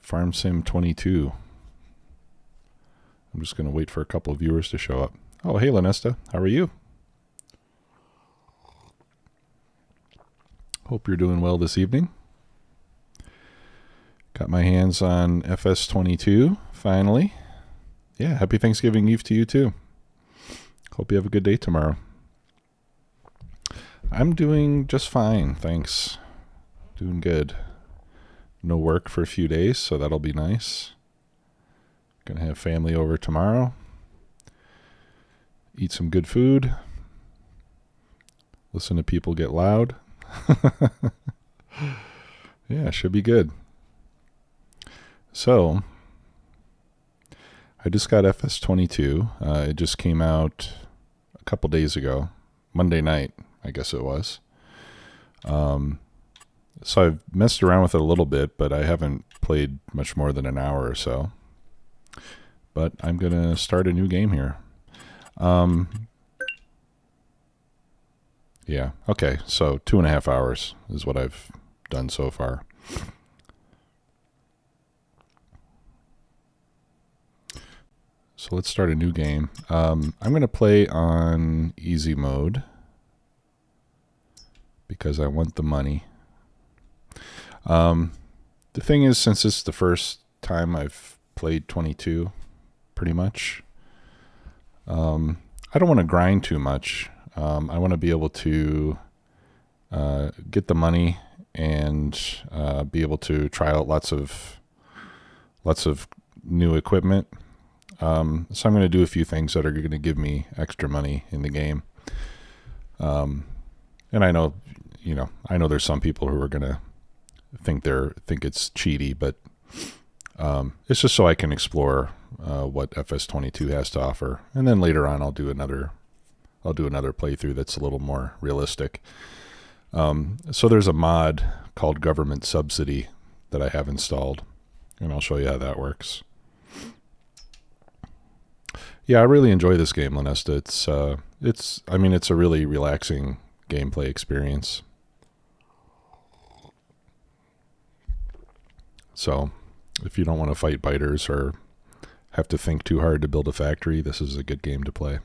Farm Sim 22. I'm just going to wait for a couple of viewers to show up. Oh, hey, Lanesta. How are you? Hope you're doing well this evening. Got my hands on FS22, finally. Yeah, happy Thanksgiving Eve to you, too. Hope you have a good day tomorrow. I'm doing just fine, thanks. Doing good. No work for a few days, so that'll be nice. Gonna have family over tomorrow. Eat some good food. Listen to people get loud. Yeah, should be good. So, I just got FS22. It just came out a couple days ago. Monday night, I guess it was. So I've messed around with it a little bit, but I haven't played much more than an hour or so. But I'm going to start a new game here. Yeah, okay, so 2.5 hours is what I've done so far. So let's start a new game. I'm going to play on easy mode because I want the money. The thing is, since it's the first time I've played 22, pretty much, I don't want to grind too much. I want to be able to get the money and be able to try out lots of new equipment. So I'm going to do a few things that are going to give me extra money in the game. And I know there's some people who are going to think it's cheaty, but it's just so I can explore what FS22 has to offer, and then later on I'll do another playthrough that's a little more realistic. So there's a mod called Government Subsidy that I have installed, and I'll show you how that works. Yeah, I really enjoy this game, Lanesta. It's a really relaxing gameplay experience. So, if you don't want to fight biters or have to think too hard to build a factory, this is a good game to play.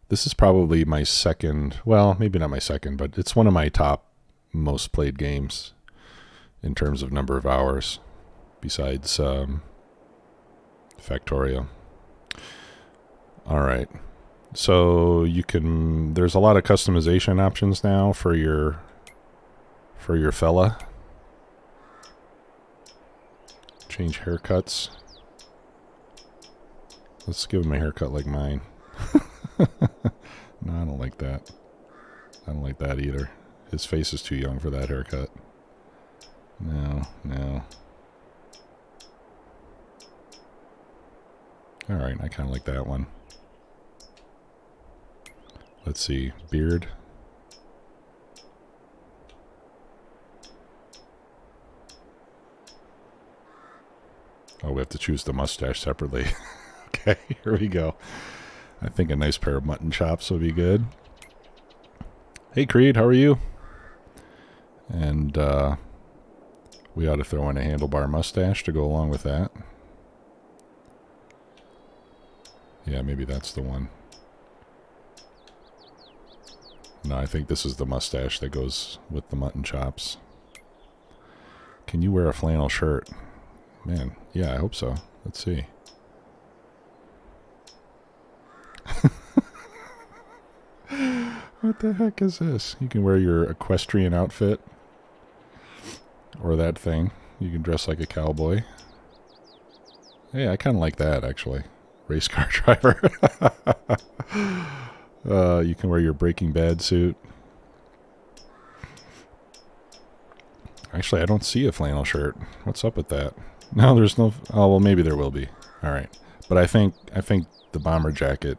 This is probably my second, well, maybe not my second, but it's one of my top most played games in terms of number of hours, besides Factorio. All right. So there's a lot of customization options now for your fella. Change haircuts. Let's give him a haircut like mine. No, I don't like that. I don't like that either. His face is too young for that haircut. No. Alright, I kind of like that one. Let's see. Beard. Oh, we have to choose the mustache separately. Okay, here we go. I think a nice pair of mutton chops would be good. Hey, Creed, how are you? And we ought to throw in a handlebar mustache to go along with that. Yeah, maybe that's the one. No, I think this is the mustache that goes with the mutton chops. Can you wear a flannel shirt? Man, yeah, I hope so. Let's see. What the heck is this? You can wear your equestrian outfit. Or that thing. You can dress like a cowboy. Hey, I kind of like that, actually. Race car driver. You can wear your Breaking Bad suit. Actually, I don't see a flannel shirt. What's up with that? No, there's no... Oh, well, maybe there will be. All right. But I think the bomber jacket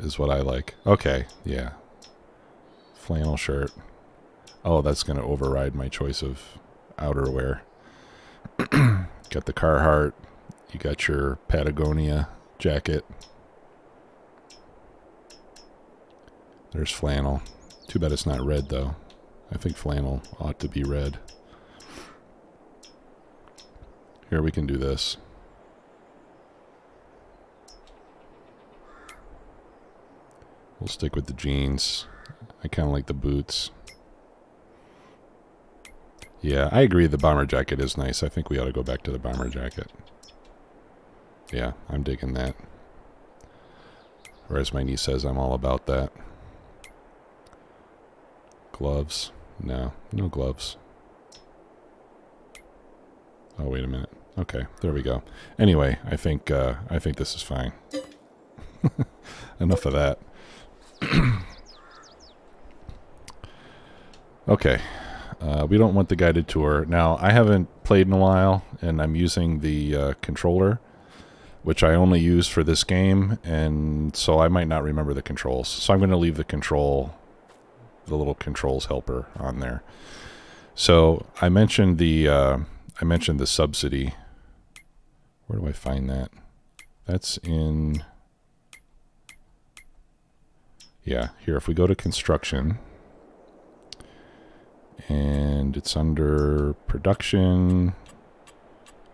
is what I like. Okay, yeah. Flannel shirt. Oh, that's going to override my choice of outerwear. Got the Carhartt. You got your Patagonia jacket. There's flannel. Too bad it's not red, though. I think flannel ought to be red. Here, we can do this. We'll stick with the jeans. I kind of like the boots. Yeah, I agree the bomber jacket is nice. I think we ought to go back to the bomber jacket. Yeah, I'm digging that. Or as my niece says, I'm all about that. Gloves. No, no gloves. Oh, wait a minute. Okay, there we go. Anyway, I think this is fine. Enough of that. Okay. We don't want the guided tour. Now, I haven't played in a while, and I'm using the controller, which I only use for this game, and so I might not remember the controls. So I'm going to leave the little controls helper on there. So I mentioned the subsidy. Where do I find that? That's in... Yeah, here, if we go to construction, and it's under production,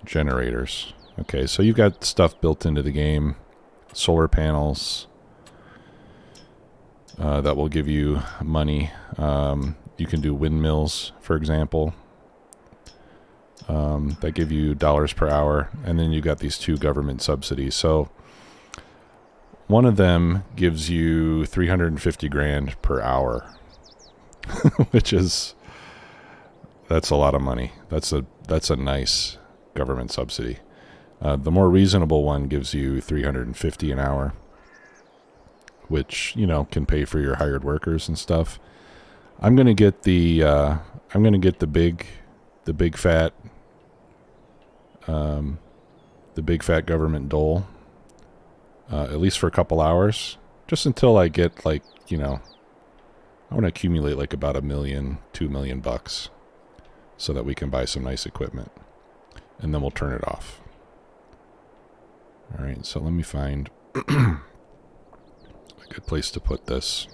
generators. Okay, so you've got stuff built into the game, solar panels that will give you money. You can do windmills, for example, that give you dollars per hour, and then you've got these 2 government subsidies. So one of them gives you 350 grand per hour, which is... That's a lot of money. That's a nice government subsidy. The more reasonable one gives you 350 an hour, which, you know, can pay for your hired workers and stuff. I'm gonna get the big fat government dole, at least for a couple hours, just until I get, like, you know, I want to accumulate like about $1 million, $2 million bucks, so that we can buy some nice equipment, and then we'll turn it off. All right, so let me find a good place to put this.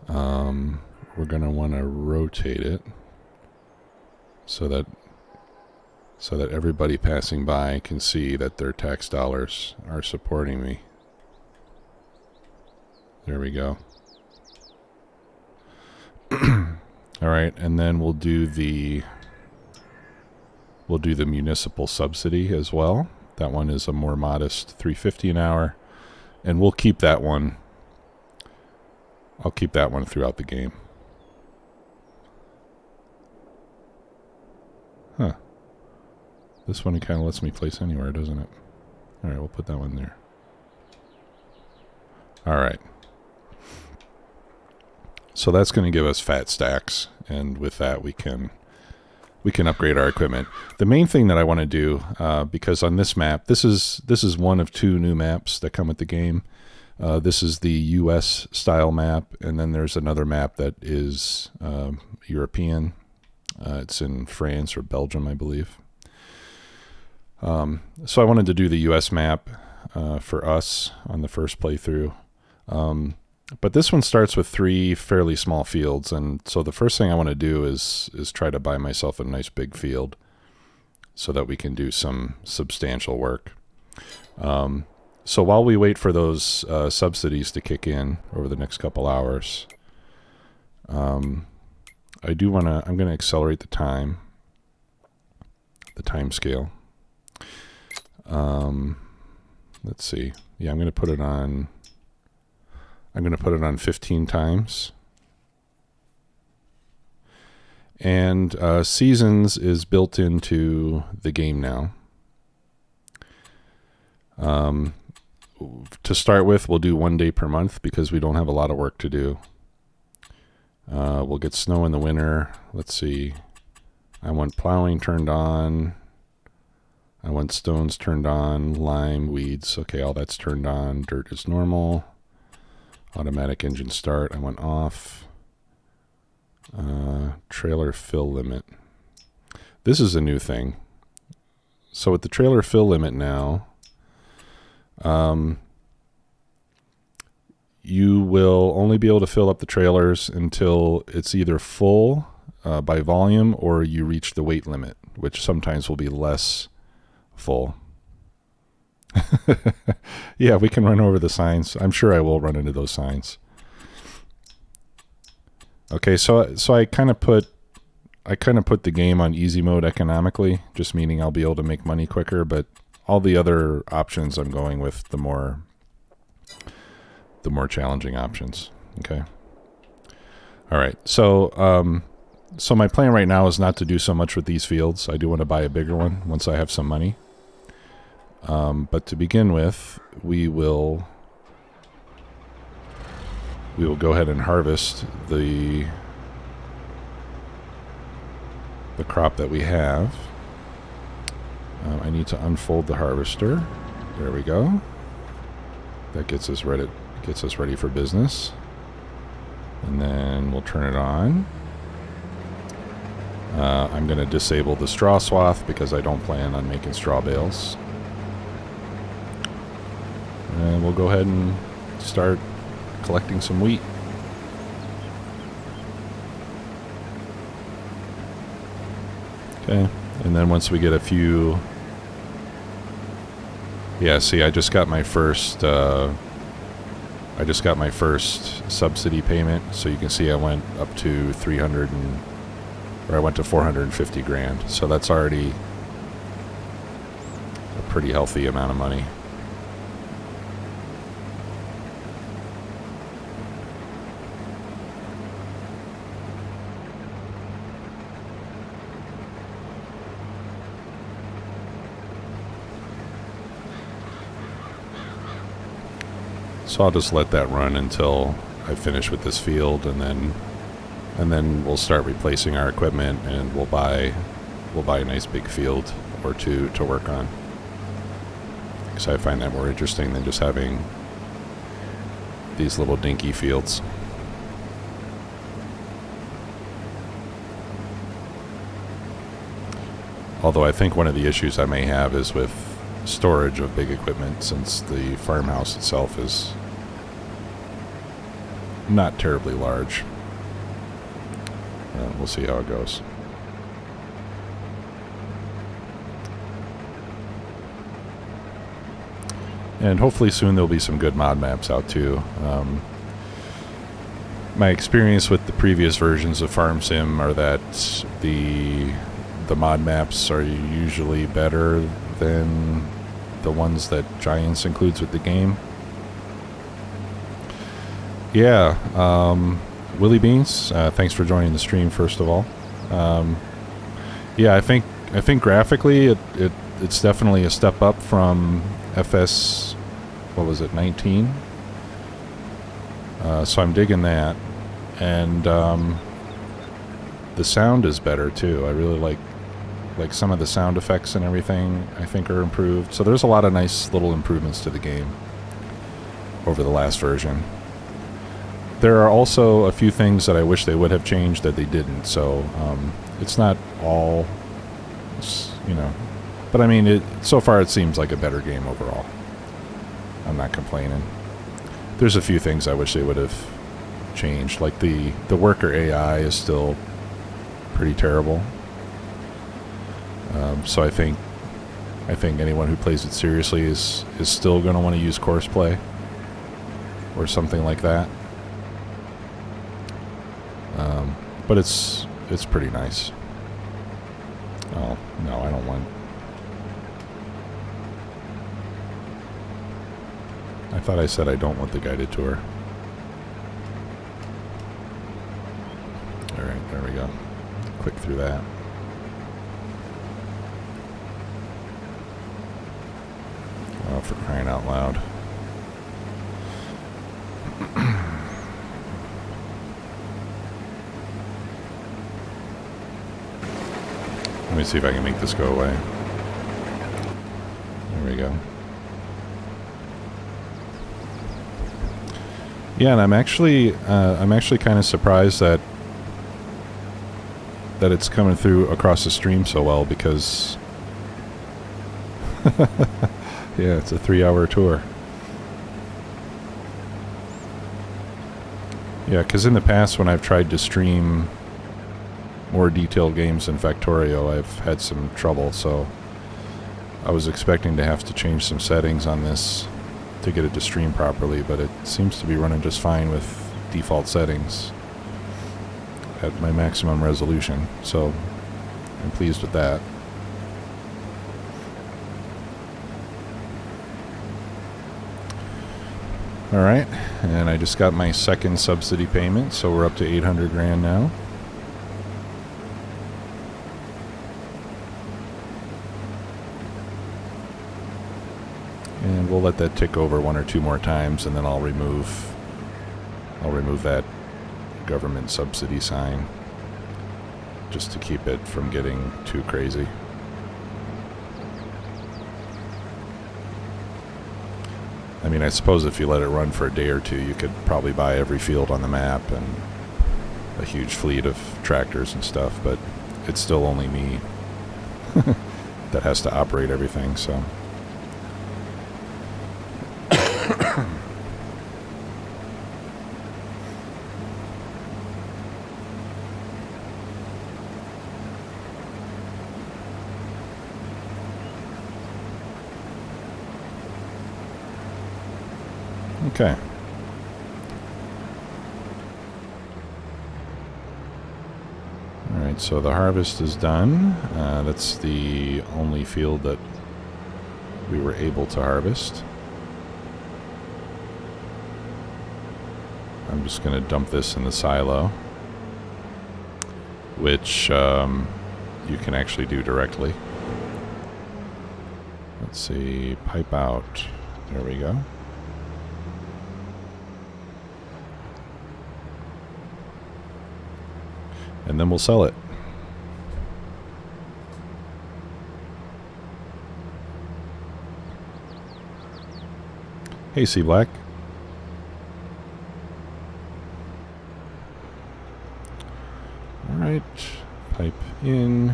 We're gonna want to rotate it so that everybody passing by can see that their tax dollars are supporting me. There we go. All right, and then we'll do the municipal subsidy as well. That one is a more modest $350 an hour, and we'll keep that one. I'll keep that one throughout the game. Huh. This one kind of lets me place anywhere, doesn't it? All right, we'll put that one there. All right. So that's going to give us fat stacks, and with that we can upgrade our equipment. The main thing that I want to do, because on this map, this is one of 2 new maps that come with the game. This is the U.S. style map, and then there's another map that is European. It's in France or Belgium, I believe. So I wanted to do the U.S. map for us on the first playthrough. But this one starts with 3 fairly small fields, and so the first thing I want to do is try to buy myself a nice big field so that we can do some substantial work. So while we wait for those subsidies to kick in over the next couple hours, I'm going to accelerate the time scale. Let's see. Yeah, I'm going to put it on 15 times. And seasons is built into the game now. To start with, we'll do 1 day per month because we don't have a lot of work to do. We'll get snow in the winter. Let's see. I want plowing turned on. I want stones turned on. Lime, weeds. Okay, all that's turned on. Dirt is normal. Automatic engine start, I want off. Trailer fill limit. This is a new thing. So with the trailer fill limit now, you will only be able to fill up the trailers until it's either full by volume or you reach the weight limit, which sometimes will be less full. Yeah, we can run over the signs. I'm sure I will run into those signs. Okay, so I kind of put the game on easy mode economically, just meaning I'll be able to make money quicker, but all the other options I'm going with the more challenging options. Okay. All right. So so my plan right now is not to do so much with these fields. I do want to buy a bigger one once I have some money. But to begin with, we will go ahead and harvest the crop that we have. I need to unfold the harvester. There we go. That gets us ready for business. And then we'll turn it on. I'm going to disable the straw swath because I don't plan on making straw bales. And we'll go ahead and start collecting some wheat. Okay, and then once we get a few... Yeah, see, I just got my first subsidy payment, so you can see I went up to 450 grand. So that's already a pretty healthy amount of money. So I'll just let that run until I finish with this field, and then we'll start replacing our equipment, and we'll buy a nice big field or two to work on. Because I find that more interesting than just having these little dinky fields. Although I think one of the issues I may have is with storage of big equipment, since the farmhouse itself is not terribly large. We'll see how it goes. And hopefully soon there'll be some good mod maps out too. My experience with the previous versions of Farm Sim are that the mod maps are usually better than the ones that Giants includes with the game. Yeah, Willie Beans, thanks for joining the stream first of all. Yeah, I think graphically it's definitely a step up from FS, what was it, 19? So I'm digging that, and the sound is better too. I really like some of the sound effects and everything I think are improved. So there's a lot of nice little improvements to the game over the last version. There are also a few things that I wish they would have changed that they didn't. So it's not all, you know, but I mean, so far it seems like a better game overall. I'm not complaining. There's a few things I wish they would have changed, like the worker AI is still pretty terrible. So I think anyone who plays it seriously is still going to want to use course play or something like that. But it's pretty nice. Oh no, I don't want. I thought I said I don't want the guided tour. All right, there we go. Click through that. Oh, for crying out loud. Let me see if I can make this go away. There we go. Yeah, and I'm actually kind of surprised that it's coming through across the stream so well, because yeah, it's a 3-hour tour. Yeah, because in the past when I've tried to stream more detailed games in Factorio, I've had some trouble, so I was expecting to have to change some settings on this to get it to stream properly, but it seems to be running just fine with default settings at my maximum resolution, so I'm pleased with that. All right, and I just got my second subsidy payment, so we're up to 800 grand now. And we'll let that tick over one or two more times, and then I'll remove that government subsidy sign just to keep it from getting too crazy. I mean, I suppose if you let it run for a day or two, you could probably buy every field on the map and a huge fleet of tractors and stuff, but it's still only me that has to operate everything, so. Okay. All right, so the harvest is done. That's the only field that we were able to harvest. I'm just going to dump this in the silo, which you can actually do directly. Let's see, pipe out. There we go. And then we'll sell it. Hey, C Black. All right, pipe in.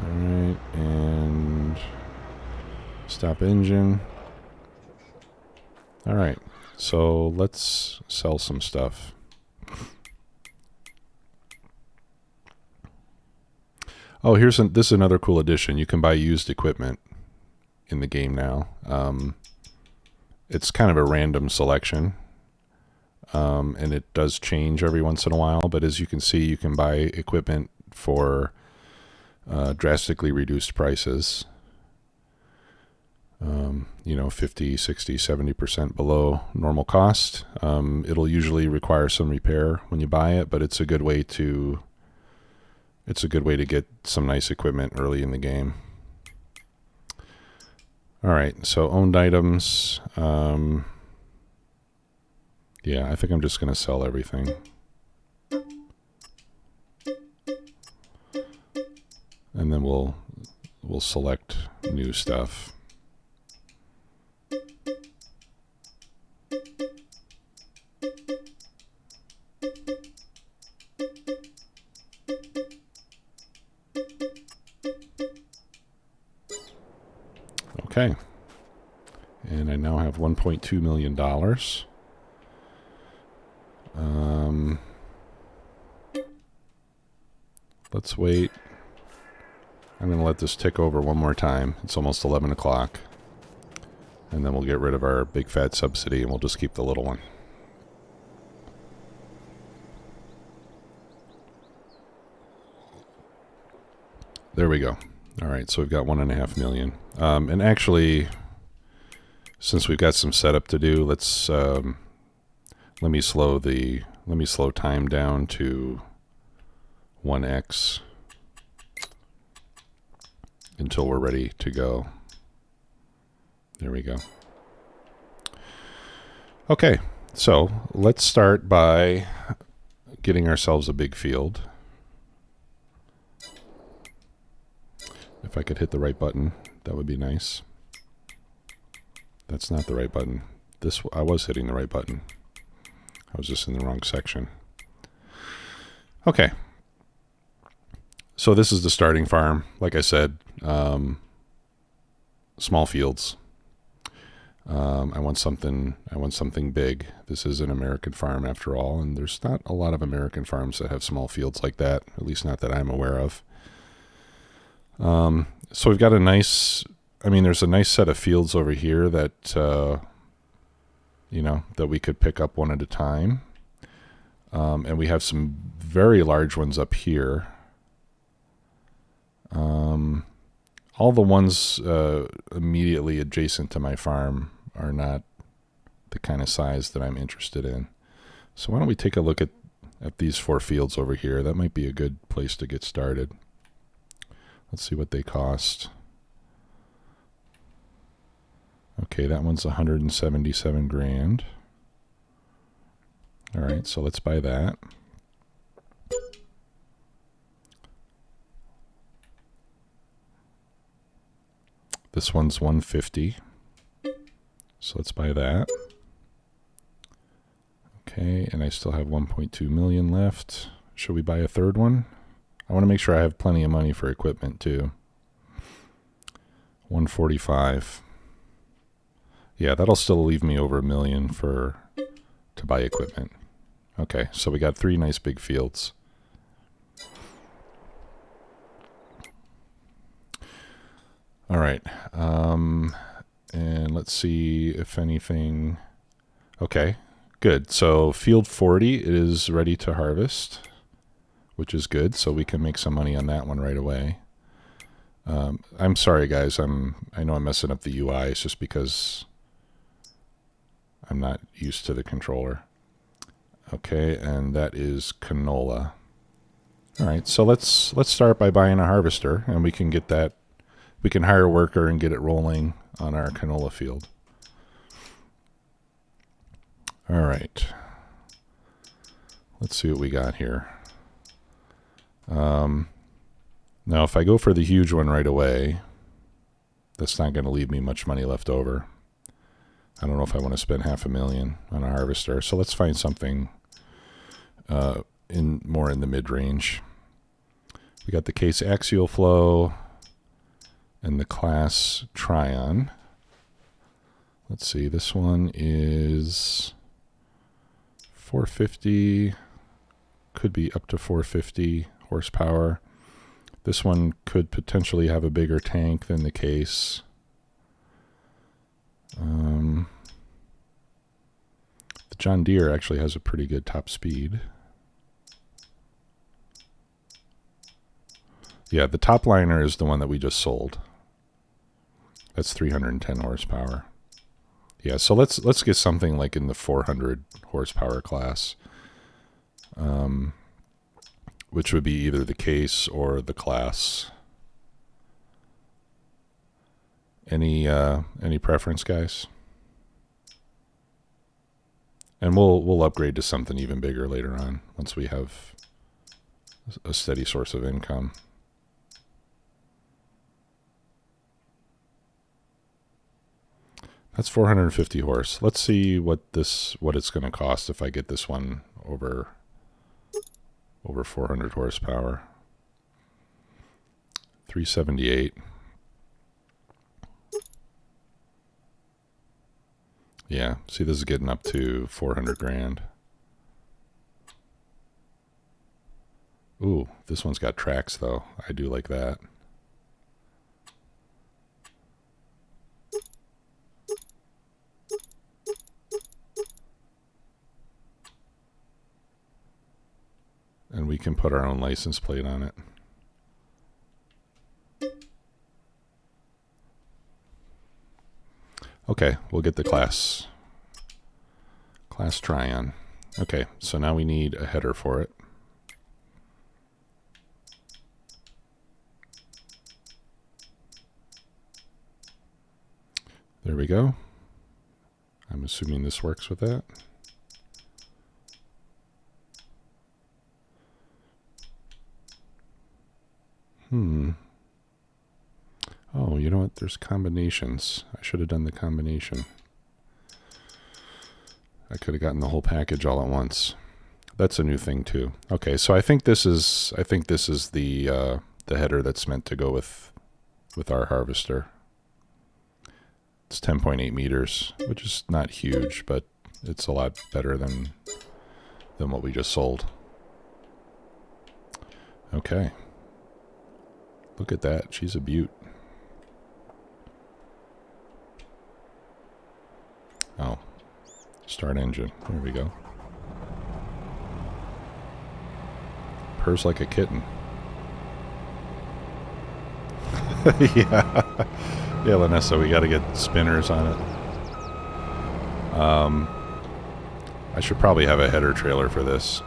All right, and stop engine. All right. So let's sell some stuff. Oh, this is another cool addition. You can buy used equipment in the game now. It's kind of a random selection, and it does change every once in a while. But as you can see, you can buy equipment for drastically reduced prices. 50, 60, 70% below normal cost. It'll usually require some repair when you buy it, but it's a good way to get some nice equipment early in the game. All right, so owned items. Yeah, I think I'm just going to sell everything. And then we'll select new stuff. Okay, and I now have $1.2 million. Let's wait. I'm going to let this tick over one more time. It's almost 11 o'clock. And then we'll get rid of our big fat subsidy and we'll just keep the little one. There we go. All right, so we've got 1.5 million. And actually, since we've got some setup to do, let's let me slow time down to 1x until we're ready to go. There we go. Okay, so let's start by getting ourselves a big field. If I could hit the right button, that would be nice. That's not the right button. I was hitting the right button. I was just in the wrong section. Okay. So this is the starting farm. Like I said, small fields. I want something big. This is an American farm after all, and there's not a lot of American farms that have small fields like that, at least not that I'm aware of. So we've got there's a nice set of fields over here that, that we could pick up one at a time. And we have some very large ones up here. All the ones immediately adjacent to my farm are not the kind of size that I'm interested in. So why don't we take a look at these 4 fields over here? That might be a good place to get started. Let's see what they cost. Okay, that one's 177 grand. All right, so let's buy that. This one's 150. So let's buy that. Okay, and I still have 1.2 million left. Should we buy a third one? I want to make sure I have plenty of money for equipment too. 145. Yeah, that'll still leave me over $1 million to buy equipment. Okay, so we got 3 nice big fields. All right, and let's see if anything. Okay, good. So field 40 is ready to harvest, which is good. So we can make some money on that one right away. I'm sorry, guys. I know I'm messing up the UI. It's just because I'm not used to the controller. Okay, and that is canola. All right, so let's start by buying a harvester, and we can get that. We can hire a worker and get it rolling on our canola field. All right. Let's see what we got here. Now, if I go for the huge one right away, that's not going to leave me much money left over. I don't know if I want to spend $500,000 on a harvester. So let's find something more in the mid-range. We got the case axial flow and the class Tryon. Let's see, this one is 450, could be up to 450 horsepower. This one could potentially have a bigger tank than the case. The John Deere actually has a pretty good top speed. Yeah, the top liner is the one that we just sold. That's 310 horsepower. Yeah, so let's get something like in the 400 horsepower class, which would be either the case or the class. Any preference, guys? And we'll upgrade to something even bigger later on once we have a steady source of income. That's 450 horse. Let's see what it's going to cost if I get this one over 400 horsepower. 378. Yeah, see, this is getting up to 400 grand. Ooh, this one's got tracks though. I do like that. And we can put our own license plate on it. Okay, we'll get the class Tryon. Okay, so now we need a header for it. There we go. I'm assuming this works with that. Oh, you know what? There's combinations. I should have done the combination. I could have gotten the whole package all at once. That's a new thing too. Okay, so I think this is the header that's meant to go with our harvester. It's 10.8 meters, which is not huge, but it's a lot better than what we just sold. Okay. Look at that. She's a beaut. Oh. Start engine. There we go. Purrs like a kitten. Yeah. Yeah, Vanessa, we got to get spinners on it. I should probably have a header trailer for this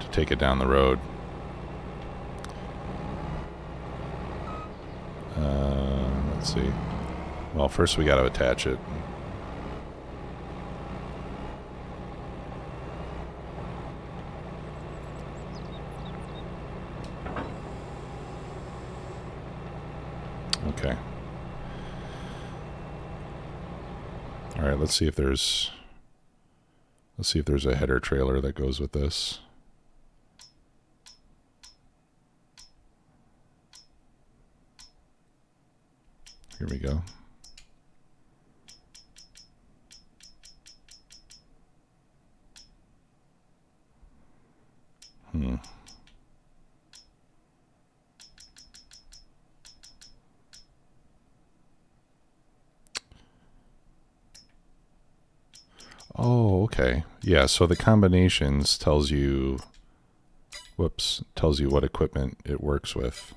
to take it down the road. Let's see. Well, first we got to attach it. Okay. All right, let's see if there's a header trailer that goes with this. Here we go. Oh, okay. Yeah, so the combinations tells you what equipment it works with.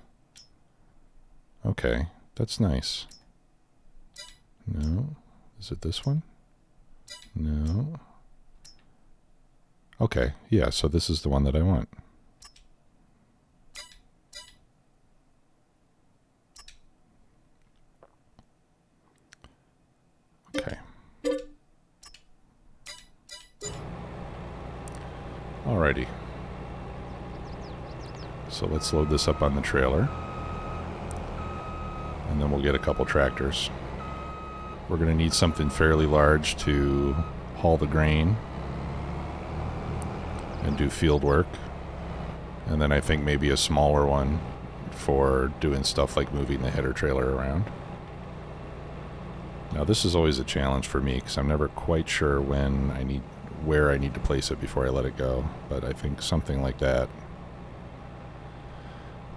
Okay, that's nice. No. Is it this one? No. Okay, yeah, so this is the one that I want. Okay. Alrighty. So let's load this up on the trailer. And then we'll get a couple tractors. We're going to need something fairly large to haul the grain and do field work. And then I think maybe a smaller one for doing stuff like moving the header trailer around. Now this is always a challenge for me because I'm never quite sure where I need to place it before I let it go. But I think something like that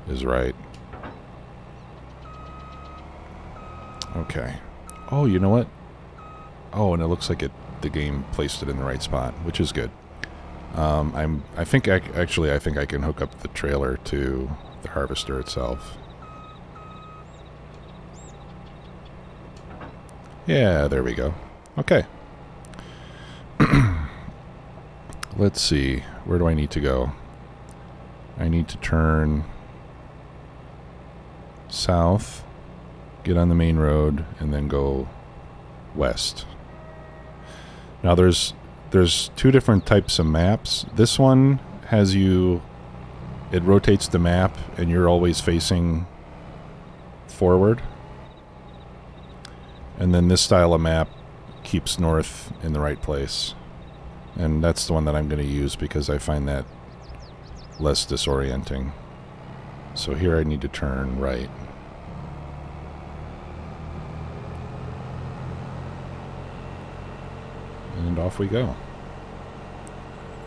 is right. Okay. Oh, you know what? Oh, and it looks like the game placed it in the right spot, which is good. I think I can hook up the trailer to the harvester itself. Yeah, there we go. Okay. Let's see. Where do I need to go? I need to turn south, get on the main road, and then go west. Now there's two different types of maps. This one has it rotates the map and you're always facing forward. And then this style of map keeps north in the right place. And that's the one that I'm going to use because I find that less disorienting. So here I need to turn right. And off we go.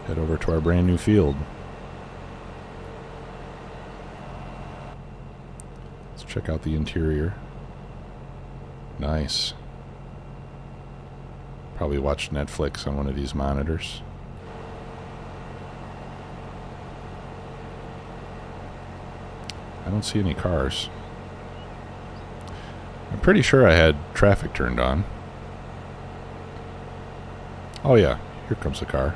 Head over to our brand new field. Let's check out the interior. Nice. Probably watch Netflix on one of these monitors. I don't see any cars. I'm pretty sure I had traffic turned on. Oh yeah, here comes a car.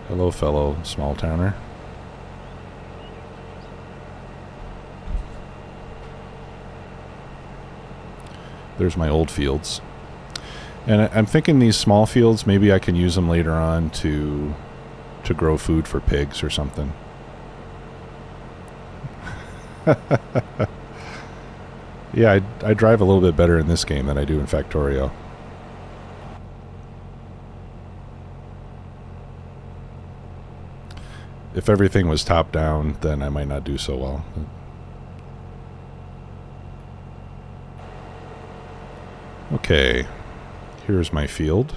Hello, fellow small towner. There's my old fields. And I'm thinking these small fields, maybe I can use them later on to grow food for pigs or something. Yeah, I drive a little bit better in this game than I do in Factorio. If everything was top down, then I might not do so well. Okay, here's my field.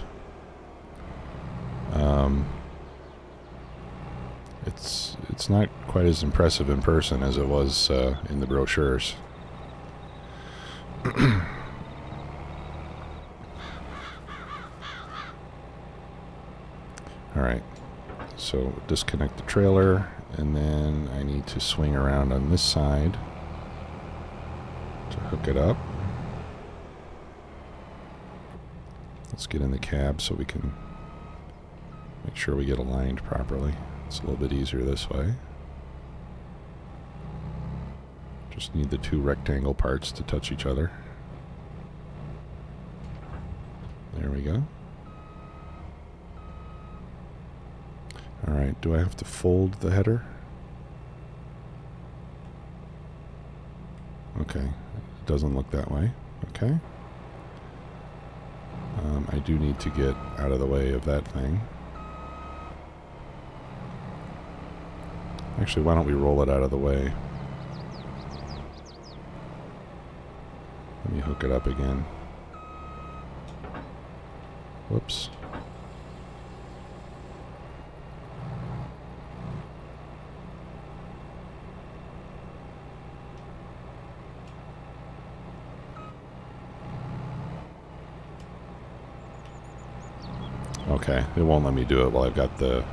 It's not quite as impressive in person as it was in the brochures. All right, so disconnect the trailer, and then I need to swing around on this side to hook it up. Let's get in the cab so we can make sure we get aligned properly. It's a little bit easier this way. Just need the two rectangle parts to touch each other. There we go. Alright, do I have to fold the header? Okay, it doesn't look that way. Okay. I do need to get out of the way of that thing. Actually, why don't we roll it out of the way? Let me hook it up again. Whoops. Okay, it won't let me do it while I've got the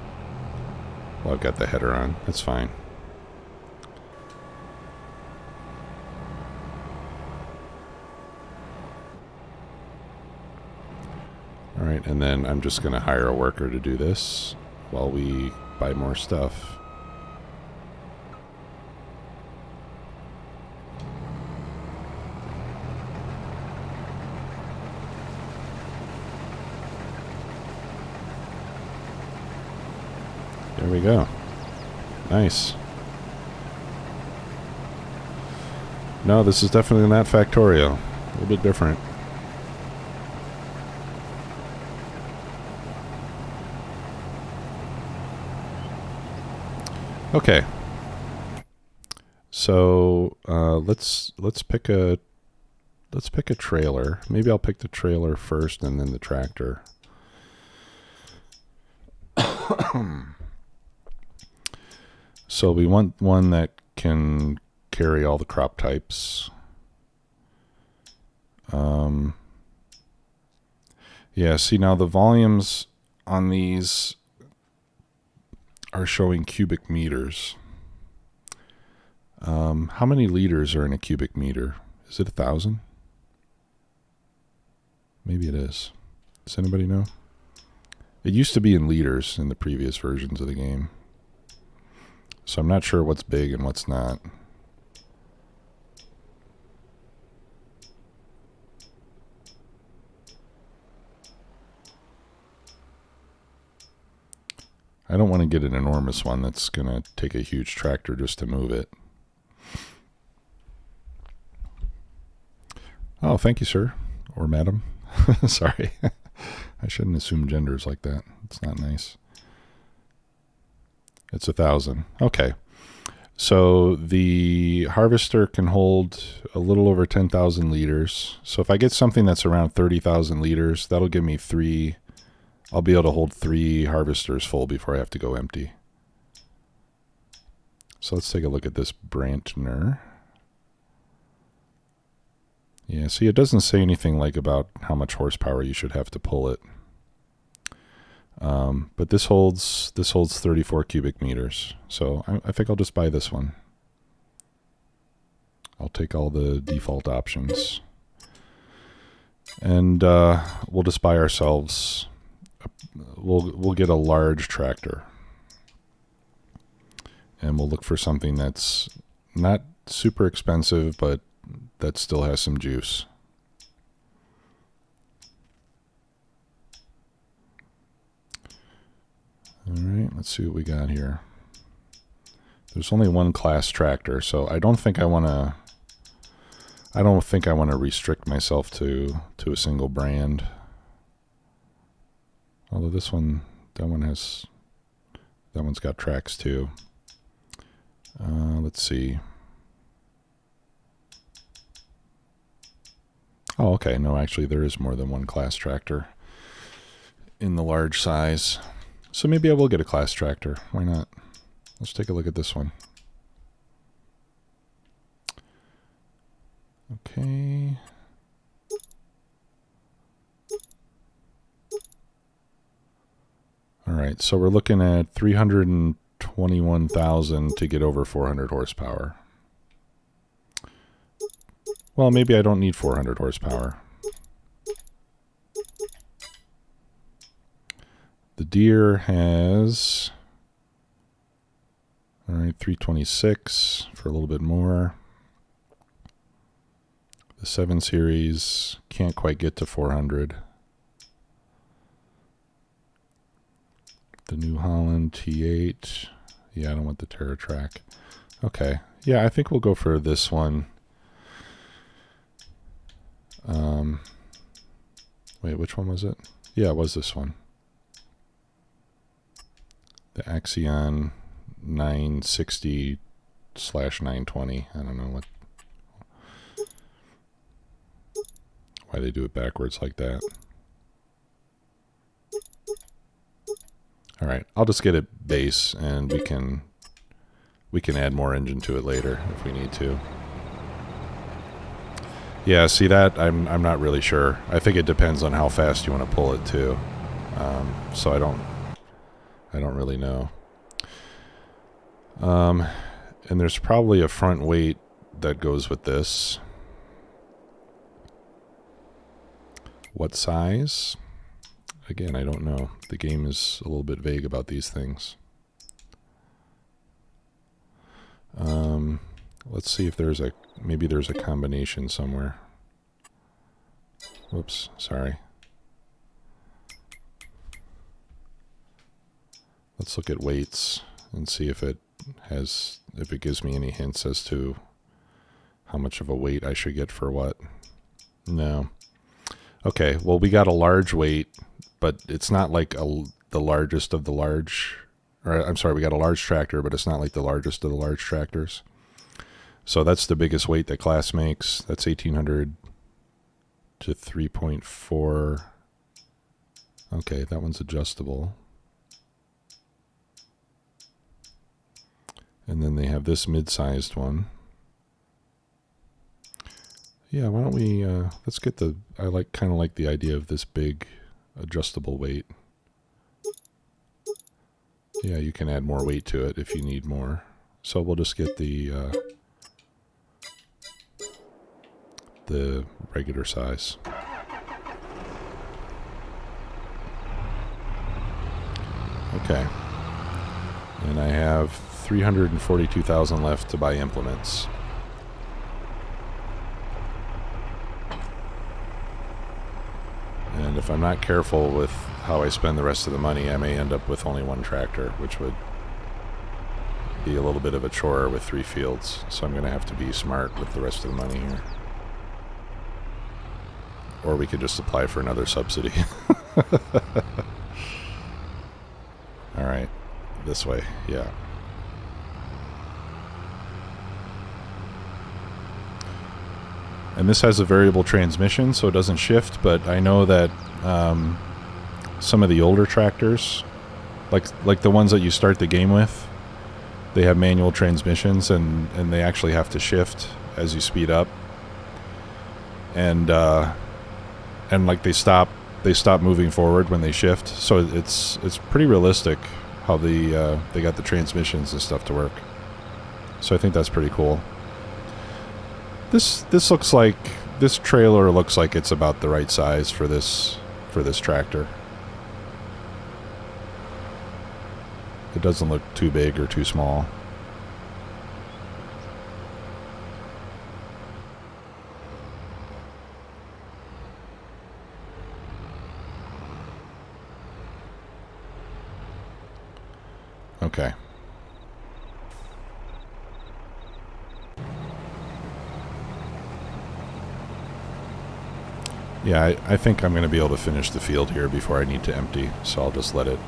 header on. That's fine. All right, and then I'm just going to hire a worker to do this while we buy more stuff. There we go. Nice. No, this is definitely not Factorial. A little bit different. Okay. So let's pick a trailer. Maybe I'll pick the trailer first and then the tractor. So we want one that can carry all the crop types. Yeah, see now the volumes on these are showing cubic meters. How many liters are in a cubic meter? Is it 1,000? Maybe it is. Does anybody know? It used to be in liters in the previous versions of the game. So I'm not sure what's big and what's not. I don't want to get an enormous one that's going to take a huge tractor just to move it. Oh, thank you, sir. Or madam. Sorry. I shouldn't assume genders like that. It's not nice. It's 1,000. Okay. So the harvester can hold a little over 10,000 liters. So if I get something that's around 30,000 liters, that'll give me three. I'll be able to hold 3 harvesters full before I have to go empty. So let's take a look at this Brantner. Yeah, see, it doesn't say anything like about how much horsepower you should have to pull it. But this holds 34 cubic meters. So I think I'll just buy this one. I'll take all the default options. And we'll just buy ourselves, we'll get a large tractor. And we'll look for something that's not super expensive, but that still has some juice. All right, let's see what we got here. There's only one class tractor, so I don't think I want to restrict myself to a single brand. Although that one's got tracks too. Let's see. Oh, okay. No, actually, there is more than one class tractor in the large size. So maybe I will get a class tractor. Why not? Let's take a look at this one. Okay. All right, so we're looking at 321,000 to get over 400 horsepower. Well, maybe I don't need 400 horsepower. The Deere has, all right, 326 for a little bit more. The 7 Series can't quite get to 400. The New Holland T8. Yeah, I don't want the TerraTrack. Okay. Yeah, I think we'll go for this one. Wait, which one was it? Yeah, it was this one. The Axion 960/920. I don't know why they do it backwards like that. All right, I'll just get it base, and we can add more engine to it later if we need to. Yeah, see that? I'm not really sure. I think it depends on how fast you want to pull it too. So I don't really know. And there's probably a front weight that goes with this. What size? Again, I don't know. The game is a little bit vague about these things. Let's see if maybe there's a combination somewhere. Whoops, sorry. Let's look at weights and see if it gives me any hints as to how much of a weight I should get for what. No. Okay, well, we got a large weight, but it's not like the largest of the large. Or I'm sorry, we got a large tractor, but it's not like the largest of the large tractors. So that's the biggest weight that class makes. That's 1,800 to 3.4. Okay, that one's adjustable. And then they have this mid-sized one. Yeah, why don't we, let's get I kind of like the idea of this big adjustable weight. Yeah, you can add more weight to it if you need more. So we'll just get the regular size. Okay. And I have 342,000 left to buy implements. And if I'm not careful with how I spend the rest of the money, I may end up with only one tractor, which would be a little bit of a chore with 3 fields. So I'm going to have to be smart with the rest of the money here. Or we could just apply for another subsidy. All right, this way, yeah. And this has a variable transmission, so it doesn't shift, but I know that some of the older tractors, like the ones that you start the game with, they have manual transmissions, and they actually have to shift as you speed up. And like they stop moving forward when they shift. So it's pretty realistic how they got the transmissions and stuff to work. So I think that's pretty cool. This trailer looks like it's about the right size for this tractor. It doesn't look too big or too small. Okay. Yeah, I think I'm going to be able to finish the field here before I need to empty, so I'll just let it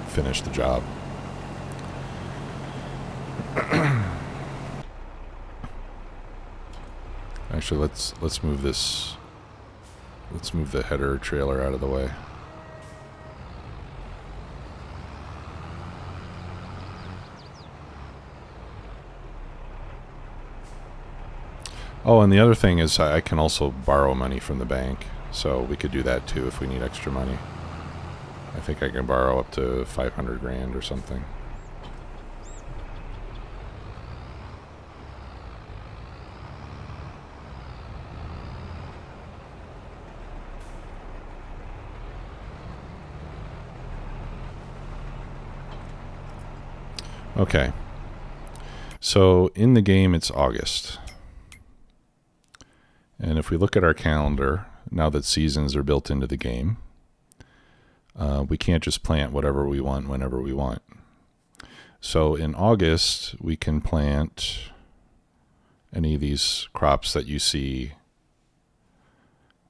finish the job. Actually, let's move this Let's move the header trailer out of the way. Oh, and the other thing is I can also borrow money from the bank. So we could do that too if we need extra money. I think I can borrow up to 500 grand or something. Okay. So in the game, it's August. And if we look at our calendar, now that seasons are built into the game, we can't just plant whatever we want whenever we want. So in August, we can plant any of these crops that you see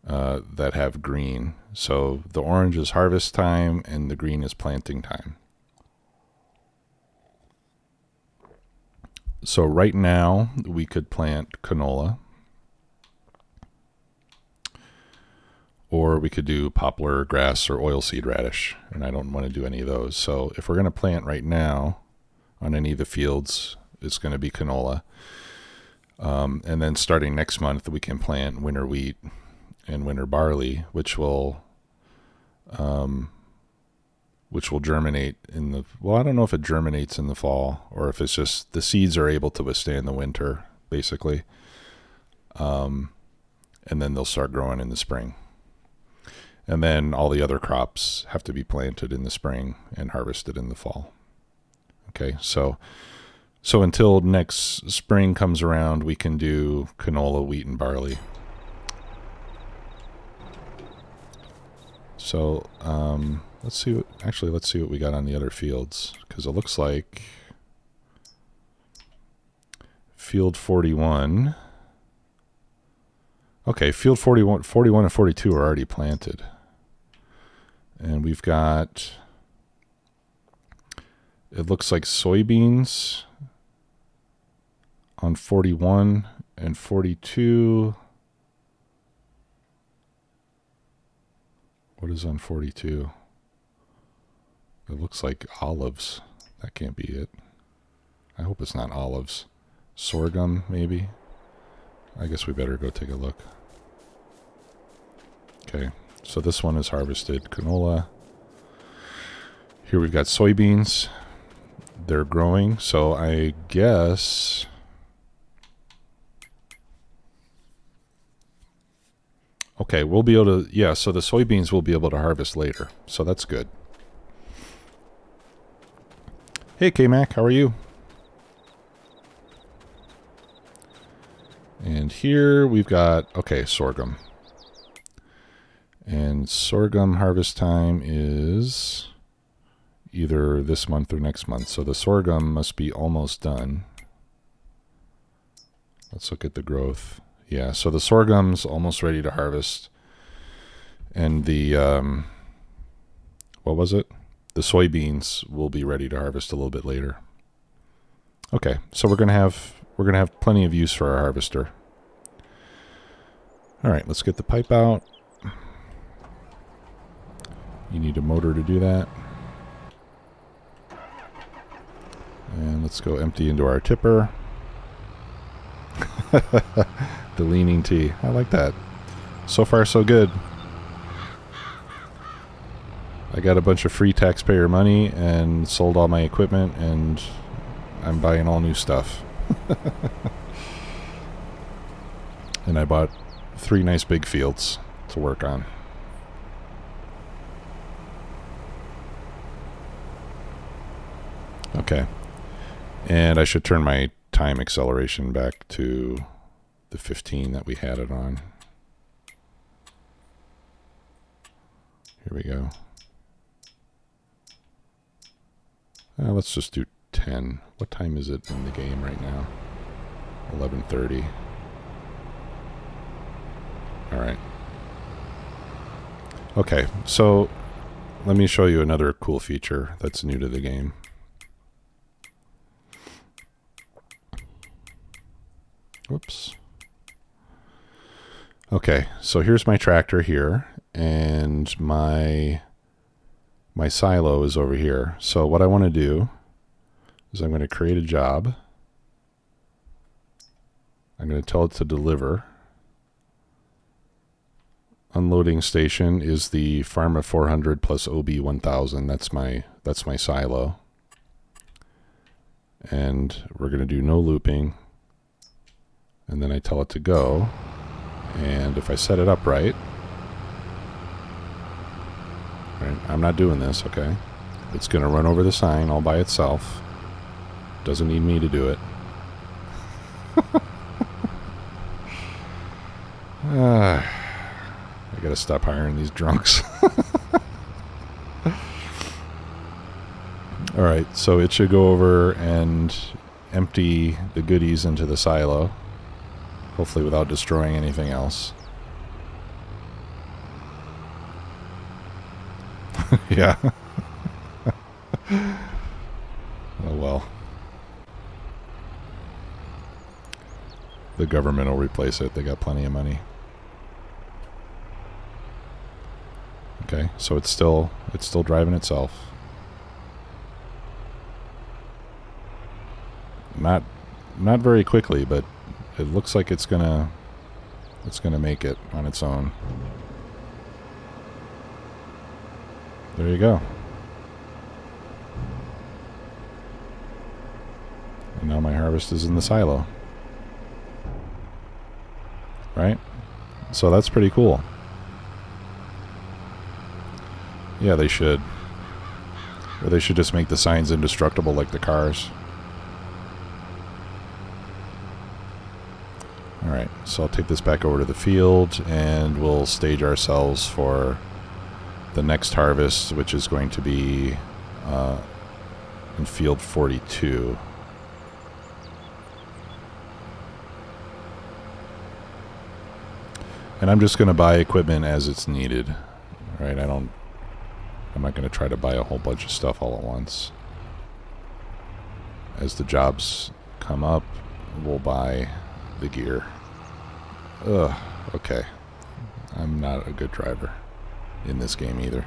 that have green. So the orange is harvest time and the green is planting time. So right now, we could plant canola. Or we could do poplar, grass, or oilseed radish, and I don't want to do any of those. So if we're going to plant right now on any of the fields, it's going to be canola. And then starting next month, we can plant winter wheat and winter barley, which will germinate in the, well, I don't know if it germinates in the fall or if it's just the seeds are able to withstand the winter, basically. And then they'll start growing in the spring. And then all the other crops have to be planted in the spring and harvested in the fall. Okay, so until next spring comes around, we can do canola, wheat, and barley. So let's see what we got on the other fields, because it looks like field 41. Okay, field 41 and 42 are already planted. And we've got, it looks like soybeans on 41 and 42. What is on 42? It looks like olives. That can't be it. I hope it's not olives. Sorghum, maybe? I guess we better go take a look. Okay, so this one is harvested canola. Here we've got soybeans. They're growing, so I guess okay, we'll be able to, yeah, so the soybeans we'll be able to harvest later, so that's good. Hey, K-Mac, how are you? And here we've got, okay, sorghum. And sorghum harvest time is either this month or next month. So the sorghum must be almost done. Let's look at the growth. Yeah, so the sorghum's almost ready to harvest. And the, what was it? The soybeans will be ready to harvest a little bit later. Okay, so we're gonna have plenty of use for our harvester. All right, let's get the pipe out. You need a motor to do that. And let's go empty into our tipper. The leaning T. I like that. So far, so good. I got a bunch of free taxpayer money and sold all my equipment, and I'm buying all new stuff. And I bought 3 nice big fields to work on. Okay. And I should turn my time acceleration back to the 15 that we had it on. Here we go. Let's just do 10. What time is it in the game right now? 11:30. All right. Okay, so let me show you another cool feature that's new to the game. Whoops. Okay, so here's my tractor here, and my silo is over here. So what I want to do is I'm going to create a job. I'm going to tell it to deliver. Unloading station is the Pharma 400 plus OB 1000. That's my silo. And we're going to do no looping. And then I tell it to go. And if I set it up right, I'm not doing this, okay? It's going to run over the sign all by itself. Doesn't need me to do it. I gotta stop hiring these drunks. All right, so it should go over and empty the goodies into the silo, hopefully without destroying anything else. Yeah. Oh well. The government will replace it. They got plenty of money. Okay, so it's still driving itself. Not very quickly, but it looks like it's gonna make it on its own. There you go. And now my harvest is in the silo. Right? So that's pretty cool. Yeah, they should. Or they should just make the signs indestructible like the cars. Alright, so I'll take this back over to the field and we'll stage ourselves for the next harvest, which is going to be in field 42. And I'm just going to buy equipment as it's needed. Right? I'm not going to try to buy a whole bunch of stuff all at once. As the jobs come up, we'll buy the gear. Ugh, okay. I'm not a good driver in this game either.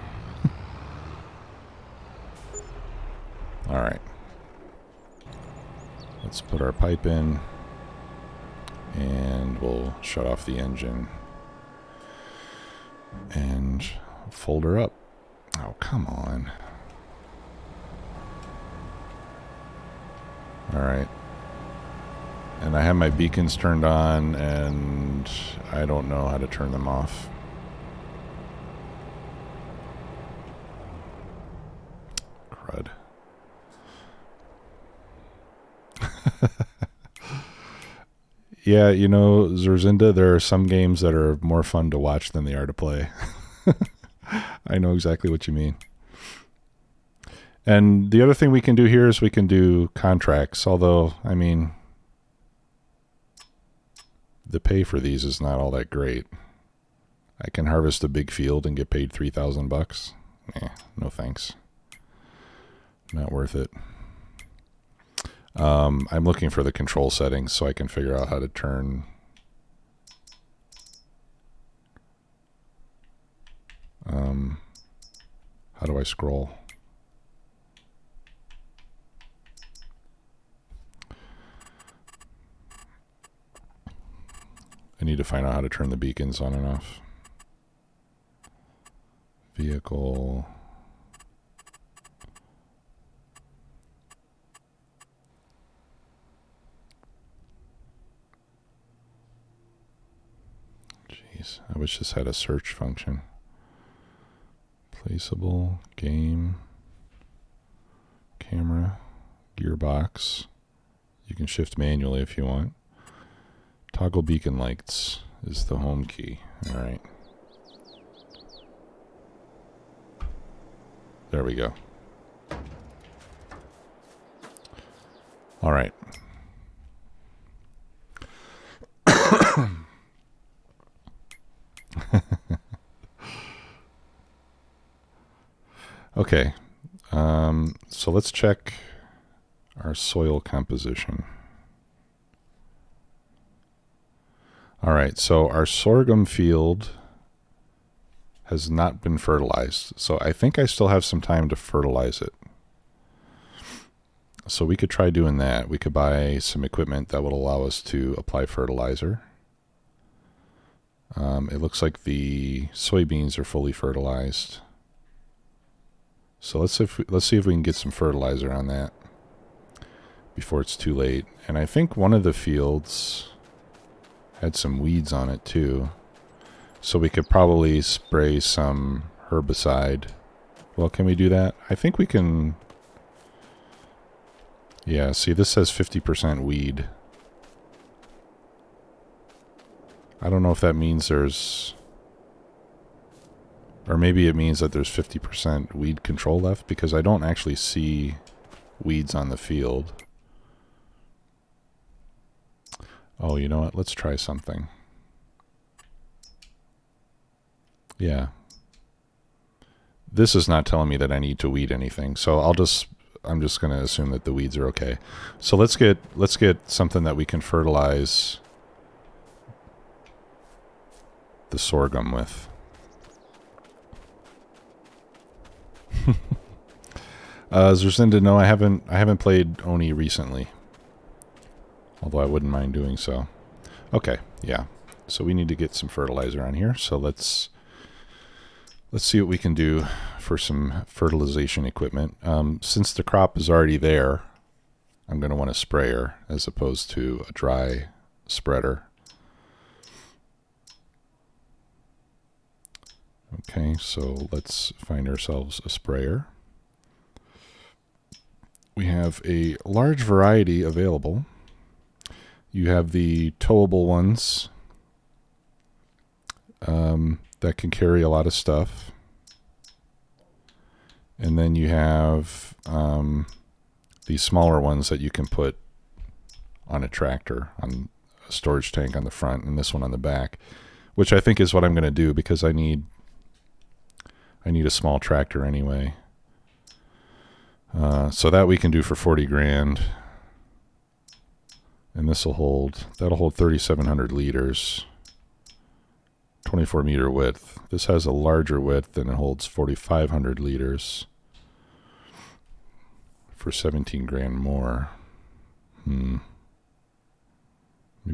Alright. Let's put our pipe in. And we'll shut off the engine. And fold her up. Oh, come on. Alright. And I have my beacons turned on, and I don't know how to turn them off. Crud. Yeah, you know, Zerzinda, there are some games that are more fun to watch than they are to play. I know exactly what you mean. And the other thing we can do here is we can do contracts, although, I mean, the pay for these is not all that great. I can harvest a big field and get paid $3,000. No thanks. Not worth it. I'm looking for the control settings so I can figure out how to turn how do I scroll? I need to find out how to turn the beacons on and off. Vehicle. Jeez, I wish this had a search function. Placeable, game, camera, gearbox. You can shift manually if you want. Toggle beacon lights is the home key. All right. There we go. All right. Okay. So let's check our soil composition. All right, so our sorghum field has not been fertilized. So I think I still have some time to fertilize it. So we could try doing that. We could buy some equipment that would allow us to apply fertilizer. It looks like the soybeans are fully fertilized. So let's see if we can get some fertilizer on that before it's too late. And I think one of the fields had some weeds on it too. So we could probably spray some herbicide. Well, can we do that? I think we can. Yeah, see, this says 50% weed. I don't know if that means there's... Or maybe it means that there's 50% weed control left, because I don't actually see weeds on the field. Oh, you know what? Let's try something. Yeah. This is not telling me that I need to weed anything, so I'm just going to assume that the weeds are okay. So let's get something that we can fertilize the sorghum with. Zerzinda, no, I haven't played Oni recently. Although I wouldn't mind doing so. Okay, yeah. So we need to get some fertilizer on here. So let's see what we can do for some fertilization equipment. Since the crop is already there, I'm going to want a sprayer as opposed to a dry spreader. Okay, so let's find ourselves a sprayer. We have a large variety available. You have the towable ones that can carry a lot of stuff. And then you have these smaller ones that you can put on a tractor, on a storage tank on the front, and this one on the back, which I think is what I'm going to do because I need a small tractor anyway. So that we can do for 40 grand. And that'll hold 3,700 liters, 24 meter width. This has a larger width and it holds 4,500 liters for 17 grand more. Maybe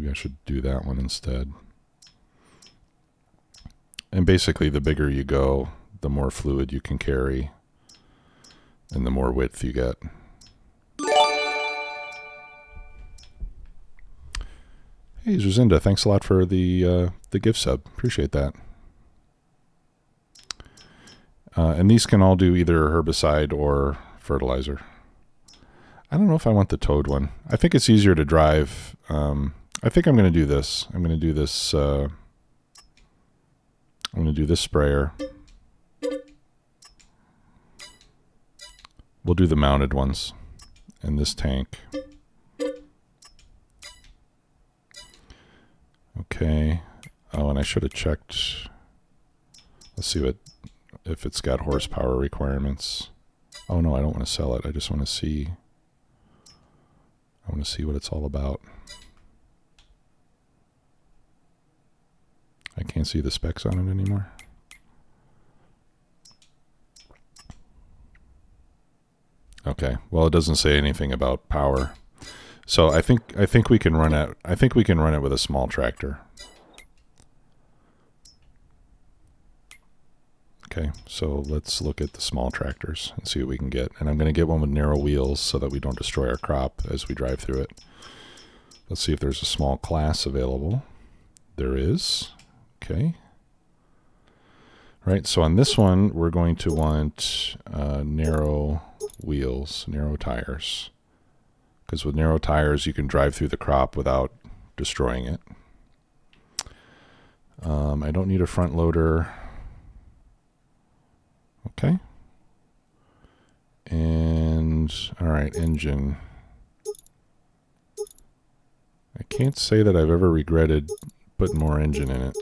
I should do that one instead. And basically the bigger you go, the more fluid you can carry and the more width you get. Hey, Zerzinda, thanks a lot for the gift sub. Appreciate that. And these can all do either herbicide or fertilizer. I don't know if I want the towed one. I think it's easier to drive. I think I'm going to do this. I'm going to do this. I'm going to do this sprayer. We'll do the mounted ones in this tank. Okay. Oh, and I should have checked. Let's see if it's got horsepower requirements. Oh no, I don't want to sell it. I just want to see. I want to see what it's all about. I can't see the specs on it anymore. Okay. Well, it doesn't say anything about power. So I think we can run it. I think we can run it with a small tractor. Okay, so let's look at the small tractors and see what we can get. And I'm going to get one with narrow wheels so that we don't destroy our crop as we drive through it. Let's see if there's a small class available. There is. Okay. Right, so on this one, we're going to want narrow wheels, narrow tires. Because with narrow tires, you can drive through the crop without destroying it. I don't need a front loader. Okay. And, all right, engine. I can't say that I've ever regretted putting more engine in it.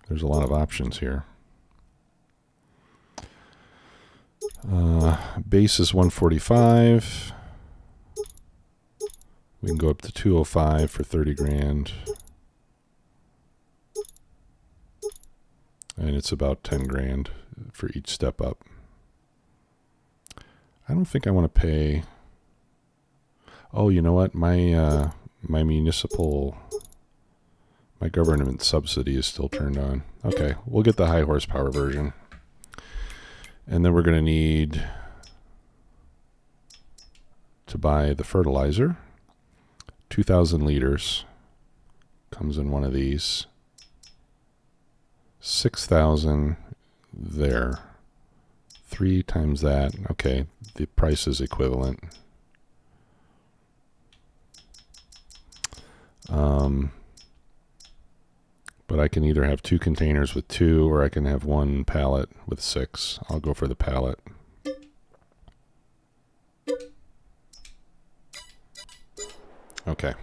There's a lot of options here. Base is 145. We can go up to 205 for 30 grand. And it's about 10 grand for each step up. I don't think I want to pay. Oh, you know what? My my government subsidy is still turned on. Okay, we'll get the high horsepower version. And then we're going to need to buy the fertilizer. 2,000 liters comes in one of these. 6,000 there. 3 times that. Okay, the price is equivalent. But I can either have 2 containers with 2, or I can have 1 pallet with 6. I'll go for the pallet. Okay.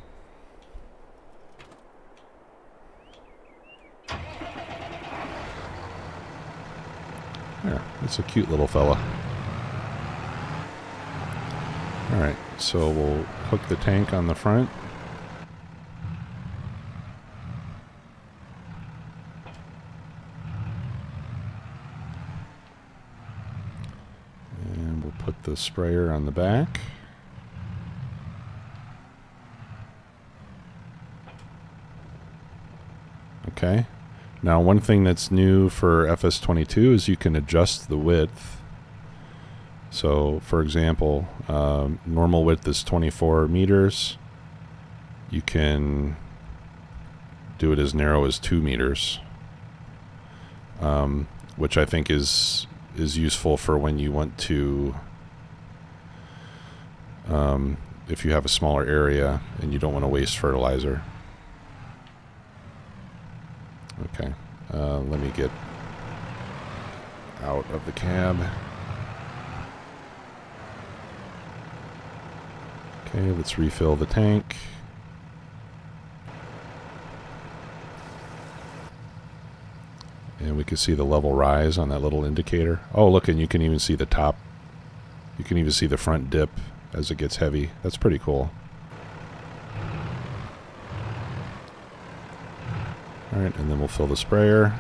Yeah, it's a cute little fella. Alright, so we'll hook the tank on the front. And we'll put the sprayer on the back. Okay. Now, one thing that's new for FS22 is you can adjust the width. So, for example, normal width is 24 meters. You can do it as narrow as 2 meters, which I think is useful for when you want to, if you have a smaller area and you don't want to waste fertilizer. Okay, let me get out of the cab. Okay, let's refill the tank. And we can see the level rise on that little indicator. Oh, look, and you can even see the top. You can even see the front dip as it gets heavy. That's pretty cool. All right, and then we'll fill the sprayer.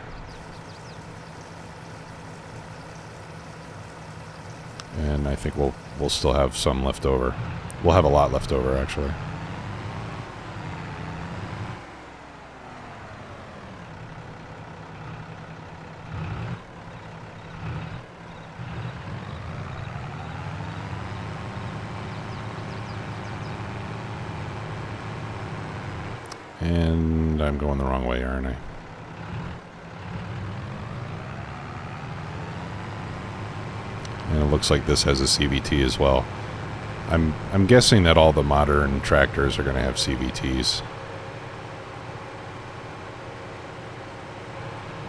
And I think we'll still have some left over. We'll have a lot left over, actually. And I'm going the wrong way, aren't I? And it looks like this has a CVT as well. I'm guessing that all the modern tractors are going to have CVTs.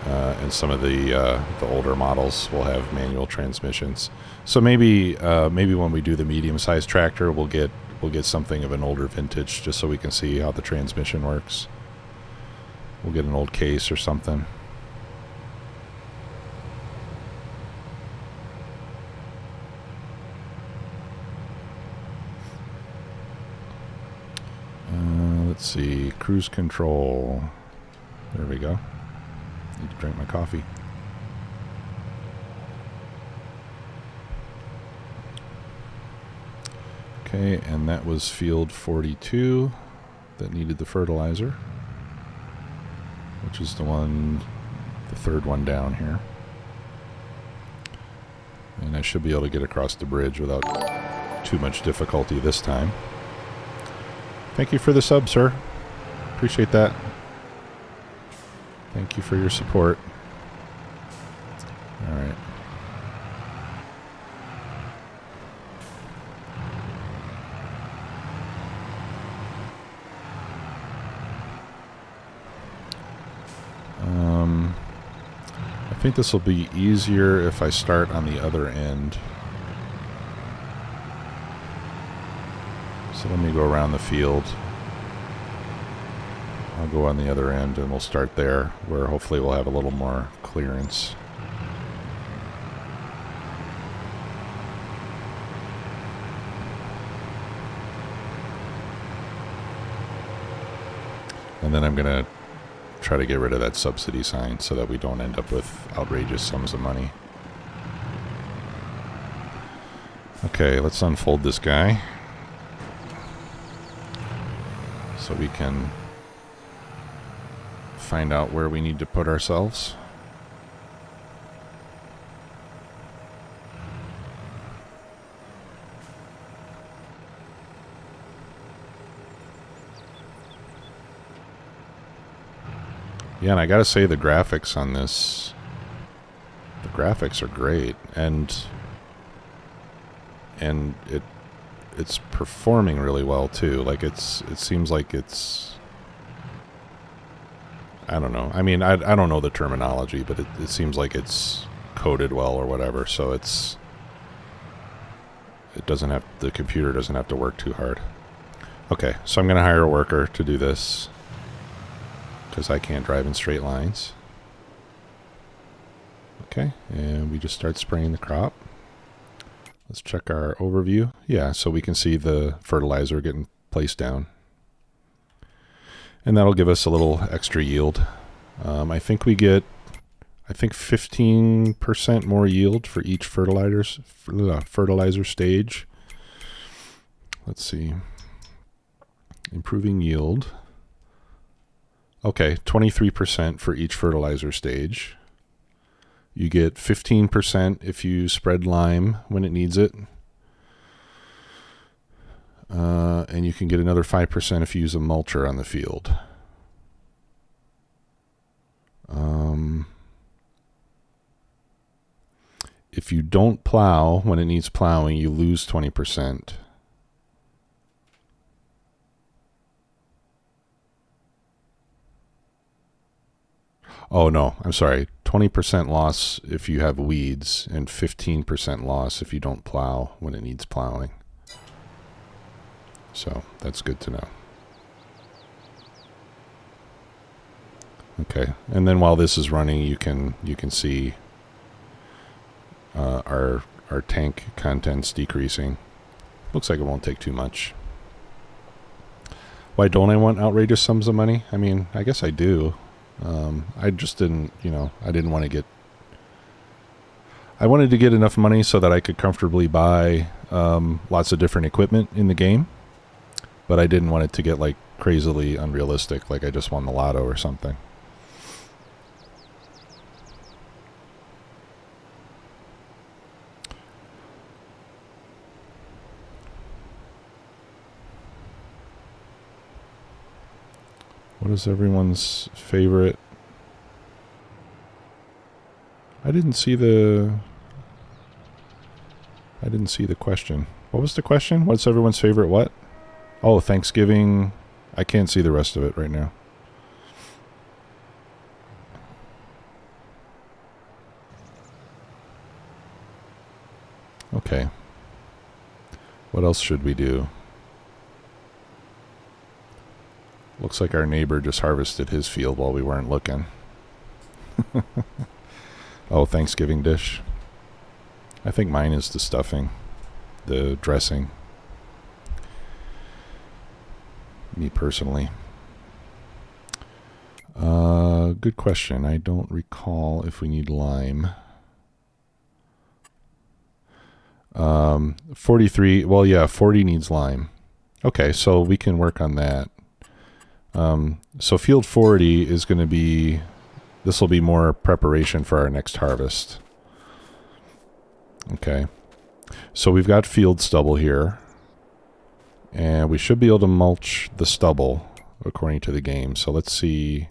And some of the older models will have manual transmissions. So maybe when we do the medium-sized tractor, we'll get something of an older vintage, just so we can see how the transmission works. We'll get an old case or something. Let's see, cruise control. There we go. Need to drink my coffee. Okay, and that was field 42 that needed the fertilizer, which is the third one down here. And I should be able to get across the bridge without too much difficulty this time. Thank you for the sub, sir. Appreciate that. Thank you for your support. All right. I think this will be easier if I start on the other end. So let me go around the field. I'll go on the other end and we'll start there, where hopefully we'll have a little more clearance. And then I'm going to try to get rid of that subsidy sign so that we don't end up with outrageous sums of money. Okay, let's unfold this guy so we can find out where we need to put ourselves. Yeah, and I gotta say the graphics on this, the graphics are great, and it's performing really well too. Like it seems like it's, I don't know. I mean, I don't know the terminology, but it seems like it's coded well or whatever. So it doesn't have, the computer doesn't have to work too hard. Okay, so I'm gonna hire a worker to do this because I can't drive in straight lines. Okay, and we just start spraying the crop. Let's check our overview. Yeah, so we can see the fertilizer getting placed down. And that'll give us a little extra yield. I think we get, 15% more yield for each fertilizer stage. Let's see. Improving yield. Okay, 23% for each fertilizer stage. You get 15% if you spread lime when it needs it. And you can get another 5% if you use a mulcher on the field. If you don't plow when it needs plowing, you lose 20%. Oh, no, I'm sorry. 20% loss if you have weeds and 15% loss if you don't plow when it needs plowing. So that's good to know. Okay, and then while this is running, you can see our tank contents decreasing. Looks like it won't take too much. Why don't I want outrageous sums of money? I mean, I guess I do. I just didn't, I didn't want to get, I wanted to get enough money so that I could comfortably buy lots of different equipment in the game, but I didn't want it to get like crazily unrealistic, like I just won the lotto or something. What is everyone's favorite? I didn't see the question. What was the question? What's everyone's favorite what? Oh, Thanksgiving. I can't see the rest of it right now. Okay. What else should we do? Looks like our neighbor just harvested his field while we weren't looking. Oh, Thanksgiving dish. I think mine is the stuffing, the dressing. Me personally. Good question. I don't recall if we need lime. 43. Well, yeah, 40 needs lime. Okay, so we can work on that. So field 40 is going to be, this will be more preparation for our next harvest. Okay. So we've got field stubble here. And we should be able to mulch the stubble according to the game. So let's see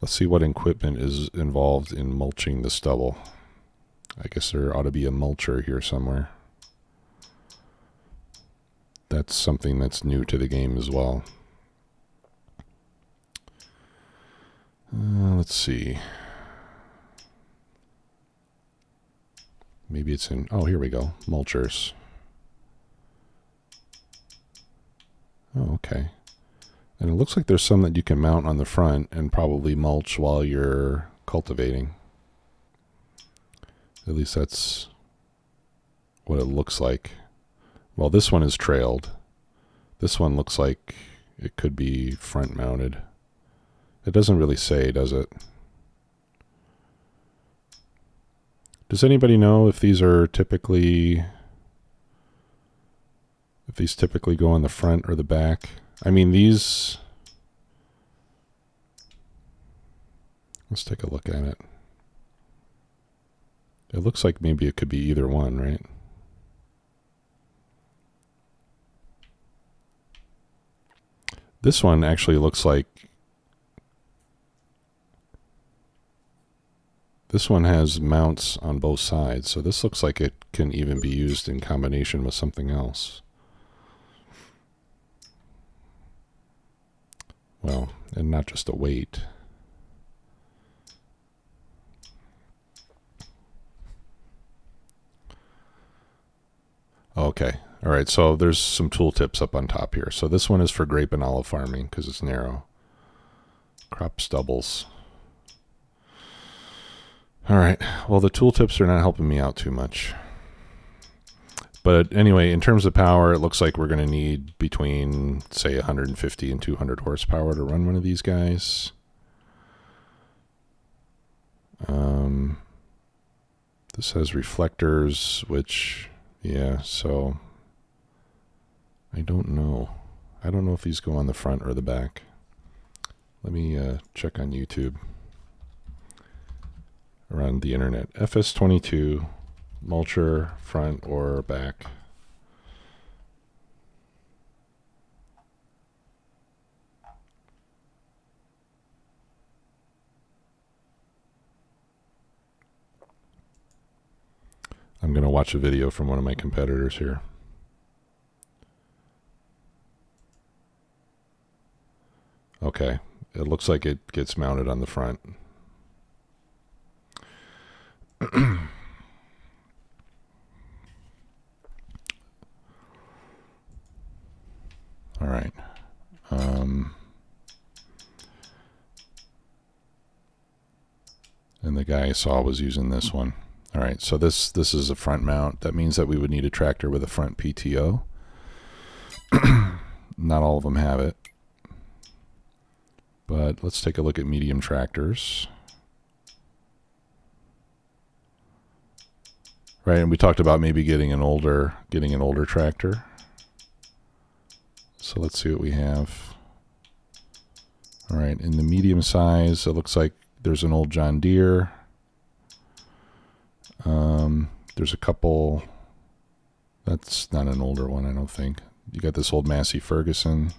what equipment is involved in mulching the stubble. I guess there ought to be a mulcher here somewhere. That's something that's new to the game as well. Let's see. Maybe it's in, oh, here we go. Mulchers. Oh, okay. And it looks like there's some that you can mount on the front and probably mulch while you're cultivating. At least that's what it looks like. Well, this one is trailed. This one looks like it could be front mounted. It doesn't really say, does it? Does anybody know if these are typically, go on the front or the back? I mean, these, let's take a look at it. It looks like maybe it could be either one, right? This one actually looks like, this one has mounts on both sides, so this looks like it can even be used in combination with something else. Well, and not just a weight. Okay, all right, so there's some tool tips up on top here. So this one is for grape and olive farming because it's narrow. Crop stubbles. All right, well, the tool tips are not helping me out too much. But anyway, in terms of power, it looks like we're going to need between, say, 150 and 200 horsepower to run one of these guys. This has reflectors, which, yeah, so I don't know. I don't know if these go on the front or the back. Let me check on YouTube or on the internet. FS22, mulcher, front or back. I'm going to watch a video from one of my competitors here. Okay, it looks like it gets mounted on the front. All right. And the guy I saw was using this one. All right, so this is a front mount. That means that we would need a tractor with a front PTO. Not all of them have it. But let's take a look at medium tractors. Right, and we talked about maybe getting an older tractor. So let's see what we have. All right, in the medium size, it looks like there's an old John Deere. There's a couple. That's not an older one, I don't think. You got this old Massey Ferguson.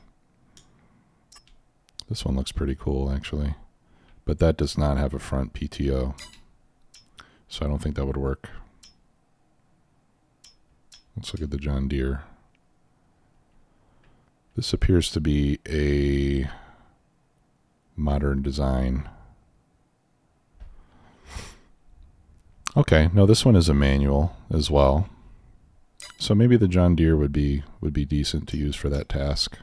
This one looks pretty cool, actually. But that does not have a front PTO. So I don't think that would work. Let's look at the John Deere. This appears to be a modern design. Okay, no, this one is a manual as well. So maybe the John Deere would be decent to use for that task.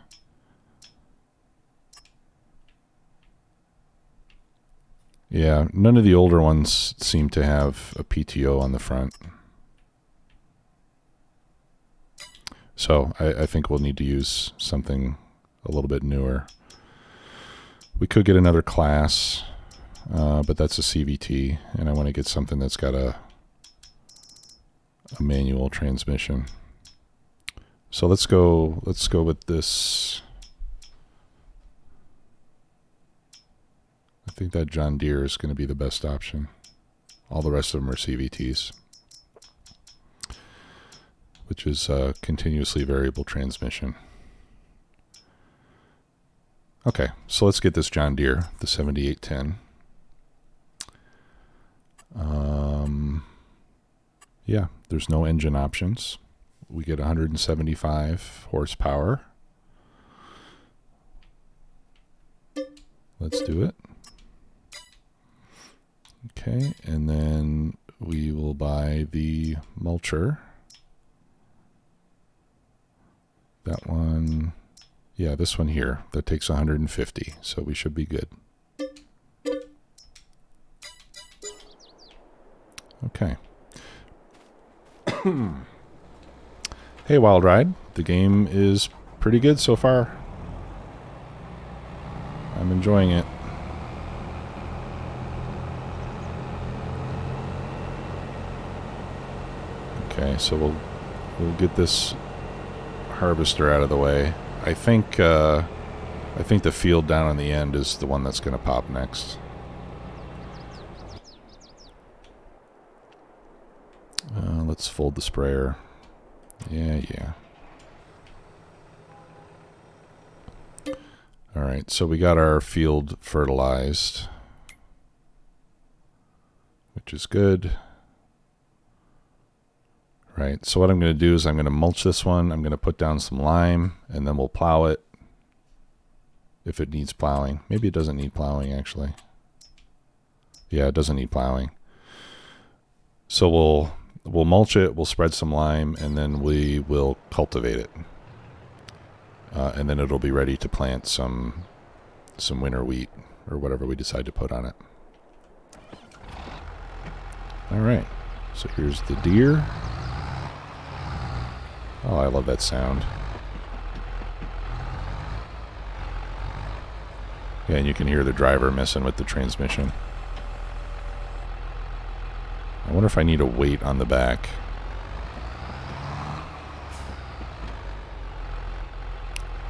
Yeah, none of the older ones seem to have a PTO on the front. So I think we'll need to use something a little bit newer. We could get another class, but that's a CVT, and I want to get something that's got a manual transmission. So let's go with this. I think that John Deere is going to be the best option. All the rest of them are CVTs, which is continuously variable transmission. Okay, so let's get this John Deere, the 7810. Yeah, there's no engine options. We get 175 horsepower. Let's do it. Okay, and then we will buy the mulcher. That one, yeah, this one here, that takes 150, so we should be good. Okay. Hey, Wild Ride, the game is pretty good so far. enjoying it. Okay, so we'll get this harvester out of the way. I think the field down on the end is the one that's going to pop next. Let's fold the sprayer. Yeah. All right, so we got our field fertilized, which is good. Right, so what I'm going to do is I'm going to mulch this one. I'm going to put down some lime, and then we'll plow it if it needs plowing. Maybe it doesn't need plowing, actually. Yeah, it doesn't need plowing. So we'll mulch it, we'll spread some lime, and then we will cultivate it. And then it'll be ready to plant some winter wheat or whatever we decide to put on it. All right, so here's the deer. Oh, I love that sound. Yeah, and you can hear the driver messing with the transmission. I wonder if I need a weight on the back.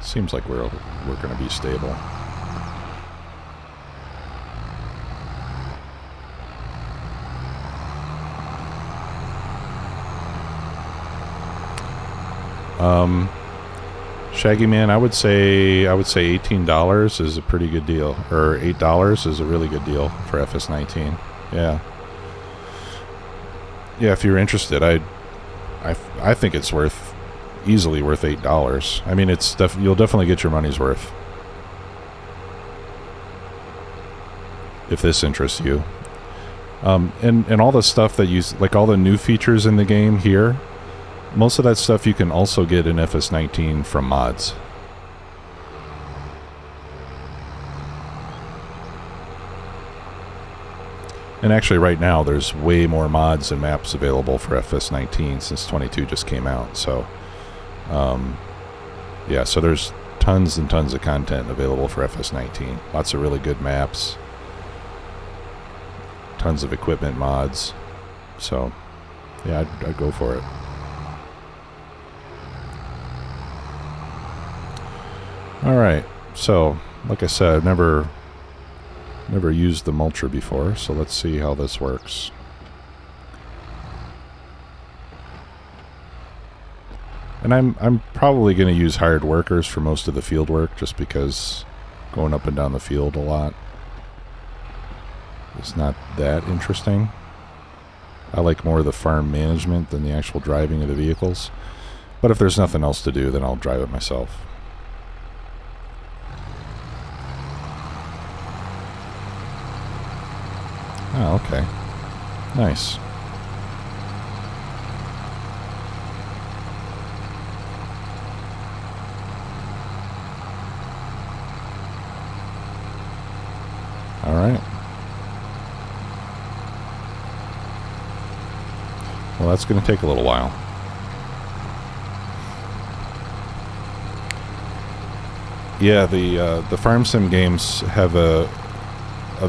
Seems like we're going to be stable. Shaggy Man, I would say $18 is a pretty good deal, or $8 is a really good deal for FS19. Yeah. Yeah, if you're interested, I think it's easily worth $8. I mean, you'll definitely get your money's worth if this interests you. And all the stuff that like all the new features in the game here, most of that stuff you can also get in FS19 from mods. And actually right now there's way more mods and maps available for FS19 since 22 just came out. So yeah, so there's tons and tons of content available for FS19. Lots of really good maps. Tons of equipment mods. So yeah, I'd go for it. All right, so like I said, I've never used the mulcher before, so let's see how this works. And I'm probably going to use hired workers for most of the field work, just because going up and down the field a lot is not that interesting. I like more of the farm management than the actual driving of the vehicles. But if there's nothing else to do, then I'll drive it myself. Oh, okay. Nice. All right. Well, that's going to take a little while. Yeah, the farm sim games have a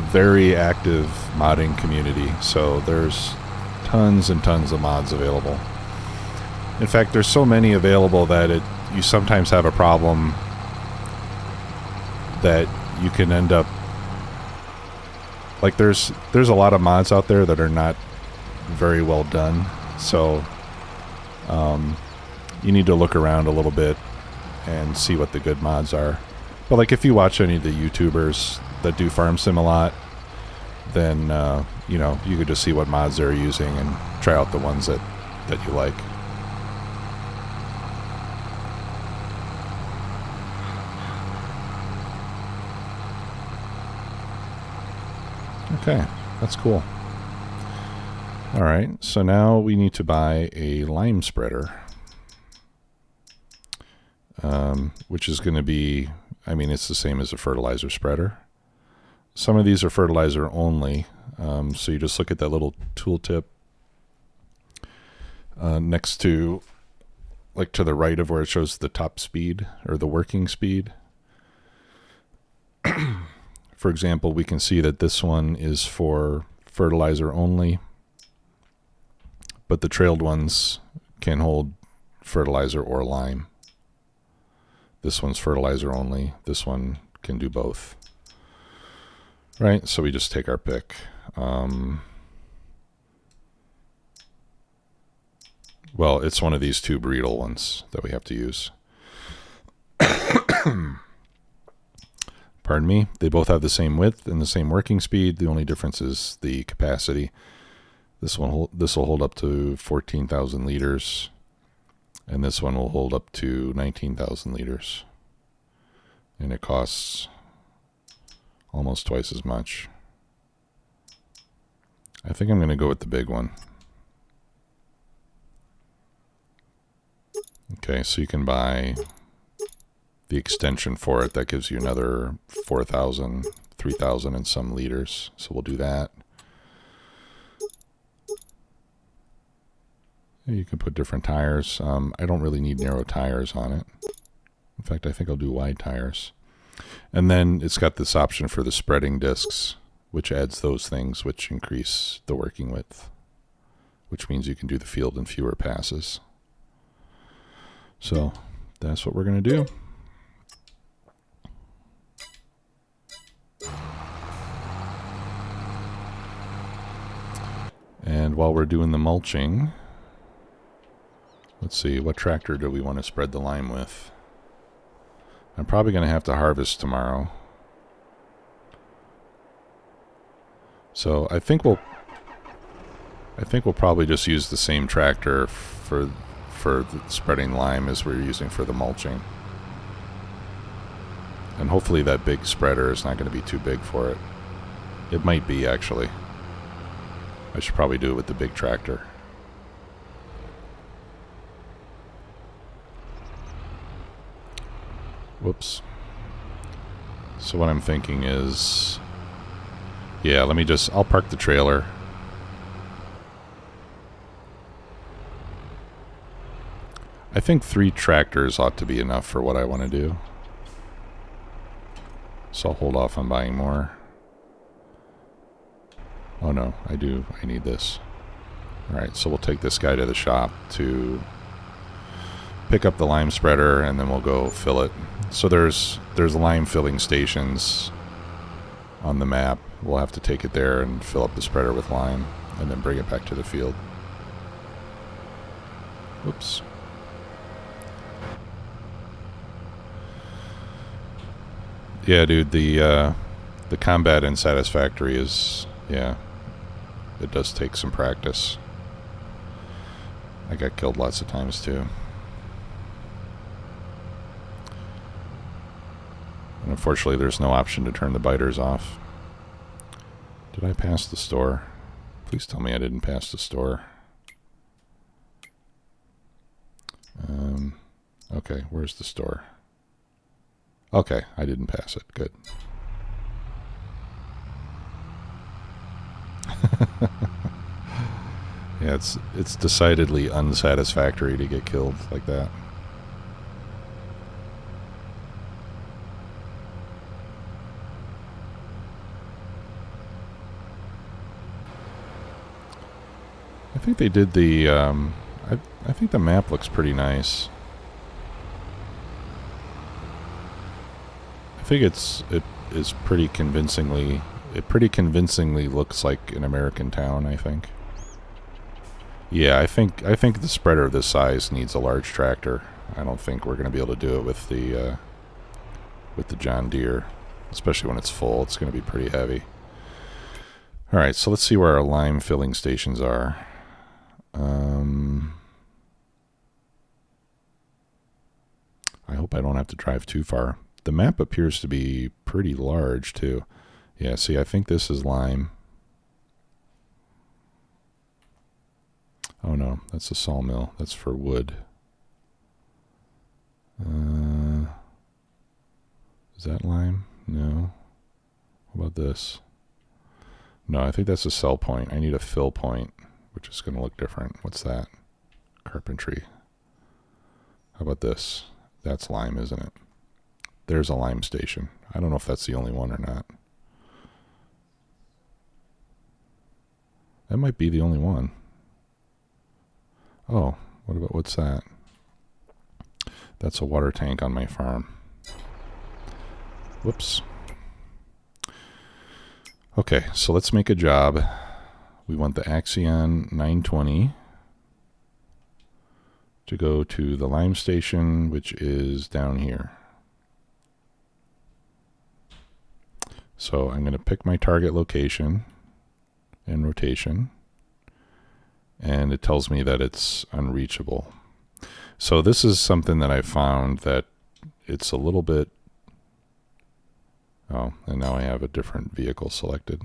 very active modding community, so there's tons and tons of mods available. In fact, there's so many available that you sometimes have a problem that you can end up like there's a lot of mods out there that are not very well done, so you need to look around a little bit and see what the good mods are. But like if you watch any of the YouTubers that do farm sim a lot, then you know, you could just see what mods they're using and try out the ones that you like. Okay, that's cool. All right, so now we need to buy a lime spreader, which is going to be, I mean, it's the same as a fertilizer spreader. Some of these are fertilizer only, so you just look at that little tooltip next to, like to the right of where it shows the top speed or the working speed. for example, we can see that this one is for fertilizer only, but the trailed ones can hold fertilizer or lime. This one's fertilizer only. This one can do both. Right, so we just take our pick. Well, it's one of these two burrito ones that we have to use. Pardon me. They both have the same width and the same working speed. The only difference is the capacity. This will hold up to 14,000 liters, and this one will hold up to 19,000 liters. And it costs almost twice as much. I think I'm going to go with the big one. Okay, so you can buy the extension for it. That gives you another 4,000, 3,000 and some liters. So we'll do that. You can put different tires. I don't really need narrow tires on it. In fact, I think I'll do wide tires. And then it's got this option for the spreading discs, which adds those things which increase the working width, which means you can do the field in fewer passes. So that's what we're going to do. And while we're doing the mulching, let's see, what tractor do we want to spread the lime with? I'm probably going to have to harvest tomorrow. So I think we'll probably just use the same tractor for the spreading lime as we're using for the mulching. And hopefully that big spreader is not going to be too big for it. It might be, actually. I should probably do it with the big tractor. Whoops. So what I'm thinking is, yeah, I'll park the trailer. I think 3 tractors ought to be enough for what I want to do. So I'll hold off on buying more. Oh no, I need this. Alright, so we'll take this guy to the shop to pick up the lime spreader, and then we'll go fill it. So there's lime filling stations on the map. We'll have to take it there and fill up the spreader with lime, and then bring it back to the field. Oops. Yeah, dude, the combat in Satisfactory is, yeah, it does take some practice. I got killed lots of times too. And unfortunately, there's no option to turn the biters off. Did I pass the store? Please tell me I didn't pass the store. Okay, where's the store? Okay, I didn't pass it. Good. Yeah, it's decidedly unsatisfactory to get killed like that. I think they did the I think the map looks pretty nice. I think it is pretty convincingly, it pretty convincingly looks like an American town, I think. Yeah, I think the spreader of this size needs a large tractor. I don't think we're going to be able to do it with the John Deere, especially when it's full. It's going to be pretty heavy. All right, so let's see where our lime filling stations are. I hope I don't have to drive too far. The map appears to be pretty large too. Yeah, see, I think this is lime. Oh no, that's a sawmill. That's for wood. Is that lime? No. What about this? No, I think that's a sell point. I need a fill point, which is going to look different. What's that? Carpentry. How about this? That's lime, isn't it? There's a lime station. I don't know if that's the only one or not. That might be the only one. Oh, what's that? That's a water tank on my farm. Whoops. Okay, so let's make a job. We want the Axion 920 to go to the lime station, which is down here. So I'm going to pick my target location and rotation, and it tells me that it's unreachable. So this is something that I found that it's a little bit... Oh, and now I have a different vehicle selected.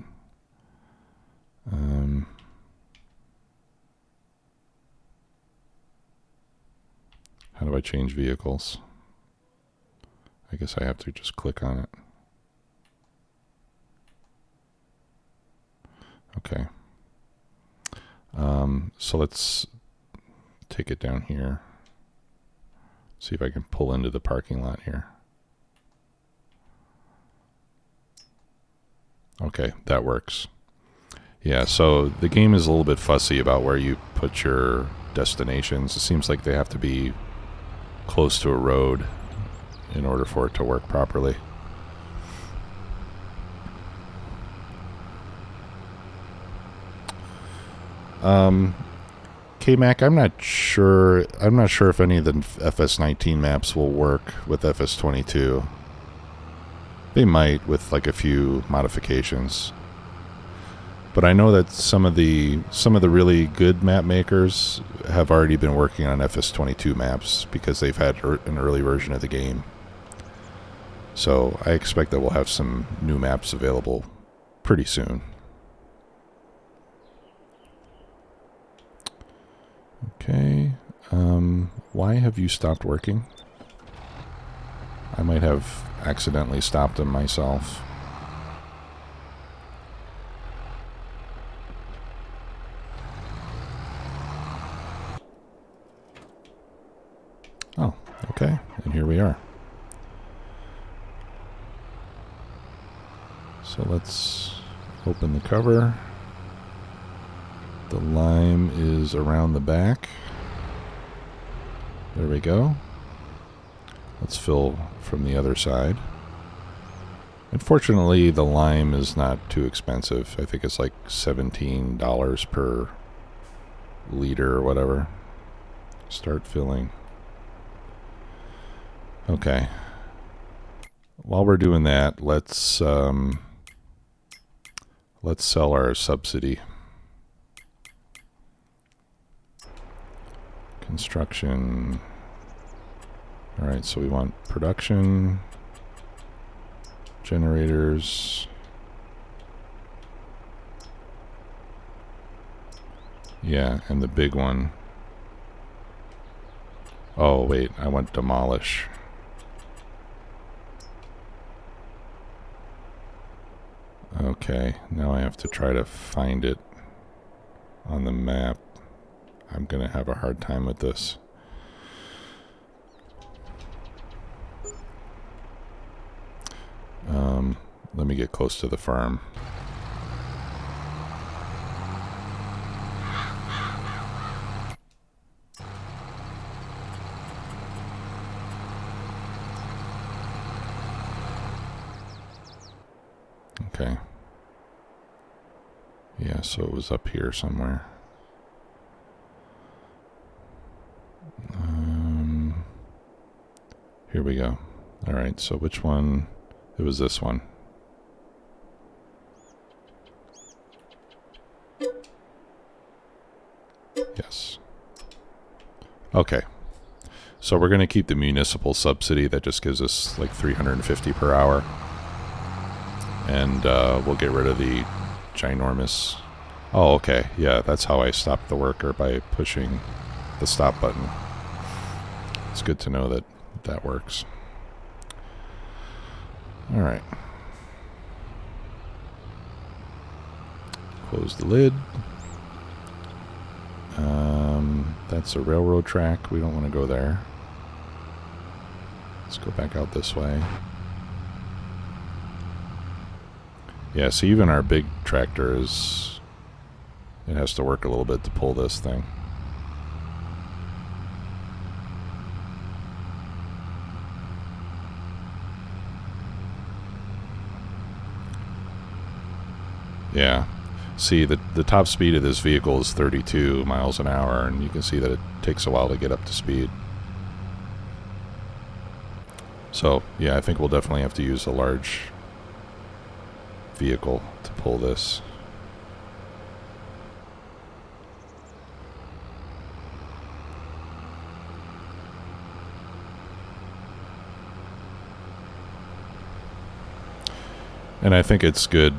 How do I change vehicles? I guess I have to just click on it. Okay. So let's take it down here. See if I can pull into the parking lot here. Okay, that works. Yeah, so the game is a little bit fussy about where you put your destinations. It seems like they have to be close to a road in order for it to work properly. K-Mac, I'm not sure if any of the FS19 maps will work with FS22. They might, with like a few modifications. But I know that some of the really good map makers have already been working on FS22 maps because they've had an early version of the game. So I expect that we'll have some new maps available pretty soon. Okay. Why have you stopped working? I might have accidentally stopped them myself. Oh, okay. And here we are. So let's open the cover. The lime is around the back. There we go. Let's fill from the other side. Unfortunately, the lime is not too expensive. I think it's like $17 per liter or whatever. Start filling. Okay. While we're doing that, let's sell our subsidy. Construction. All right, so we want production, generators. Yeah, and the big one. Oh, wait, I want demolish. Okay, now I have to try to find it on the map. I'm going to have a hard time with this. Let me get close to the farm. Okay. Yeah, so it was up here somewhere. Here we go. All right, so which one? It was this one. Yes. Okay. So we're going to keep the municipal subsidy that just gives us like $350 per hour. And we'll get rid of the ginormous... Oh, okay. Yeah, that's how I stopped the worker, by pushing the stop button. It's good to know that that works. All right. Close the lid. That's a railroad track. We don't want to go there. Let's go back out this way. Yeah, so even our big tractor is It has to work a little bit to pull this thing. Yeah. See, the top speed of this vehicle is 32 miles an hour, and you can see that it takes a while to get up to speed. So, yeah, I think we'll definitely have to use a large vehicle to pull this. And I think it's good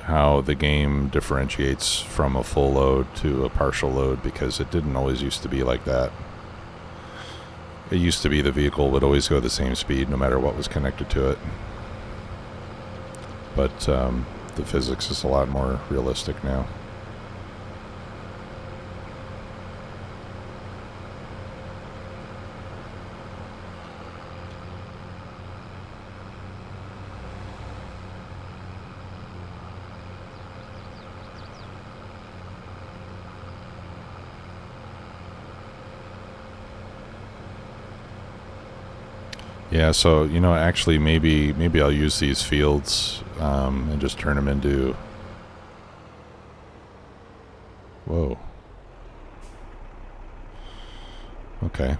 how the game differentiates from a full load to a partial load, because it didn't always used to be like that. It used to be the vehicle would always go the same speed no matter what was connected to it. But the physics is a lot more realistic now. Yeah, so, you know, actually maybe I'll use these fields and just turn them into... Whoa. Okay.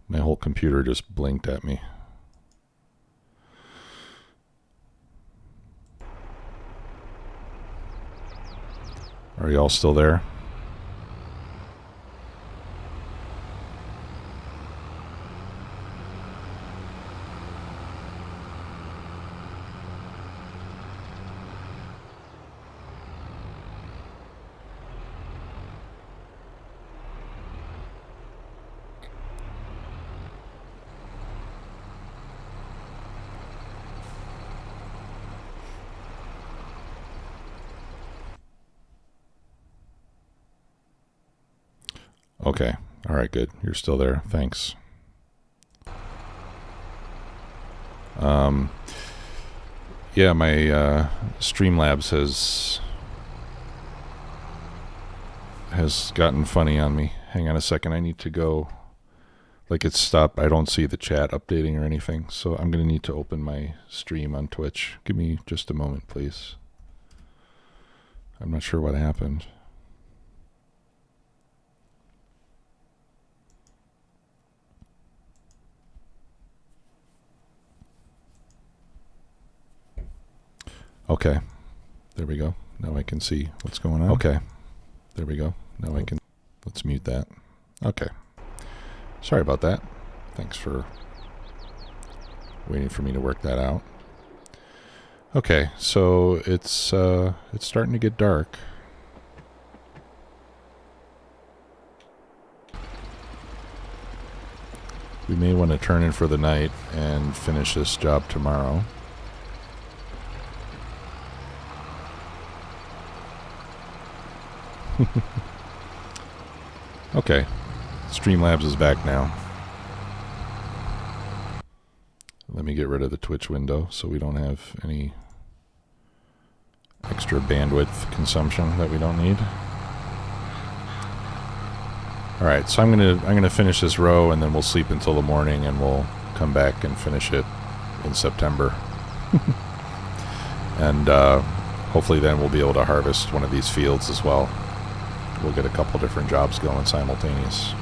My whole computer just blinked at me. Are y'all still there? Okay. All right, good. You're still there. Thanks. Yeah, my Streamlabs has gotten funny on me. Hang on a second. I need to go. Like, it's stopped. I don't see the chat updating or anything, so I'm going to need to open my stream on Twitch. Give me just a moment, please. I'm not sure what happened. Okay. There we go. Now I can see what's going on. Okay. There we go. Now I can... Let's mute that. Okay. Sorry about that. Thanks for waiting for me to work that out. Okay, so it's starting to get dark. We may want to turn in for the night and finish this job tomorrow. Okay, Streamlabs is back now. Let me get rid of the Twitch window so we don't have any extra bandwidth consumption that we don't need. All right, so I'm gonna finish this row, and then we'll sleep until the morning, and we'll come back and finish it in September. And hopefully then we'll be able to harvest one of these fields as well. We'll get a couple different jobs going simultaneous.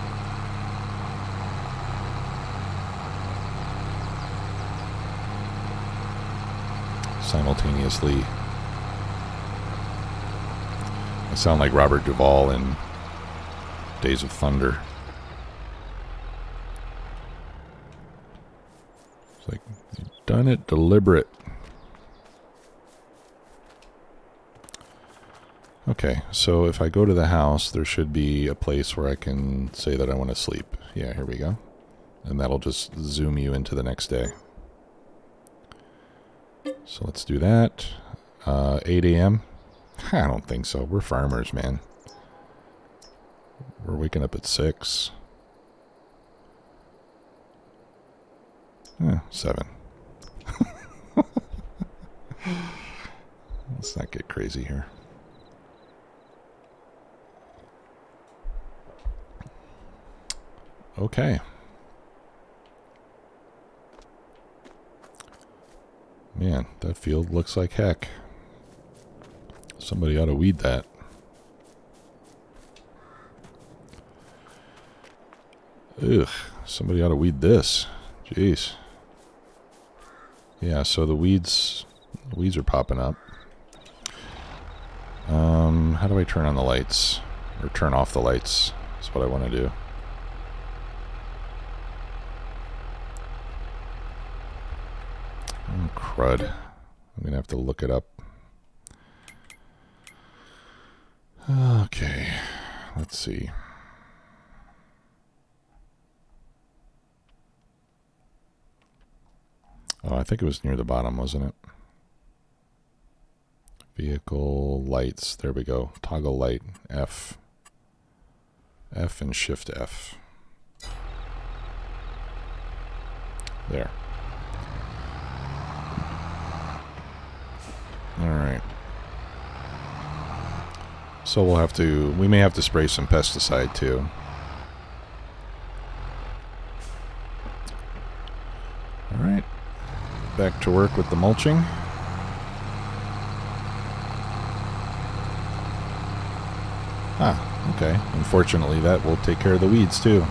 Simultaneously. I sound like Robert Duvall in Days of Thunder. It's like, you've done it deliberate. Okay, so if I go to the house, there should be a place where I can say that I want to sleep. Yeah, here we go. And that'll just zoom you into the next day. So let's do that. 8 a.m. I don't think so. We're farmers, man. We're waking up at 6. 7. Let's not get crazy here. Okay. Man, that field looks like heck. Somebody ought to weed that. Ugh, somebody ought to weed this. Jeez. Yeah, so the weeds are popping up. How do I turn on the lights? Or turn off the lights? That's what I want to do. Oh, crud. I'm going to have to look it up. Okay, let's see. Oh, I think it was near the bottom, wasn't it? Vehicle lights. There we go. Toggle light. F. F and Shift F. There. All right. So we may have to spray some pesticide too. All right. Back to work with the mulching. Ah, okay. Unfortunately, that will take care of the weeds too.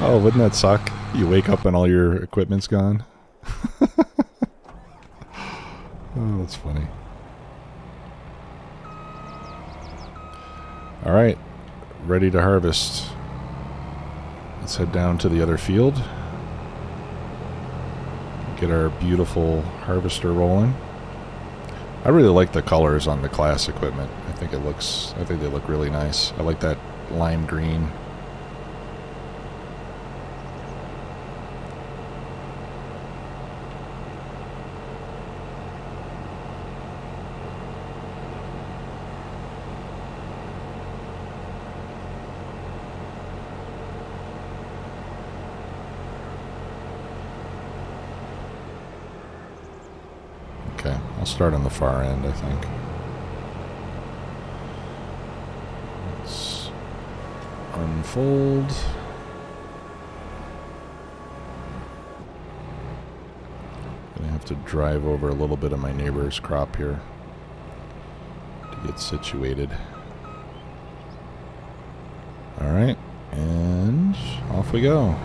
Oh, wouldn't that suck? You wake up and all your equipment's gone. Oh, that's funny. All right, ready to harvest. Let's head down to the other field. Get our beautiful harvester rolling. I really like the colors on the class equipment. I think they look really nice. I like that lime green. Okay, I'll start on the far end, I think. Let's unfold. Gonna have to drive over a little bit of my neighbor's crop here to get situated. All right, and off we go.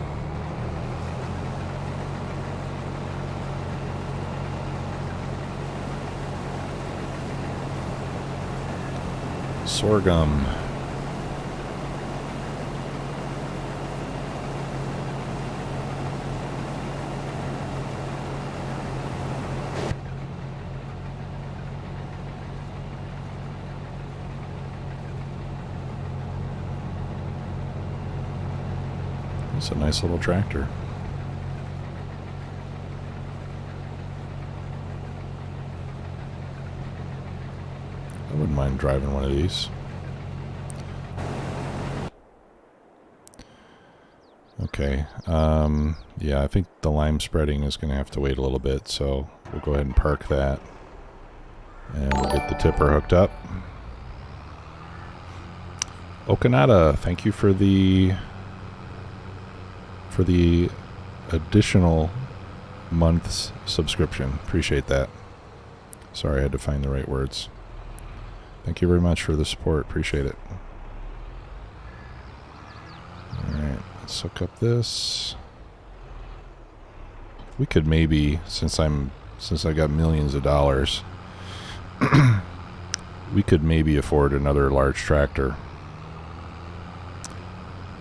Sorghum. It's a nice little tractor. I wouldn't mind driving one of these. Okay. Yeah, I think the lime spreading is going to have to wait a little bit, so we'll go ahead and park that. And we'll get the tipper hooked up. Okanada, thank you for the additional month's subscription. Appreciate that. Sorry, I had to find the right words. Thank you very much for the support. Appreciate it. Alright, let's hook up this. We could maybe, since I got millions of dollars, we could maybe afford another large tractor.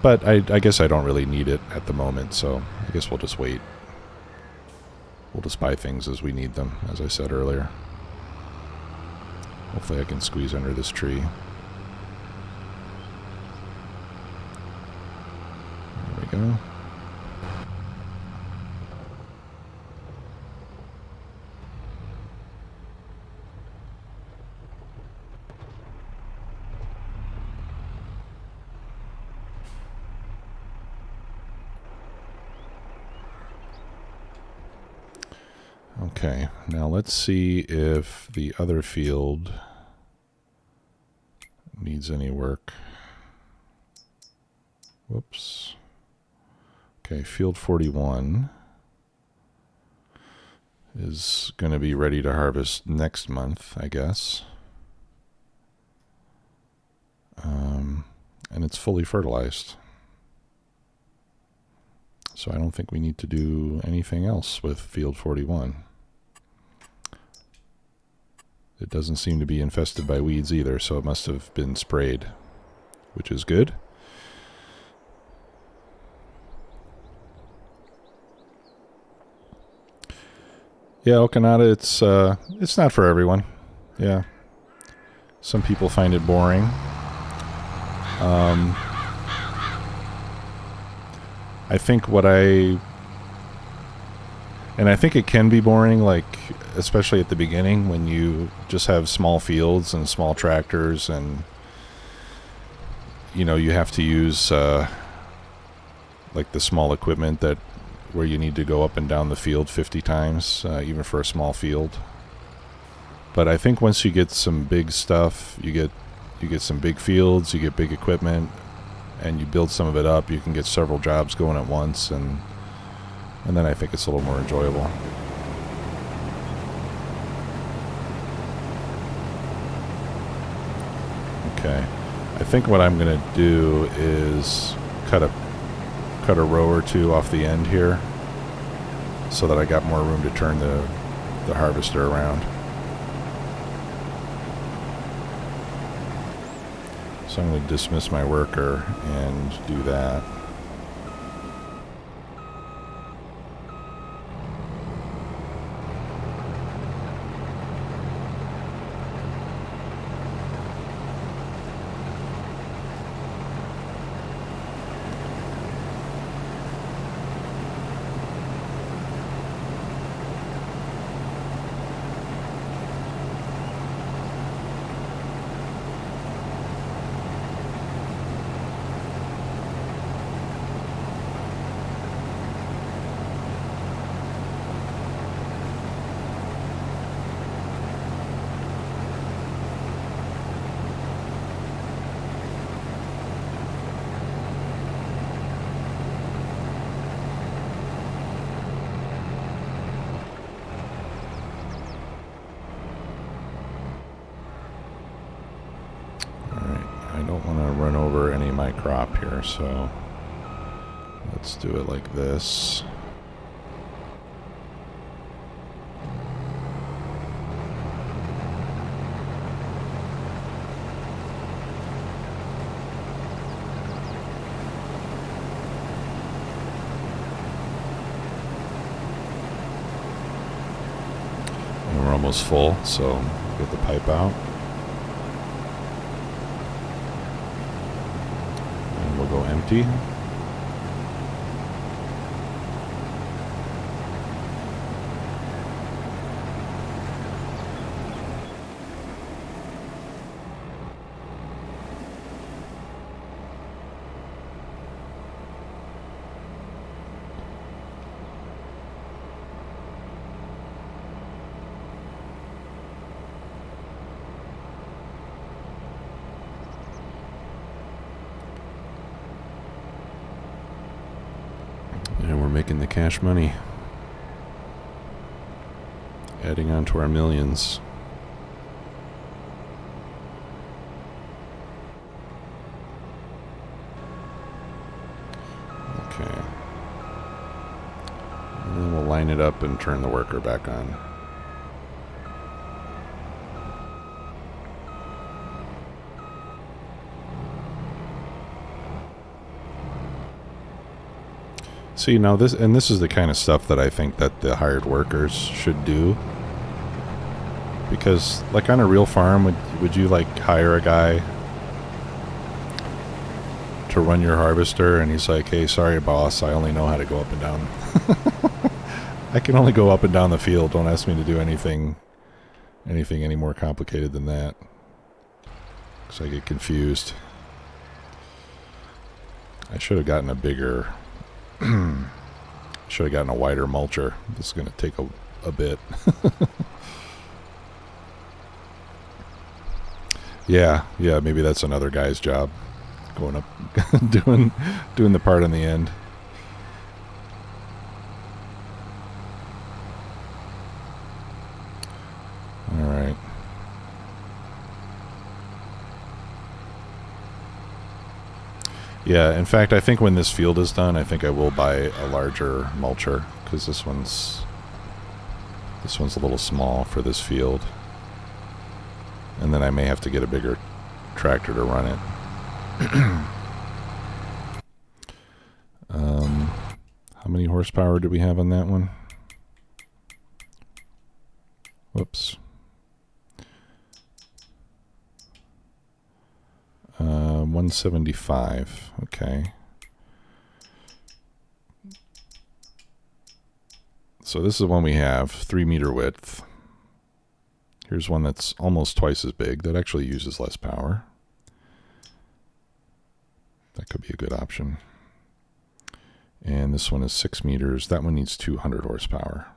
But I guess I don't really need it at the moment, so I guess we'll just wait. We'll just buy things as we need them, as I said earlier. Hopefully I can squeeze under this tree. There we go. Okay, now let's see if the other field needs any work. Whoops. Okay, field 41 is going to be ready to harvest next month, I guess. And it's fully fertilized. So I don't think we need to do anything else with field 41. It doesn't seem to be infested by weeds either, so it must have been sprayed, which is good. Yeah, Okanada, it's not for everyone. Yeah. Some people find it boring. I think I think it can be boring, like, especially at the beginning when you just have small fields and small tractors and, you know, you have to use, like the small equipment where you need to go up and down the field 50 times, even for a small field. But I think once you get some big stuff, you get some big fields, you get big equipment, and you build some of it up, you can get several jobs going at once, and then I think it's a little more enjoyable. Okay, I think what I'm going to do is cut a row or two off the end here so that I got more room to turn the harvester around. So I'm going to dismiss my worker and do that. I don't want to run over any of my crop here, so let's do it like this. And we're almost full, so get the pipe out. We'll go empty. And we're making the cash money. Adding on to our millions. Okay. And then we'll line it up and turn the worker back on. See, now this is the kind of stuff that I think that the hired workers should do. Because, like, on a real farm, would you, like, hire a guy to run your harvester, and he's like, hey, sorry, boss, I only know how to go up and down. I can only go up and down the field. Don't ask me to do anything any more complicated than that. Because I get confused. I should have gotten a bigger... should have gotten a wider mulcher. This is going to take a bit. Yeah, maybe that's another guy's job. going up, doing the part on the end. All right. Yeah, in fact, I think when this field is done, I think I will buy a larger mulcher, because this one's a little small for this field. And then I may have to get a bigger tractor to run it. How many horsepower do we have on that one? Whoops. 175. Okay. So this is the one we have, 3-meter width. Here's one that's almost twice as big. That actually uses less power. That could be a good option. And this one is 6 meters. That one needs 200 horsepower.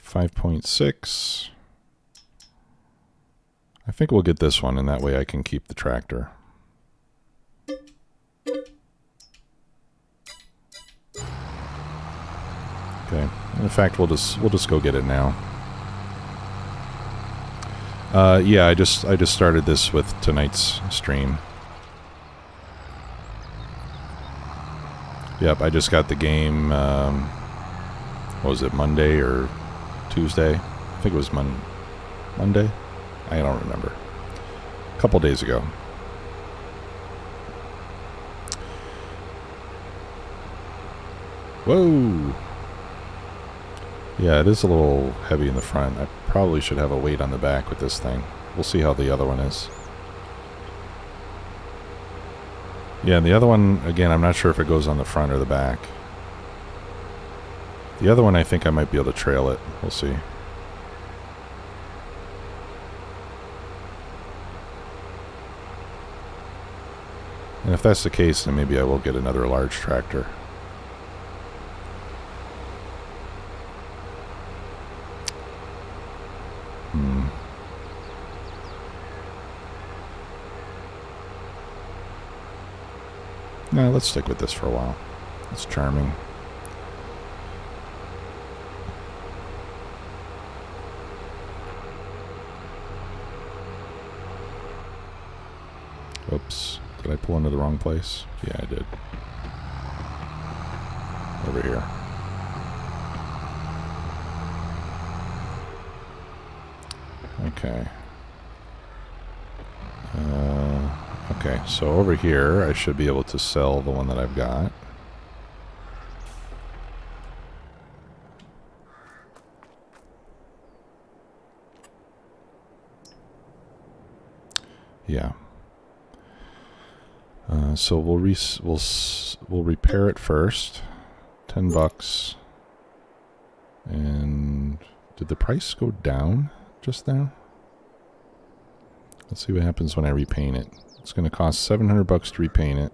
$5.6. I think we'll get this one, and that way I can keep the tractor. Okay. In fact, we'll just go get it now. Yeah, I just started this with tonight's stream. Yep, I just got the game. What was it, Monday or Tuesday? I think it was Monday. I don't remember. A couple days ago. Whoa! Yeah, it is a little heavy in the front. I probably should have a weight on the back with this thing. We'll see how the other one is. Yeah, and the other one, again, I'm not sure if it goes on the front or the back. The other one, I think I might be able to trail it. We'll see. And if that's the case, then maybe I will get another large tractor. No, let's stick with this for a while. It's charming. Oops. Did I pull into the wrong place? Yeah, I did. Over here. Okay. Okay, so over here, I should be able to sell the one that I've got. Yeah. So we'll repair it first. $10. And did the price go down just now? Let's see what happens when I repaint it. It's going to cost $700 to repaint it.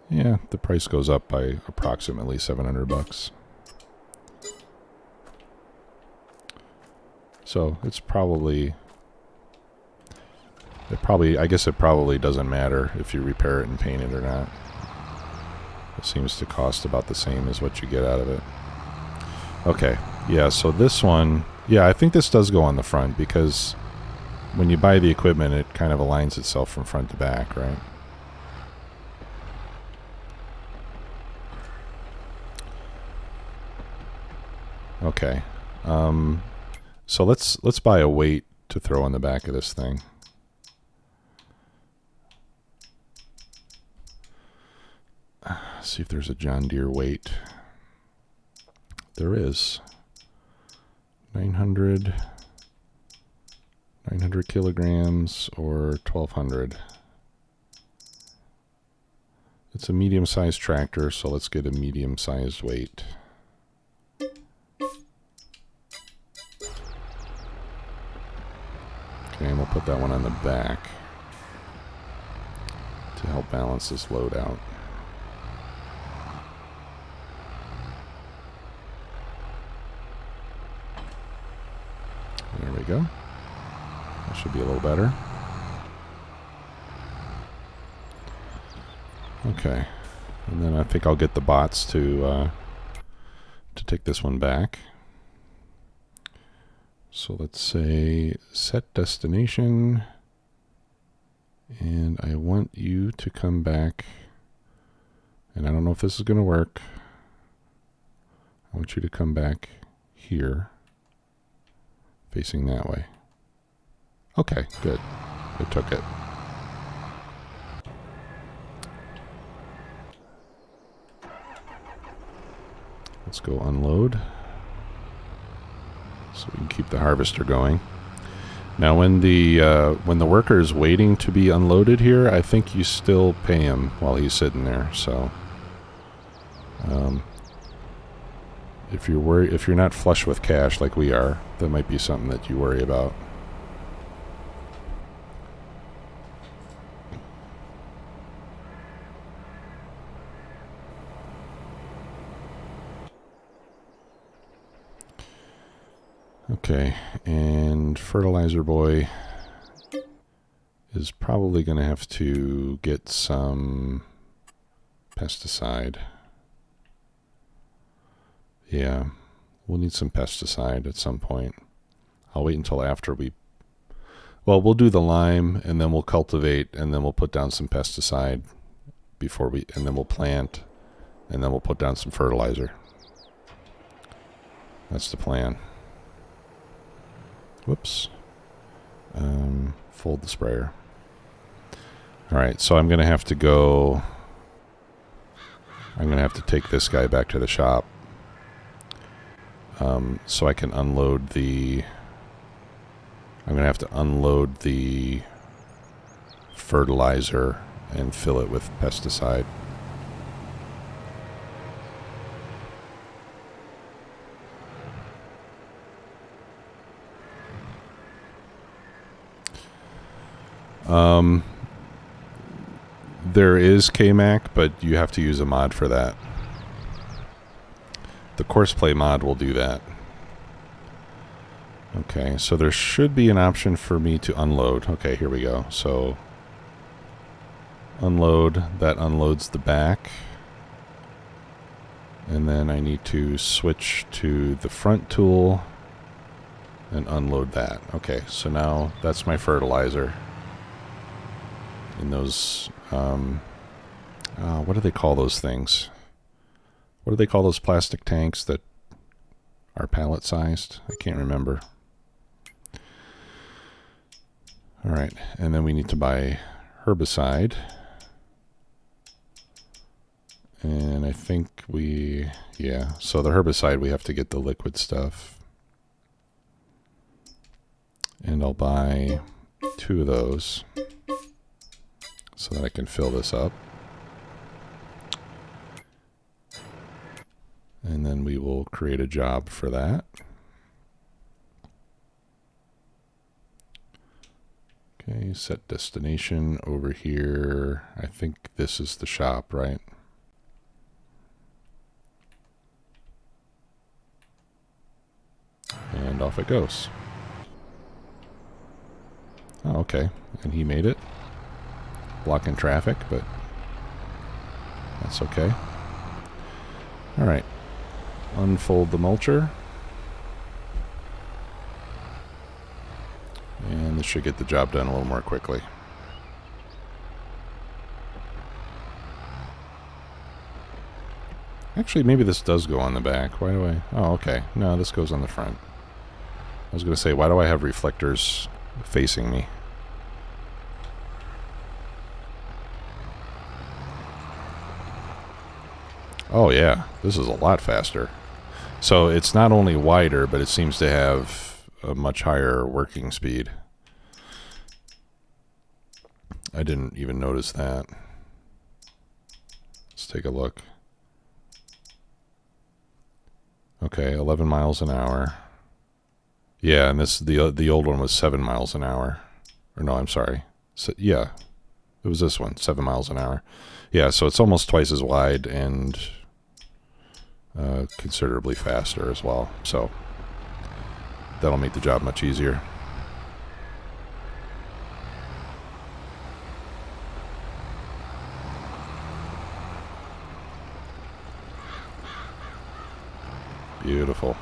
Yeah, the price goes up by approximately $700. So it's probably, I guess it probably doesn't matter if you repair it and paint it or not. It seems to cost about the same as what you get out of it. Okay, yeah, so this one, yeah, I think this does go on the front because when you buy the equipment, it kind of aligns itself from front to back, right? Okay. So let's buy a weight to throw on the back of this thing. See if there's a John Deere weight. There is. 900 kilograms or 1200. It's a medium-sized tractor, so let's get a medium-sized weight. Okay, and we'll put that one on the back to help balance this load out. go. That should be a little better. Okay. And then I think I'll get the bots to take this one back. So let's say set destination, and I want you to come back, and I don't know if this is going to work. I want you to come back here, facing that way. Okay, good. It took it. Let's go unload, so we can keep the harvester going. Now, when the worker is waiting to be unloaded here, I think you still pay him while he's sitting there. So, if you're not flush with cash like we are, that might be something that you worry about. Okay, and Fertilizer Boy is probably going to have to get some pesticide. Yeah, we'll need some pesticide at some point. I'll wait until after we'll do the lime, and then we'll cultivate, and then we'll put down some pesticide and then we'll plant, and then we'll put down some fertilizer. That's the plan. Whoops. Fold the sprayer. Alright, so I'm going to have to take this guy back to the shop. So I can unload I'm going to have to unload the fertilizer and fill it with pesticide. There is KMac, but you have to use a mod for that. The Courseplay mod will do that. Okay, so there should be an option for me to unload. Okay, here we go. So, unload, that unloads the back. And then I need to switch to the front tool and unload that. Okay, so now that's my fertilizer. In those, what do they call those things? What do they call those plastic tanks that are pallet sized? I can't remember. All right, and then we need to buy herbicide. And I think so the herbicide, we have to get the liquid stuff. And I'll buy 2 of those so that I can fill this up. And then we will create a job for that. Okay, set destination over here. I think this is the shop, right? And off it goes. Oh, okay. And he made it. Blocking traffic, but that's okay. All right. Unfold the mulcher. And this should get the job done a little more quickly. Actually, maybe this does go on the back. Why do I... Oh, okay. No, this goes on the front. I was going to say, why do I have reflectors facing me? Oh yeah, this is a lot faster. So it's not only wider, but it seems to have a much higher working speed. I didn't even notice that. Let's take a look. Okay, 11 miles an hour. Yeah, and the old one was 7 miles an hour. Or no, I'm sorry. So, yeah, it was this one, 7 miles an hour. Yeah, so it's almost twice as wide and considerably faster as well. So that'll make the job much easier. Beautiful.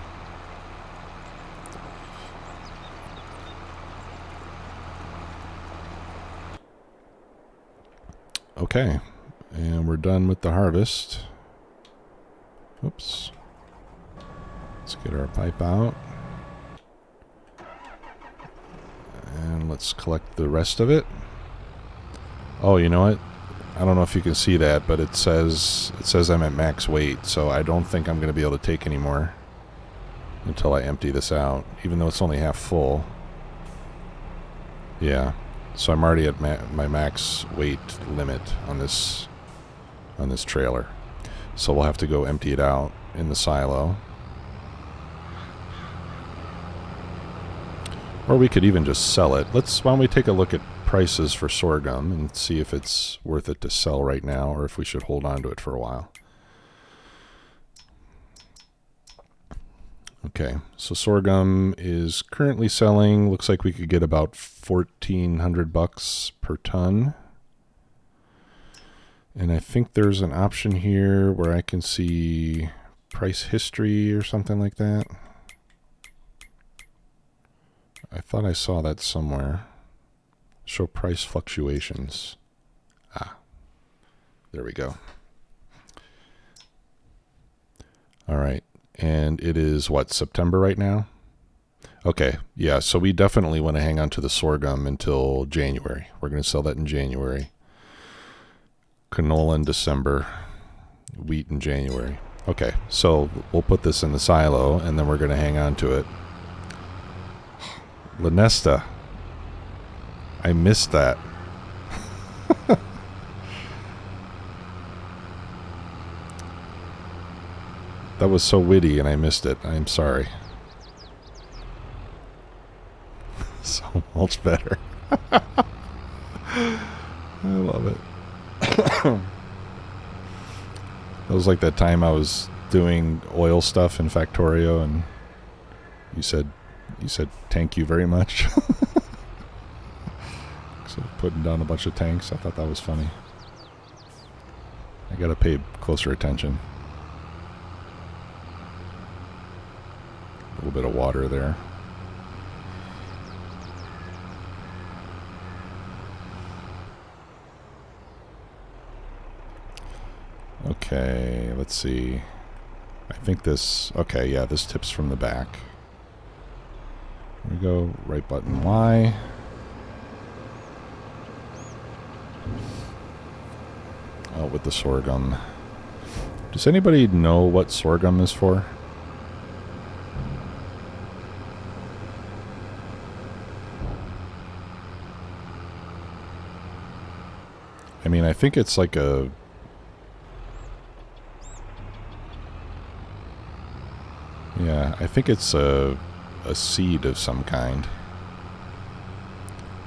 Okay, and we're done with the harvest. Oops. Let's get our pipe out. And let's collect the rest of it. Oh, you know what? I don't know if you can see that, but it says I'm at max weight, so I don't think I'm going to be able to take any more until I empty this out, even though it's only half full. Yeah, so I'm already at my max weight limit on this trailer. So we'll have to go empty it out in the silo. Or we could even just sell it. Why don't we take a look at prices for sorghum and see if it's worth it to sell right now or if we should hold on to it for a while. Okay, so sorghum is currently selling, looks like we could get about $1,400 per ton. And I think there's an option here where I can see price history or something like that. I thought I saw that somewhere. Show price fluctuations. Ah, there we go. All right. And it is what, September right now? Okay. Yeah. So we definitely want to hang on to the sorghum until January. We're going to sell that in January. Canola in December. Wheat in January. Okay. So we'll put this in the silo and then we're going to hang on to it. Lanesta. I missed that. That was so witty and I missed it. I'm sorry. So much better. I love it. That was like that time I was doing oil stuff in Factorio and you said thank you very much. So putting down a bunch of tanks. I thought that was funny. I gotta pay closer attention. A little bit of water there. Okay, let's see. I think this, okay, yeah, this tips from the back. Here we go, right button Y. Out with the sorghum. Does anybody know what sorghum is for? I mean, I think it's like a... Yeah, I think it's a seed of some kind.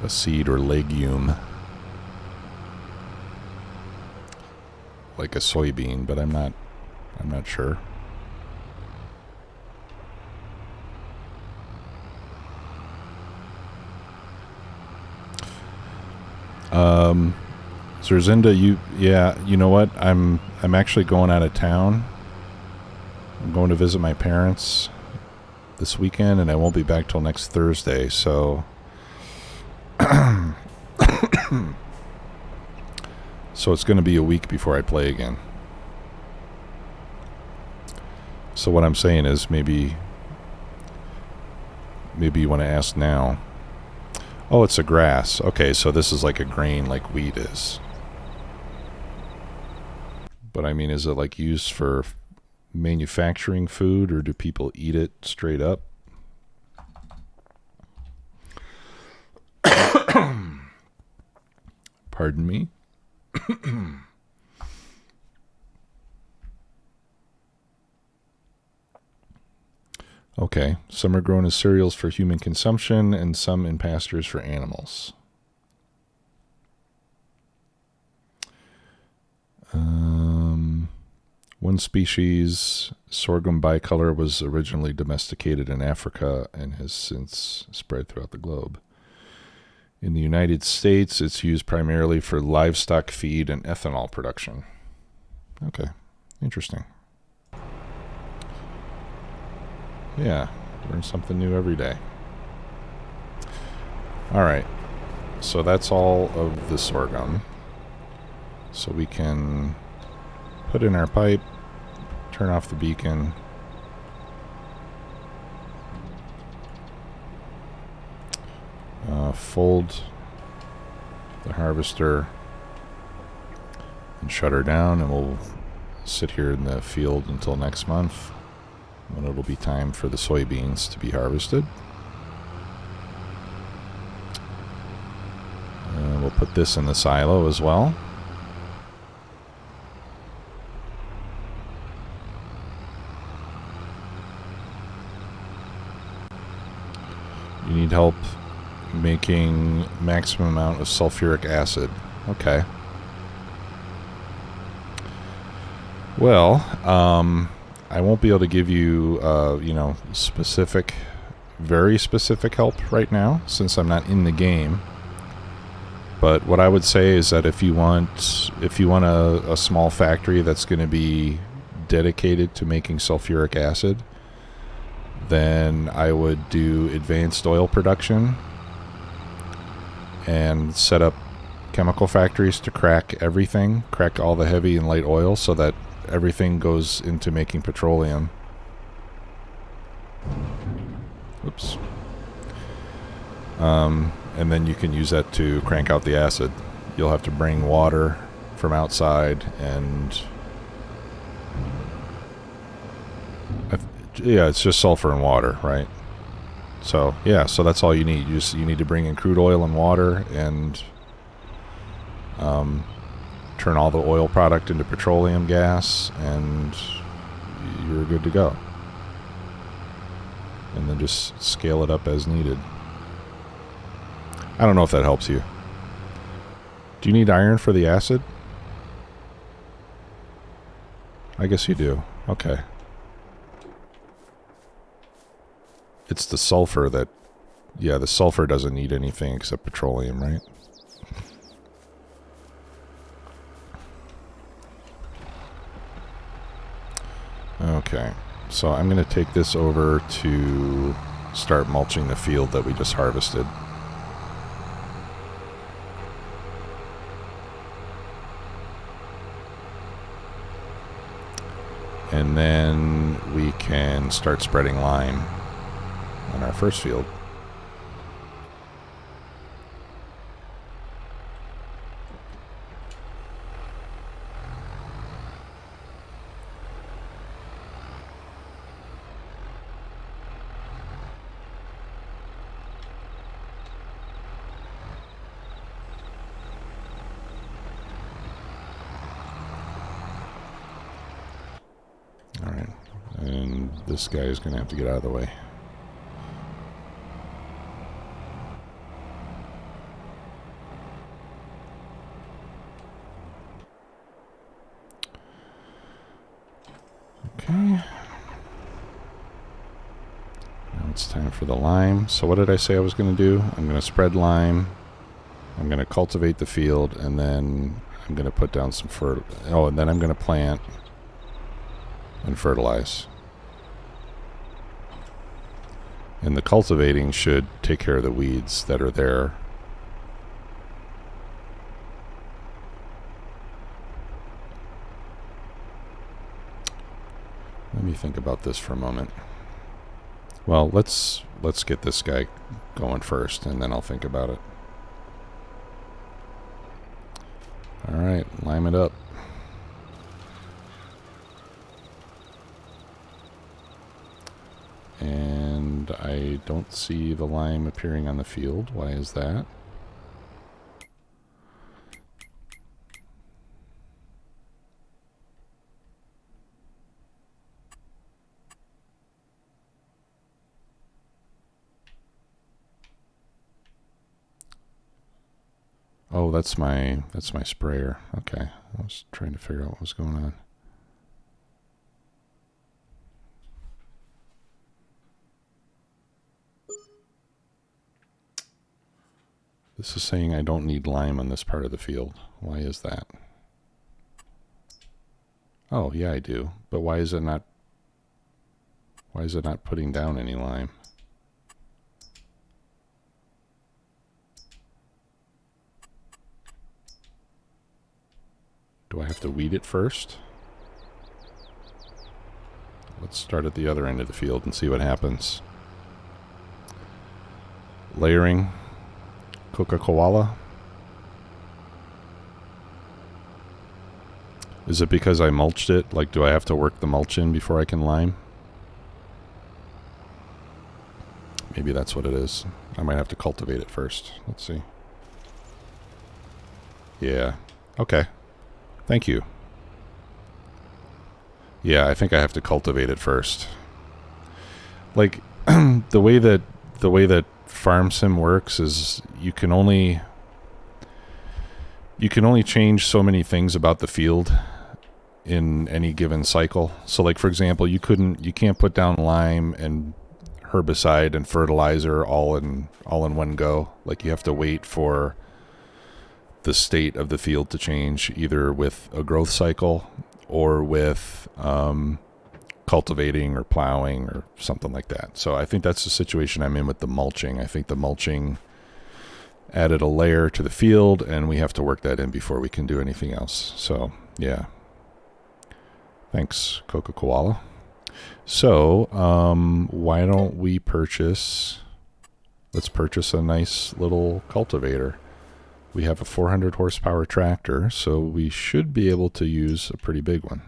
A seed or legume. Like a soybean, but I'm not sure. Zerzinda, you know what? I'm actually going out of town. I'm going to visit my parents this weekend, and I won't be back till next Thursday, so so it's going to be a week before I play again. So what I'm saying is maybe you want to ask now. Oh, it's a grass. Okay, so this is like a grain like wheat is. But I mean, is it like used for manufacturing food, or do people eat it straight up? Pardon me. Okay, some are grown as cereals for human consumption and some in pastures for animals. One species, sorghum bicolor, was originally domesticated in Africa and has since spread throughout the globe. In the United States, it's used primarily for livestock feed and ethanol production. Okay, interesting. Yeah, learn something new every day. All right, so that's all of the sorghum. So we can put in our pipe, turn off the beacon, fold the harvester and shut her down, and we'll sit here in the field until next month when it'll be time for the soybeans to be harvested. And we'll put this in the silo as well. You need help making maximum amount of sulfuric acid. Okay. Well, I won't be able to give you, specific, very specific help right now since I'm not in the game. But what I would say is that if you want a small factory that's going to be dedicated to making sulfuric acid, then I would do advanced oil production and set up chemical factories to crack everything, crack all the heavy and light oil so that everything goes into making petroleum. Oops. And then you can use that to crank out the acid. You'll have to bring water from outside and it's just sulfur and water, right? So yeah, so that's all you need. You need to bring in crude oil and water and turn all the oil product into petroleum gas, and you're good to go. And then just scale it up as needed. I don't know if that helps you. Do you need iron for the acid? I guess you do. Okay. It's the sulfur that... Yeah, the sulfur doesn't need anything except petroleum, right? Okay. So I'm going to take this over to start mulching the field that we just harvested. And then we can start spreading lime on our first field. Alright, and this guy is going to have to get out of the way. Okay. Now it's time for the lime. So what did I say I was going to do? I'm going to spread lime. I'm going to cultivate the field, and then I'm going to put down some and then I'm going to plant and fertilize. And the cultivating should take care of the weeds that are there. Let me think about this for a moment. Well, let's get this guy going first, and then I'll think about it. All right, lime it up. And I don't see the lime appearing on the field. Why is that? Oh, that's my sprayer. Okay, I was trying to figure out what was going on. This is saying I don't need lime on this part of the field. Why is that? Oh, yeah, I do. But why is it not? Why is it not putting down any lime? Do I have to weed it first? Let's start at the other end of the field and see what happens. Layering. Coca-Cola. Is it because I mulched it? Like, do I have to work the mulch in before I can lime? Maybe that's what it is. I might have to cultivate it first. Let's see. Yeah. Okay. Thank you. Yeah, I think I have to cultivate it first. Like, the way that Farm Sim works is you can only change so many things about the field in any given cycle. So like, for example, you can't put down lime and herbicide and fertilizer all in one go. Like, you have to wait for the state of the field to change, either with a growth cycle or with cultivating or plowing or something like that. So I think that's the situation I'm in with the mulching. I think the mulching added a layer to the field, and we have to work that in before we can do anything else. So yeah, thanks, Coca-Cola. So why don't we let's purchase a nice little cultivator. We have a 400 horsepower tractor, so we should be able to use a pretty big one.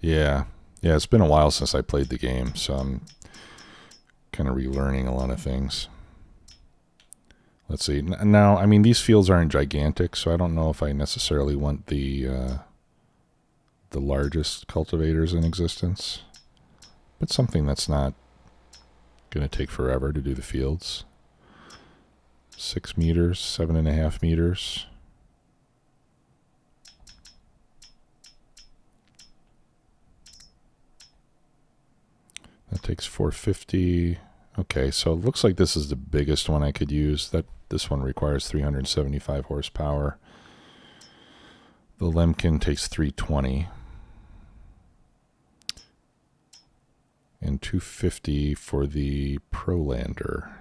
Yeah, it's been a while since I played the game, so I'm kind of relearning a lot of things. Let's see. Now, I mean, these fields aren't gigantic, so I don't know if I necessarily want the largest cultivators in existence, but something that's not going to take forever to do the fields. 6 meters, 7.5 meters. That takes 450. Okay, so it looks like this is the biggest one I could use. This one requires 375 horsepower. The Lemkin takes 320. And 250 for the Prolander.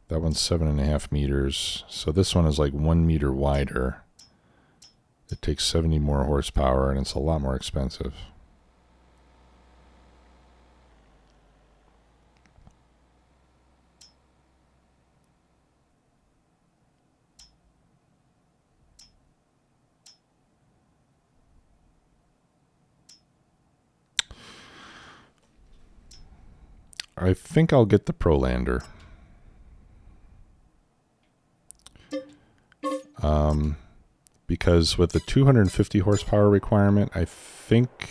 That one's 7.5 meters. So this one is like 1 meter wider. It takes 70 more horsepower, and it's a lot more expensive. I think I'll get the Prolander. Because with the 250 horsepower requirement, I think...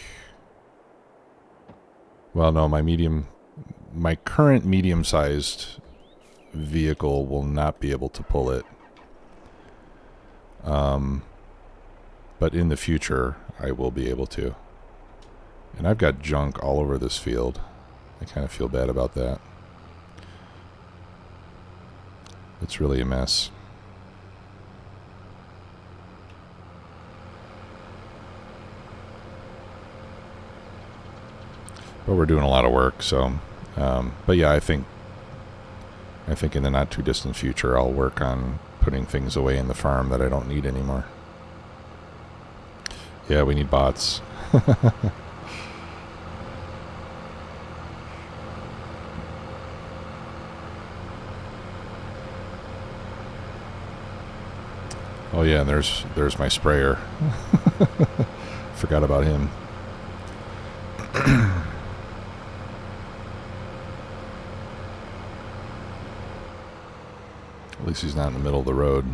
Well, no, my current medium-sized vehicle will not be able to pull it. But in the future, I will be able to. And I've got junk all over this field. I kind of feel bad about that. It's really a mess. But we're doing a lot of work, so... but yeah, I think in the not too distant future, I'll work on putting things away in the farm that I don't need anymore. Yeah, we need bots. Oh yeah, and there's my sprayer. Forgot about him. At least he's not in the middle of the road.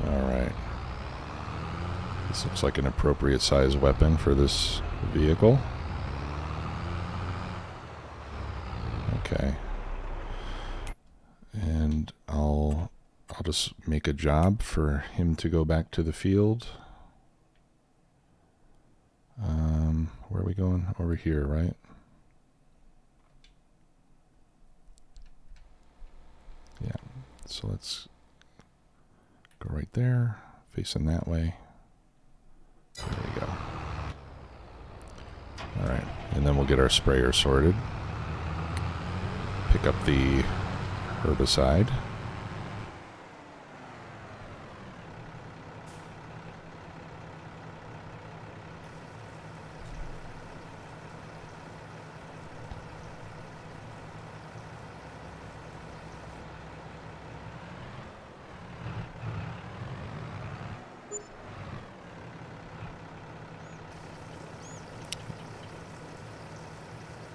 Alright. This looks like an appropriate size weapon for this vehicle. Okay. And I'll just make a job for him to go back to the field. Where are we going? Over here, right? Yeah. So let's go right there, facing that way. There we go. All right. And then we'll get our sprayer sorted. Pick up the herbicide.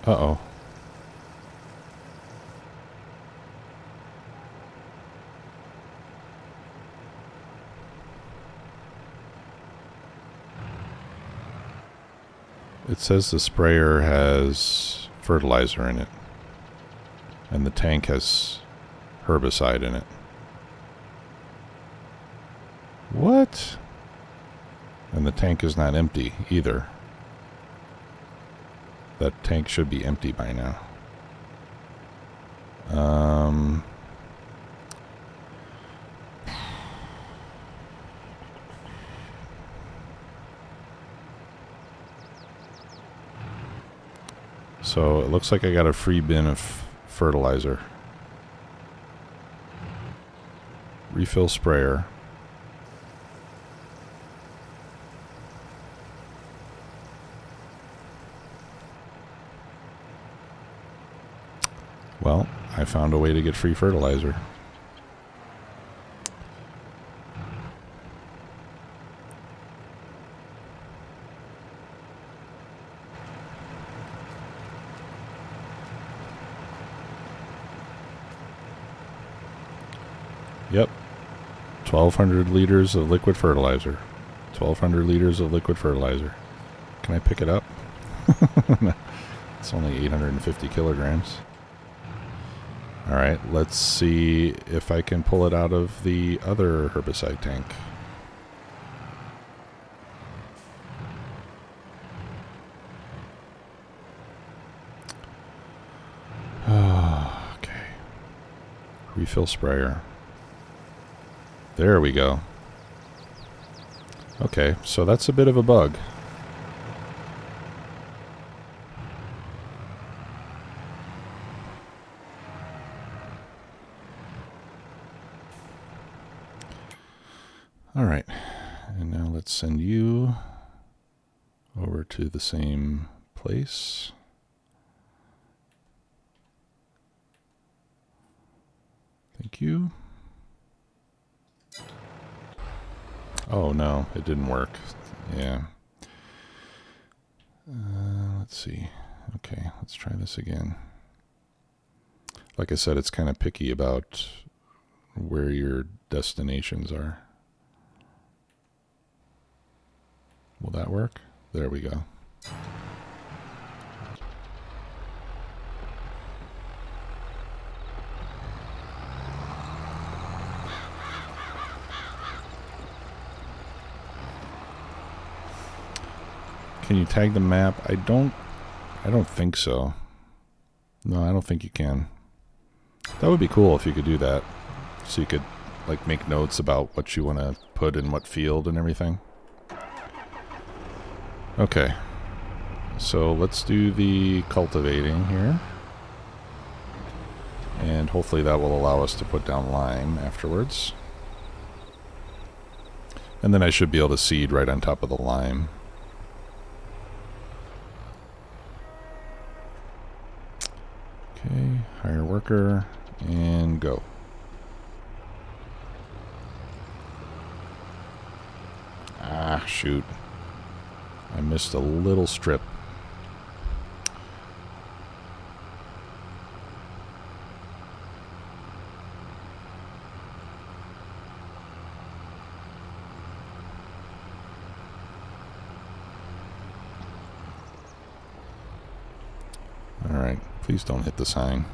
Uh-oh. It says the sprayer has fertilizer in it, and the tank has herbicide in it. What? And the tank is not empty either. That tank should be empty by now. So it looks like I got a free bin of fertilizer. Refill sprayer. Well, I found a way to get free fertilizer. Yep. 1,200 liters of liquid fertilizer. 1,200 liters of liquid fertilizer. Can I pick it up? No. It's only 850 kilograms. All right, let's see if I can pull it out of the other herbicide tank. Okay. Refill sprayer. There we go. Okay, so that's a bit of a bug. All right, and now let's send you over to the same place. Thank you. Oh no, it didn't work. Yeah. Let's see. Okay, let's try this again. Like I said, it's kind of picky about where your destinations are. Will that work? There we go. Can you tag the map? I don't think so. No, I don't think you can. That would be cool if you could do that. So you could like make notes about what you want to put in what field and everything. Okay. So let's do the cultivating here. And hopefully that will allow us to put down lime afterwards. And then I should be able to seed right on top of the lime. Okay, hire worker, and go. Ah, shoot. I missed a little strip. All right, please don't hit the sign.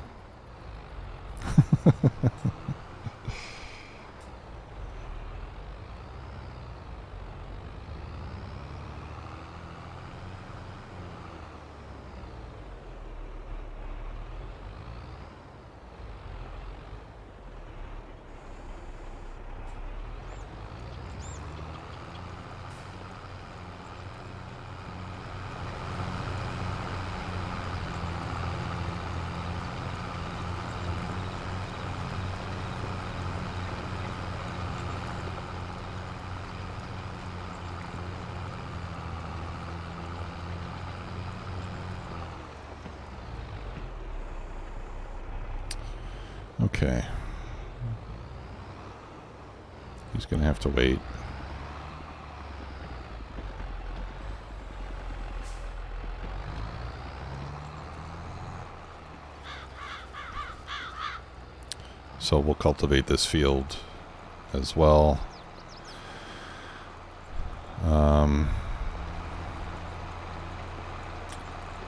Okay. He's going to have to wait. So we'll cultivate this field as well.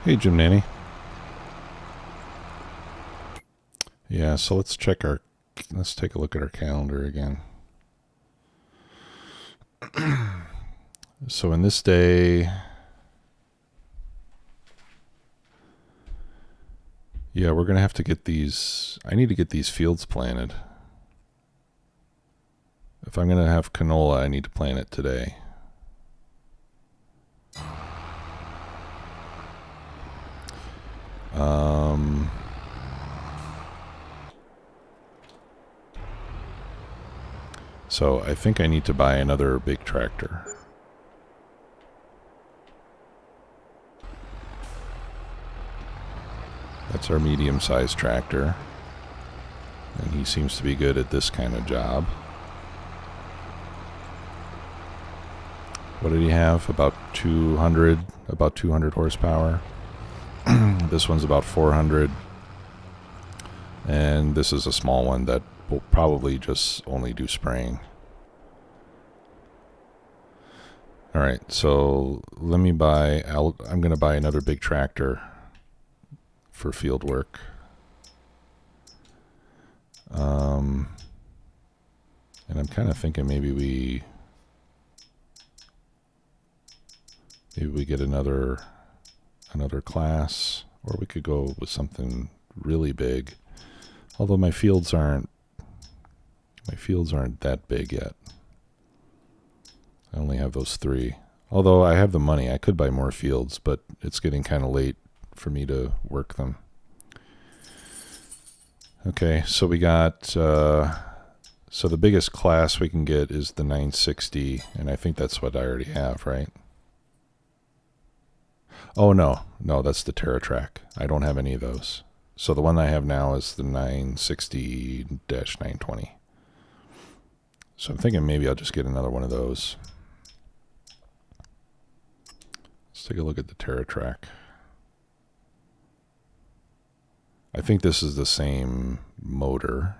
Hey, Jim Nanny. Yeah, so let's take a look at our calendar again. So in this day, yeah, we're going to have to get these, I need to get these fields planted. If I'm going to have canola, I need to plant it today. So I think I need to buy another big tractor. That's our medium-sized tractor. And he seems to be good at this kind of job. What did he have? About 200 horsepower. This one's about 400. And this is a small one that will probably just only do spraying. All right, so let me buy, I'm going to buy another big tractor for field work. And I'm kind of thinking maybe we get another class, or we could go with something really big. Although my fields aren't that big yet. I only have those 3. Although I have the money, I could buy more fields, but it's getting kind of late for me to work them. Okay, so we got, so the biggest class we can get is the 960, and I think that's what I already have, right? Oh, no, that's the TerraTrack. I don't have any of those. So the one I have now is the 960-920. So I'm thinking maybe I'll just get another one of those. Let's take a look at the TerraTrack. I think this is the same motor.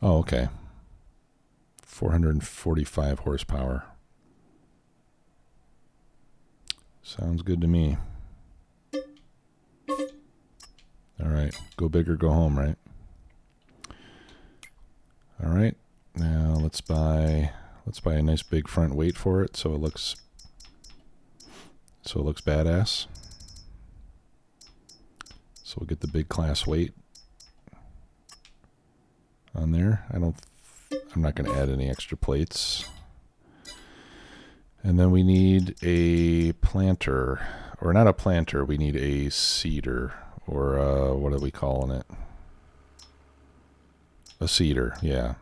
Oh, okay. 445 horsepower. Sounds good to me. All right, go big or go home, right? All right, now let's buy a nice big front weight for it, so it looks badass. So we'll get the big class weight on there. I'm not going to add any extra plates. And then we need a planter, or not a planter, we need a cedar, or what are we calling it? A cedar, yeah.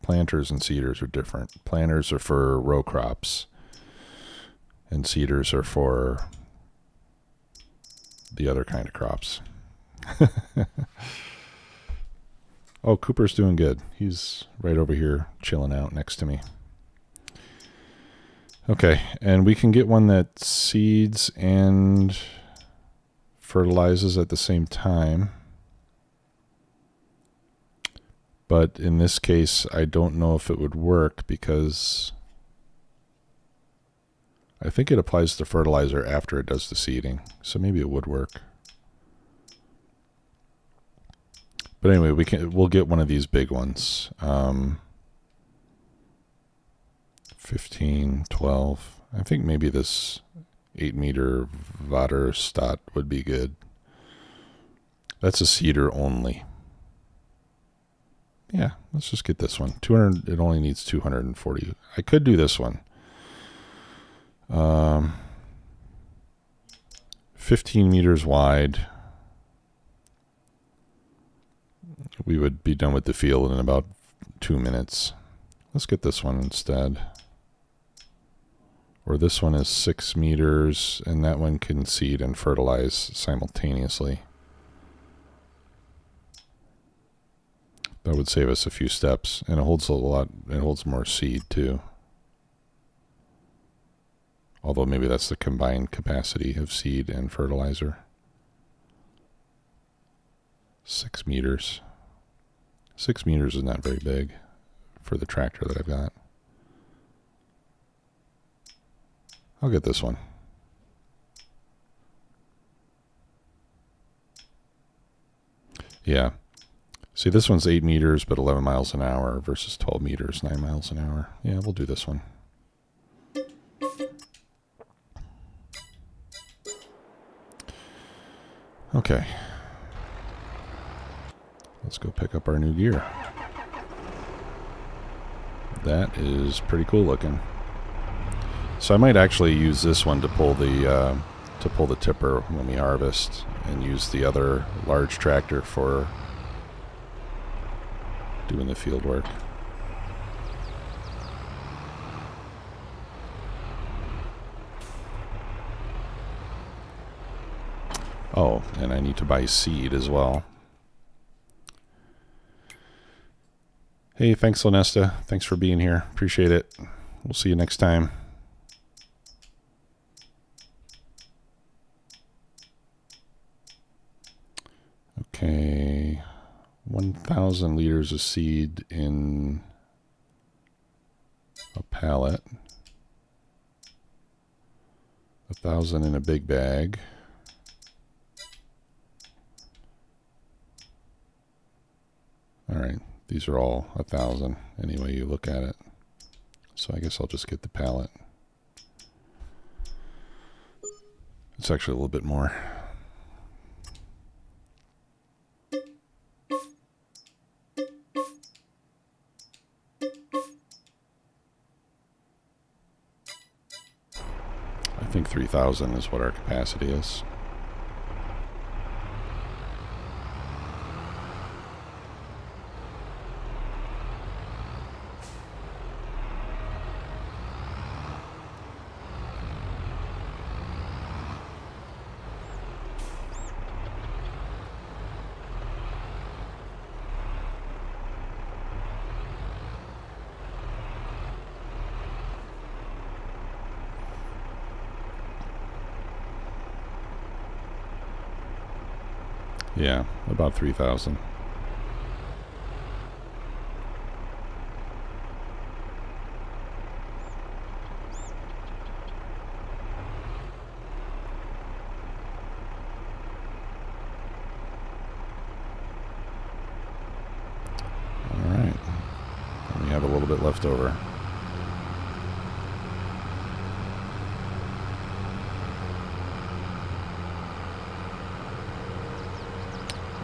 Planters and cedars are different. Planters are for row crops, and cedars are for the other kind of crops. Oh, Cooper's doing good. He's right over here chilling out next to me. Okay, and we can get one that seeds and fertilizes at the same time. But in this case, I don't know if it would work because I think it applies the fertilizer after it does the seeding. So maybe it would work. But anyway, we'll get one of these big ones. 15, 12. I think maybe this 8-meter Vaterstadt would be good. That's a cedar only. Yeah, let's just get this one. 200. It only needs 240. I could do this one. 15 meters wide. We would be done with the field in about 2 minutes. Let's get this one instead. Or this one is 6 meters, and that one can seed and fertilize simultaneously. That would save us a few steps, and it holds a lot. It holds more seed too. Although maybe that's the combined capacity of seed and fertilizer. 6 meters. 6 meters is not very big for the tractor that I've got. I'll get this one. Yeah. See, this one's 8 meters, but 11 miles an hour versus 12 meters, 9 miles an hour. Yeah, we'll do this one. Okay. Let's go pick up our new gear. That is pretty cool looking. So I might actually use this one to pull the tipper when we harvest, and use the other large tractor for doing the field work. Oh, and I need to buy seed as well. Hey, thanks, Lanesta. Thanks for being here. Appreciate it. We'll see you next time. Okay. 1,000 liters of seed in a pallet. 1,000 in a big bag. All right. These are all 1,000 any way you look at it. So I guess I'll just get the pallet. It's actually a little bit more. I think 3,000 is what our capacity is. Yeah, about 3,000. All right. And we have a little bit left over.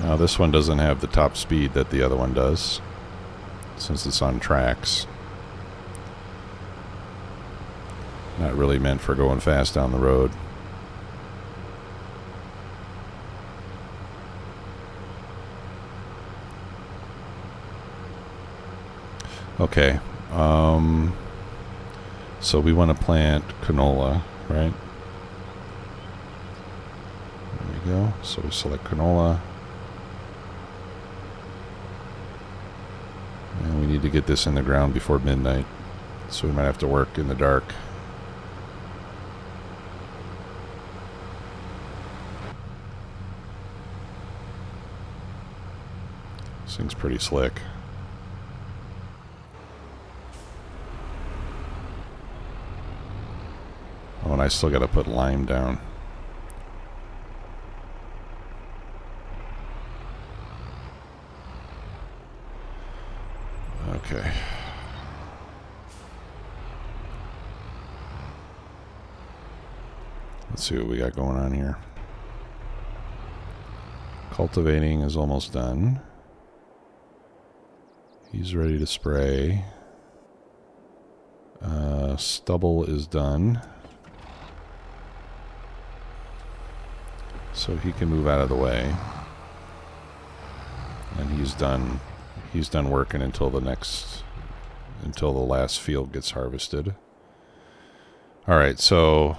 Now this one doesn't have the top speed that the other one does, since it's on tracks. Not really meant for going fast down the road. Okay, so we want to plant canola, right? There we go. So we select canola. And we need to get this in the ground before midnight, so we might have to work in the dark. This thing's pretty slick. Oh, and I still got to put lime down. Okay. Let's see what we got going on here. Cultivating is almost done. He's ready to spray. Stubble is done. So he can move out of the way. And he's done he's done working until the last field gets harvested. All right, so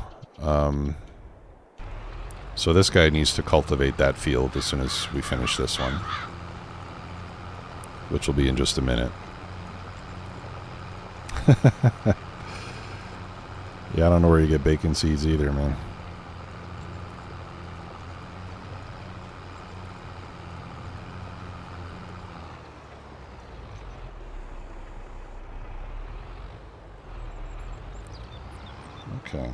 so this guy needs to cultivate that field as soon as we finish this one, which will be in just a minute. Yeah, I don't know where you get bacon seeds either, man. Okay.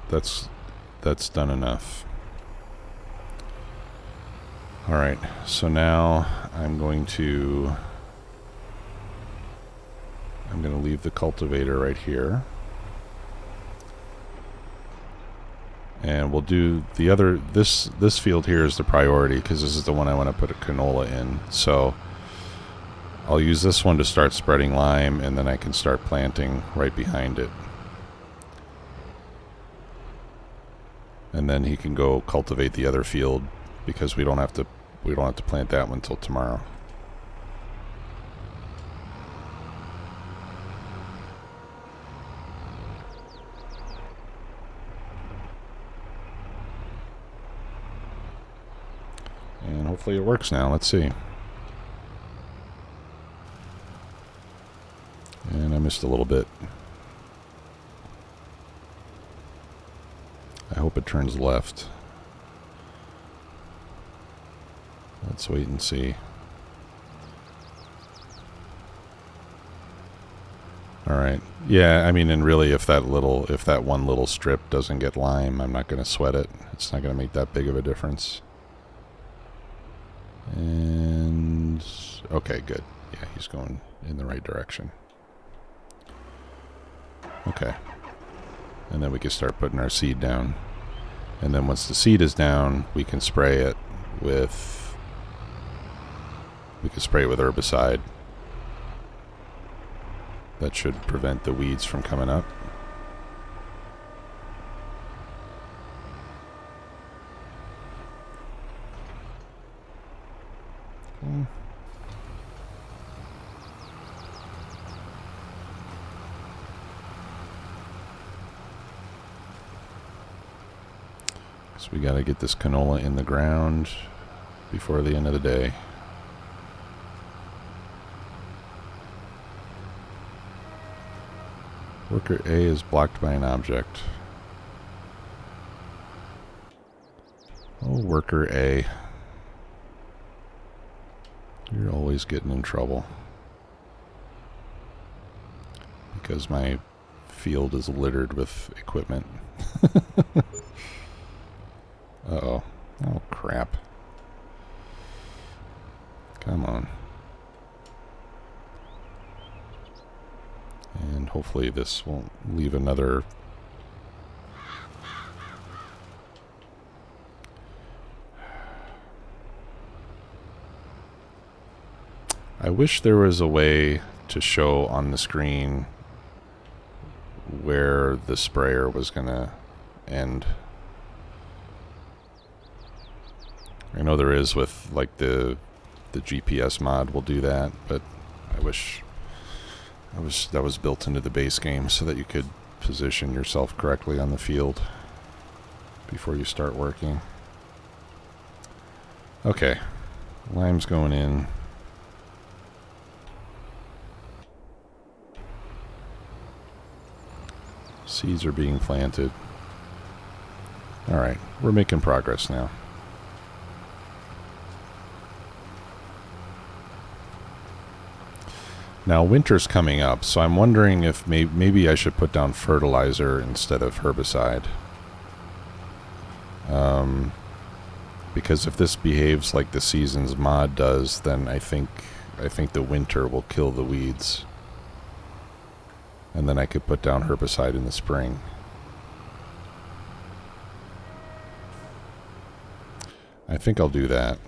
That's done enough. All right, so now I'm going to leave the cultivator right here. And we'll do the other, this field here is the priority because this is the one I want to put a canola in. So I'll use this one to start spreading lime, and then I can start planting right behind it. And then he can go cultivate the other field because we don't have to plant that one until tomorrow. And hopefully it works now. Let's see. And I missed a little bit. I hope it turns left. Let's wait and see. All right. Yeah, I mean, and really, if that one little strip doesn't get lime, I'm not going to sweat it. It's not going to make that big of a difference. And okay, good. Yeah, he's going in the right direction. Okay. And then we can start putting our seed down. And then once the seed is down, we can spray it with herbicide. That should prevent the weeds from coming up. Okay. So we got to get this canola in the ground before the end of the day. Worker A is blocked by an object. Oh, worker A. You're always getting in trouble. Because my field is littered with equipment. Uh-oh. Oh, crap. Come on. And hopefully this won't leave another... I wish there was a way to show on the screen where the sprayer was going to end. I know there is with like the GPS mod will do that, but I wish that was built into the base game so that you could position yourself correctly on the field before you start working. Okay, lime's going in. Seeds are being planted. Alright, we're making progress now. Now winter's coming up, so I'm wondering if maybe I should put down fertilizer instead of herbicide. Because if this behaves like the season's mod does, then I think the winter will kill the weeds. And then I could put down herbicide in the spring. I think I'll do that.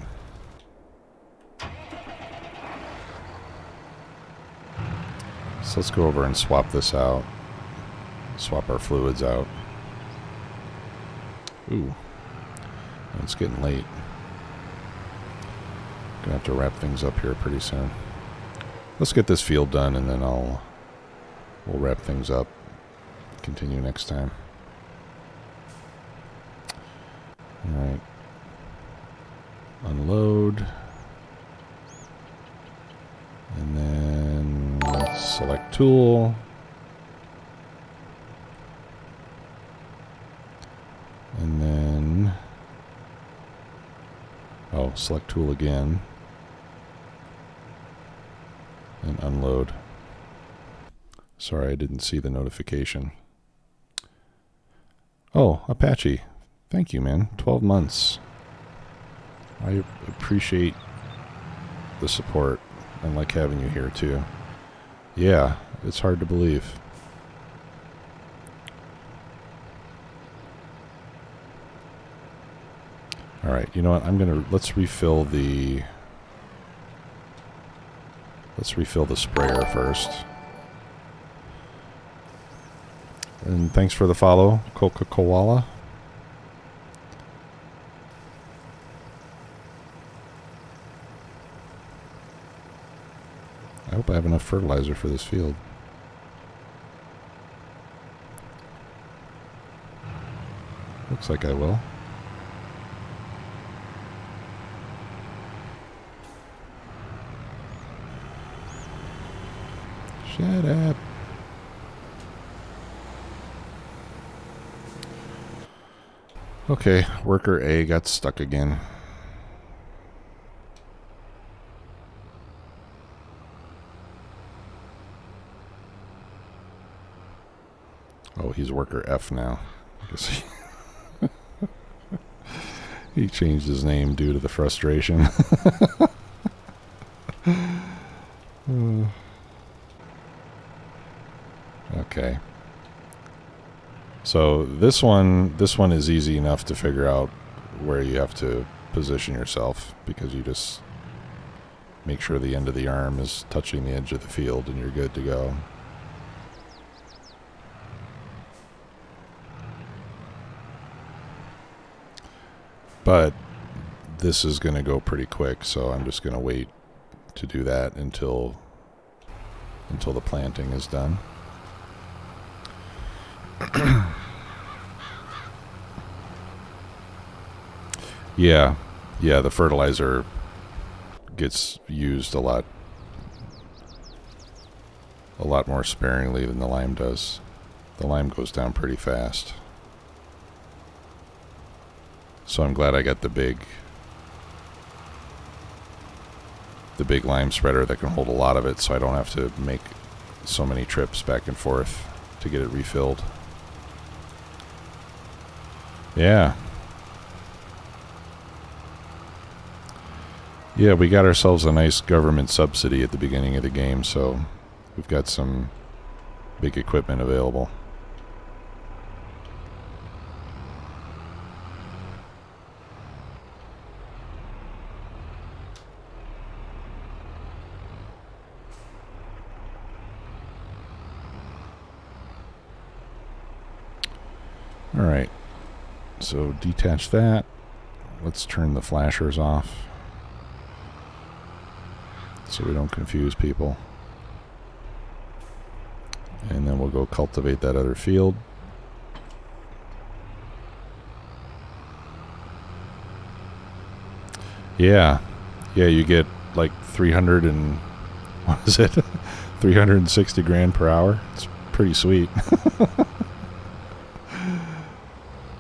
So let's go over and swap this out. Swap our fluids out. Ooh. It's getting late. Gonna have to wrap things up here pretty soon. Let's get this field done, and then we'll wrap things up. Continue next time. All right. Unload. And then select tool. And then, select tool again. And unload. Sorry, I didn't see the notification. Oh, Apache. Thank you, man. 12 months. I appreciate the support and like having you here, too. Yeah, it's hard to believe. All right, you know what? let's refill the sprayer first. And thanks for the follow, Coca-Cola. I hope I have enough fertilizer for this field. Looks like I will. Shut up. Okay, worker A got stuck again. Oh, he's worker F now. I guess he changed his name due to the frustration. Okay. So this one is easy enough to figure out where you have to position yourself, because you just make sure the end of the arm is touching the edge of the field and you're good to go. But this is going to go pretty quick, so I'm just going to wait to do that until the planting is done. Yeah, the fertilizer gets used a lot more sparingly than the lime does. The lime goes down pretty fast. So I'm glad I got the big lime spreader that can hold a lot of it, so I don't have to make so many trips back and forth to get it refilled. Yeah, we got ourselves a nice government subsidy at the beginning of the game, so we've got some big equipment available. All right, so detach that. Let's turn the flashers off so we don't confuse people. And then we'll go cultivate that other field. Yeah, you get like 300 and what is it? 360 grand per hour. It's pretty sweet.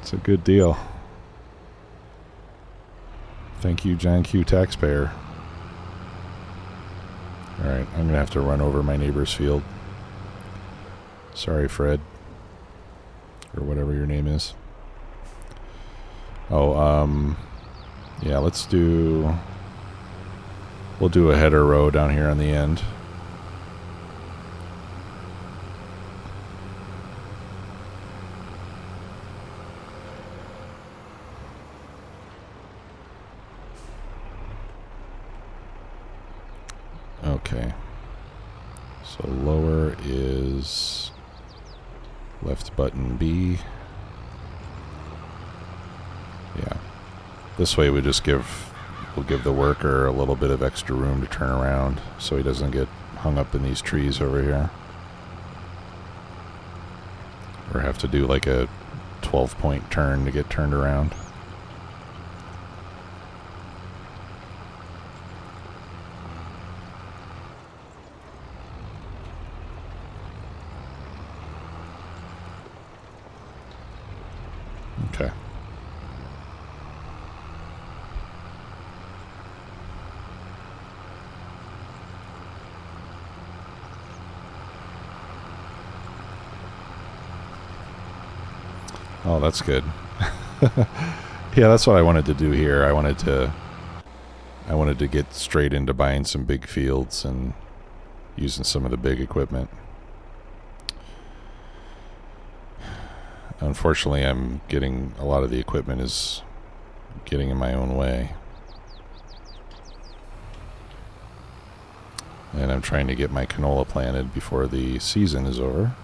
It's a good deal. Thank you, John Q. Taxpayer. Alright, I'm going to have to run over my neighbor's field. Sorry, Fred. Or whatever your name is. Oh, yeah, we'll do a header row down here on the end. Okay. So lower is left button B. Yeah. This way we just give will give the worker a little bit of extra room to turn around so he doesn't get hung up in these trees over here. Or have to do like a 12-point turn to get turned around. Okay. Oh, that's good. Yeah, that's what I wanted to do here. I wanted to get straight into buying some big fields and using some of the big equipment. Unfortunately, I'm getting a lot of the equipment is getting in my own way. And I'm trying to get my canola planted before the season is over.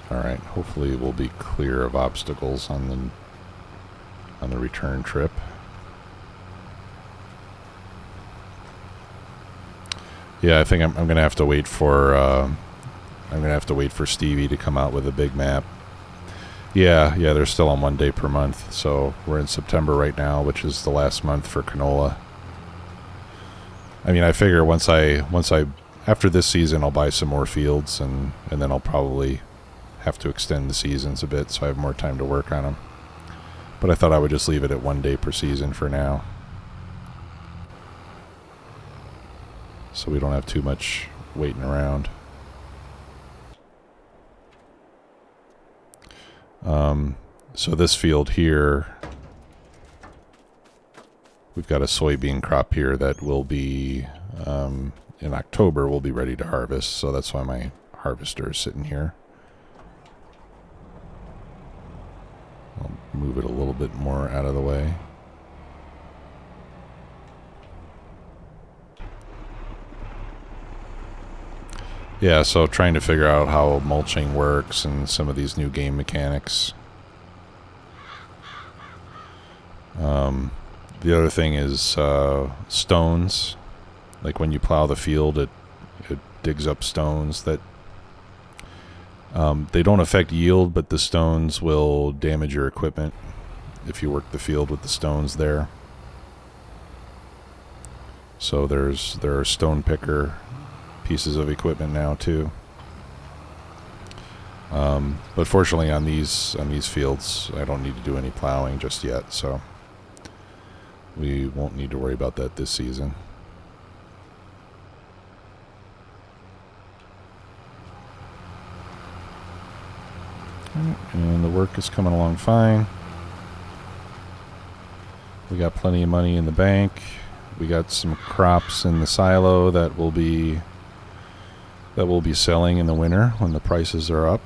Alright, hopefully we'll be clear of obstacles on the return trip. Yeah, I think I'm gonna have to wait for Stevie to come out with a big map. Yeah, they're still on 1 day per month, so we're in September right now, which is the last month for canola. I mean, I figure once I after this season, I'll buy some more fields, and then I'll probably have to extend the seasons a bit so I have more time to work on them. But I thought I would just leave it at 1 day per season for now, so we don't have too much waiting around. So this field here, we've got a soybean crop here that will be, in October, we'll be ready to harvest. So that's why my harvester is sitting here. I'll move it a little bit more out of the way. Yeah, so trying to figure out how mulching works and some of these new game mechanics. The other thing is stones. Like when you plow the field, it digs up stones that they don't affect yield, but the stones will damage your equipment if you work the field with the stones there. So there are stone picker pieces of equipment now too. But fortunately on these fields, I don't need to do any plowing just yet, so we won't need to worry about that this season. And the work is coming along fine. We got plenty of money in the bank. We got some crops in the silo that will be selling in the winter when the prices are up.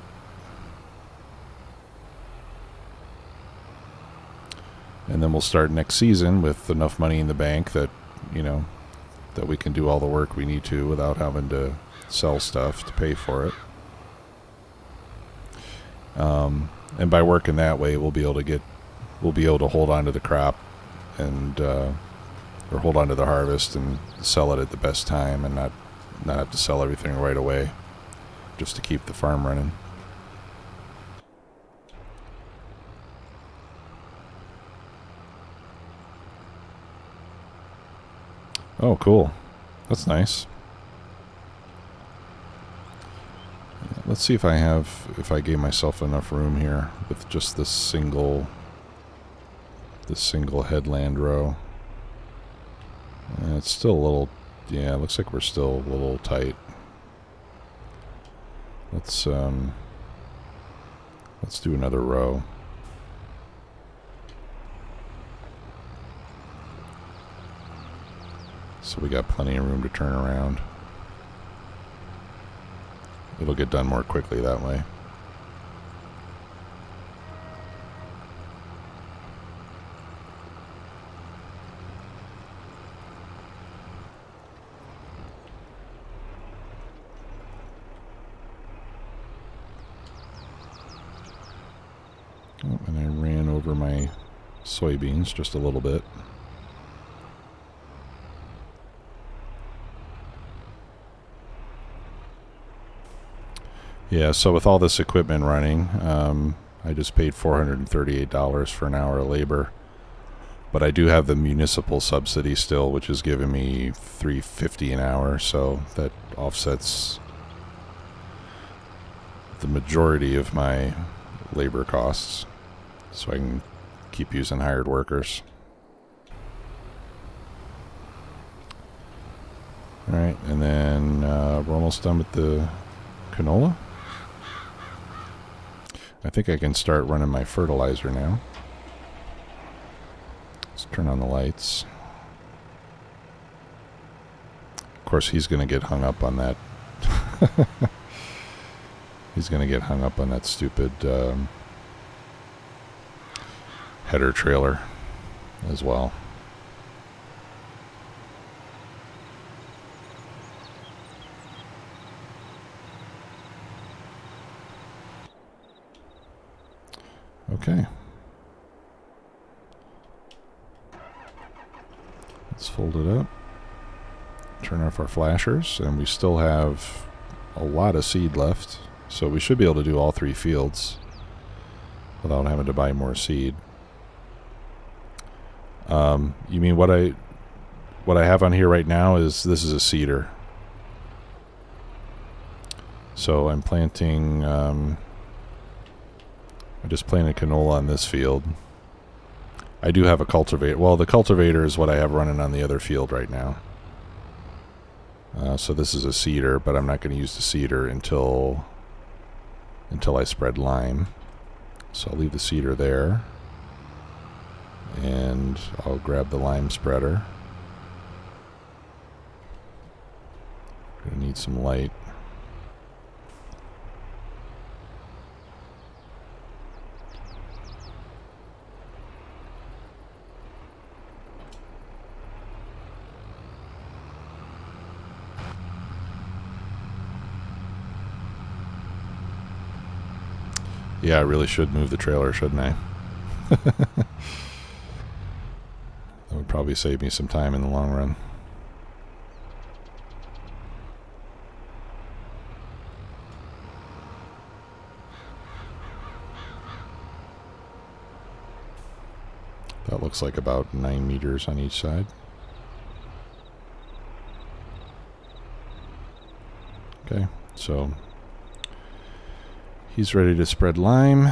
And then we'll start next season with enough money in the bank that, that we can do all the work we need to without having to sell stuff to pay for it. And by working that way, we'll be able to hold on to the crop and or hold on to the harvest and sell it at the best time, and not have to sell everything right away, just to keep the farm running. Oh, cool. That's nice. Let's see if I gave myself enough room here with just this single headland row. It's still a little, yeah, it looks like we're still a little tight. Let's do another row. So we got plenty of room to turn around. It'll get done more quickly that way. Oh, and I ran over my soybeans just a little bit. Yeah, so with all this equipment running, I just paid $438 for an hour of labor. But I do have the municipal subsidy still, which is giving me $350 an hour, so that offsets the majority of my labor costs, so I can keep using hired workers. All right, and then we're almost done with the canola. I think I can start running my fertilizer now. Let's turn on the lights. Of course, he's going to get hung up on that. He's going to get hung up on that stupid header trailer as well. Okay. Let's fold it up. Turn off our flashers, and we still have a lot of seed left, so we should be able to do all 3 fields without having to buy more seed. You mean what I have on here right now is this is a cedar. So I'm planting. I just planted canola on this field. I do have a cultivator. Well, the cultivator is what I have running on the other field right now. So this is a cedar, but I'm not going to use the cedar until I spread lime. So I'll leave the cedar there, and I'll grab the lime spreader. Gonna need some light. Yeah, I really should move the trailer, shouldn't I? That would probably save me some time in the long run. That looks like about 9 meters on each side. Okay, so he's ready to spread lime.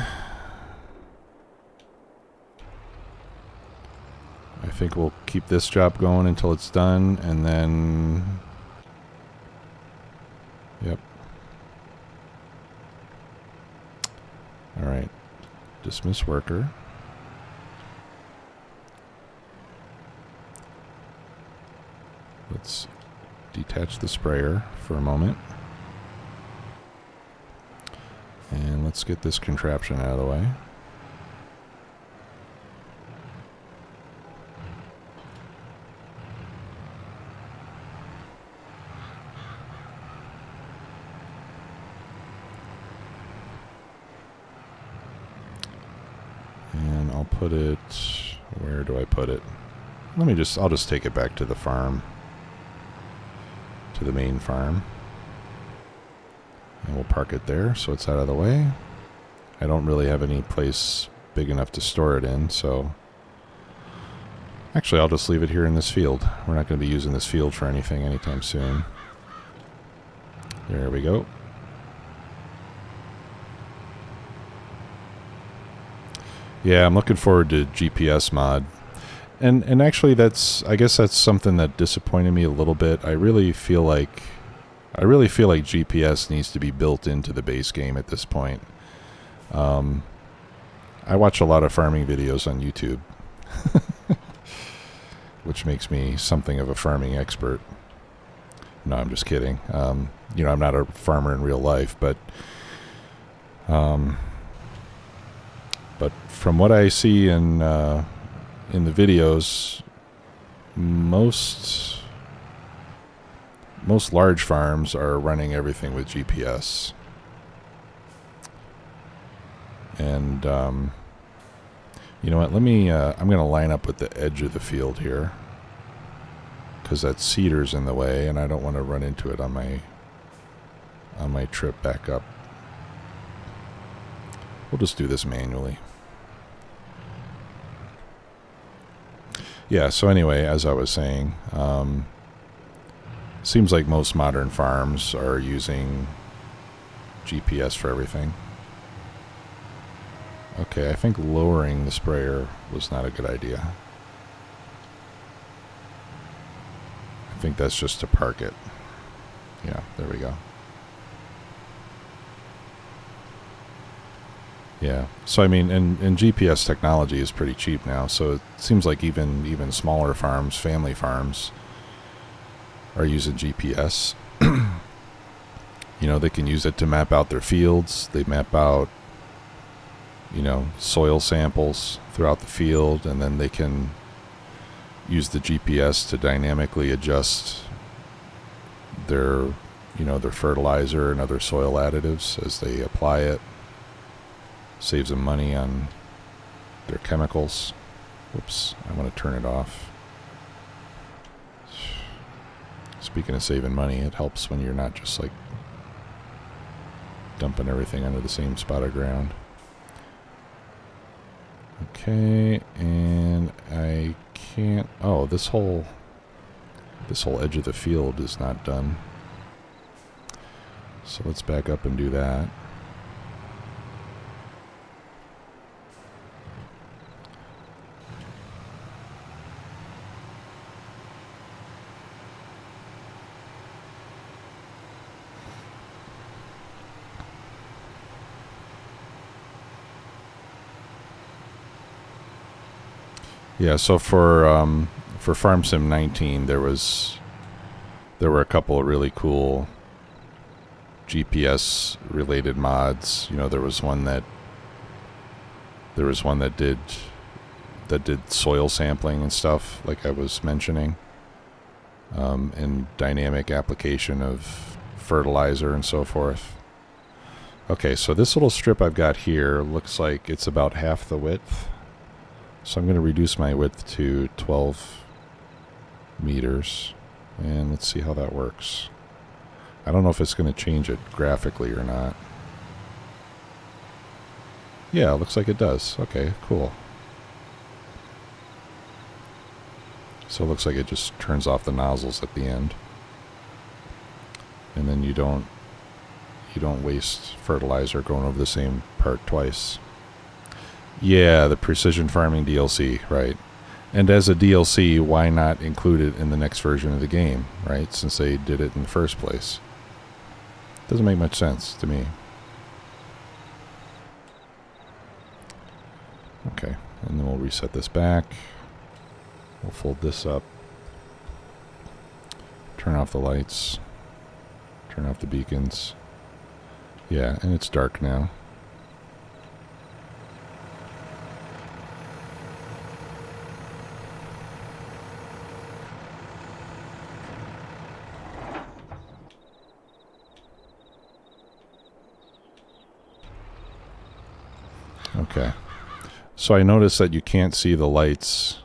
I think we'll keep this job going until it's done, and then... Yep. Alright. Dismiss worker. Let's detach the sprayer for a moment. And let's get this contraption out of the way. And I'll put it... Where do I put it? I'll just take it back to the farm. To the main farm. And we'll park it there so it's out of the way. I don't really have any place big enough to store it in, so... Actually, I'll just leave it here in this field. We're not going to be using this field for anything anytime soon. There we go. Yeah, I'm looking forward to GPS mod. And actually I guess that's something that disappointed me a little bit. I really feel like GPS needs to be built into the base game at this point. I watch a lot of farming videos on YouTube, which makes me something of a farming expert. No, I'm just kidding. I'm not a farmer in real life, but from what I see in the videos, most large farms are running everything with GPS. And You know what? Let me. I'm going to line up with the edge of the field here, because that cedar's in the way, and I don't want to run into it on my trip back up. We'll just do this manually. Yeah. So anyway, as I was saying, seems like most modern farms are using GPS for everything. Okay, I think lowering the sprayer was not a good idea. I think that's just to park it. Yeah, there we go. Yeah, so I mean, and GPS technology is pretty cheap now, so it seems like even smaller farms, family farms, are using GPS. You know, they can use it to map out their fields. They map out, you know, soil samples throughout the field, and then they can use the GPS to dynamically adjust their, you know, their fertilizer and other soil additives as they apply it. Saves them money on their chemicals. Whoops, I want to turn it off. Speaking of saving money, it helps when you're not just like dumping everything under the same spot of ground. Okay, and I can't. Oh, this whole edge of the field is not done. So let's back up and do that. Yeah, so for Farm Sim 19, there were a couple of really cool GPS related mods. You know, there was one that did soil sampling and stuff, like I was mentioning, and dynamic application of fertilizer and so forth. Okay, so this little strip I've got here looks like it's about half the width. So I'm going to reduce my width to 12 meters, and let's see how that works. I don't know if it's going to change it graphically or not. Yeah, it looks like it does. Okay, cool. So it looks like it just turns off the nozzles at the end. And then you don't waste fertilizer going over the same part twice. Yeah, the Precision Farming DLC, right. And as a DLC, why not include it in the next version of the game, right? Since they did it in the first place. Doesn't make much sense to me. Okay, and then we'll reset this back. We'll fold this up. Turn off the lights. Turn off the beacons. Yeah, and it's dark now. Okay. So I noticed that you can't see the lights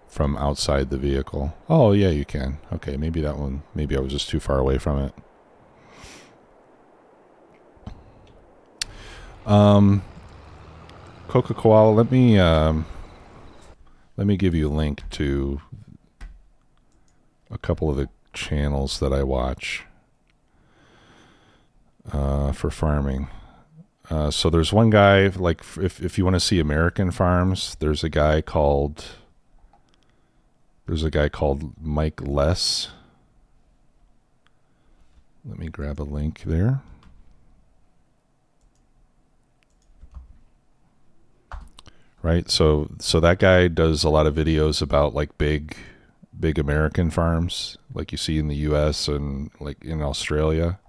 from outside the vehicle. Oh, yeah, you can. Okay, maybe that one. Maybe I was just too far away from it. Coca Koala, let me give you a link to a couple of the channels that I watch for farming. So there's one guy, like, if you want to see American farms, there's a guy called Mike Less. Let me grab a link there. Right, so that guy does a lot of videos about like big American farms, like you see in the U.S. and like in Australia.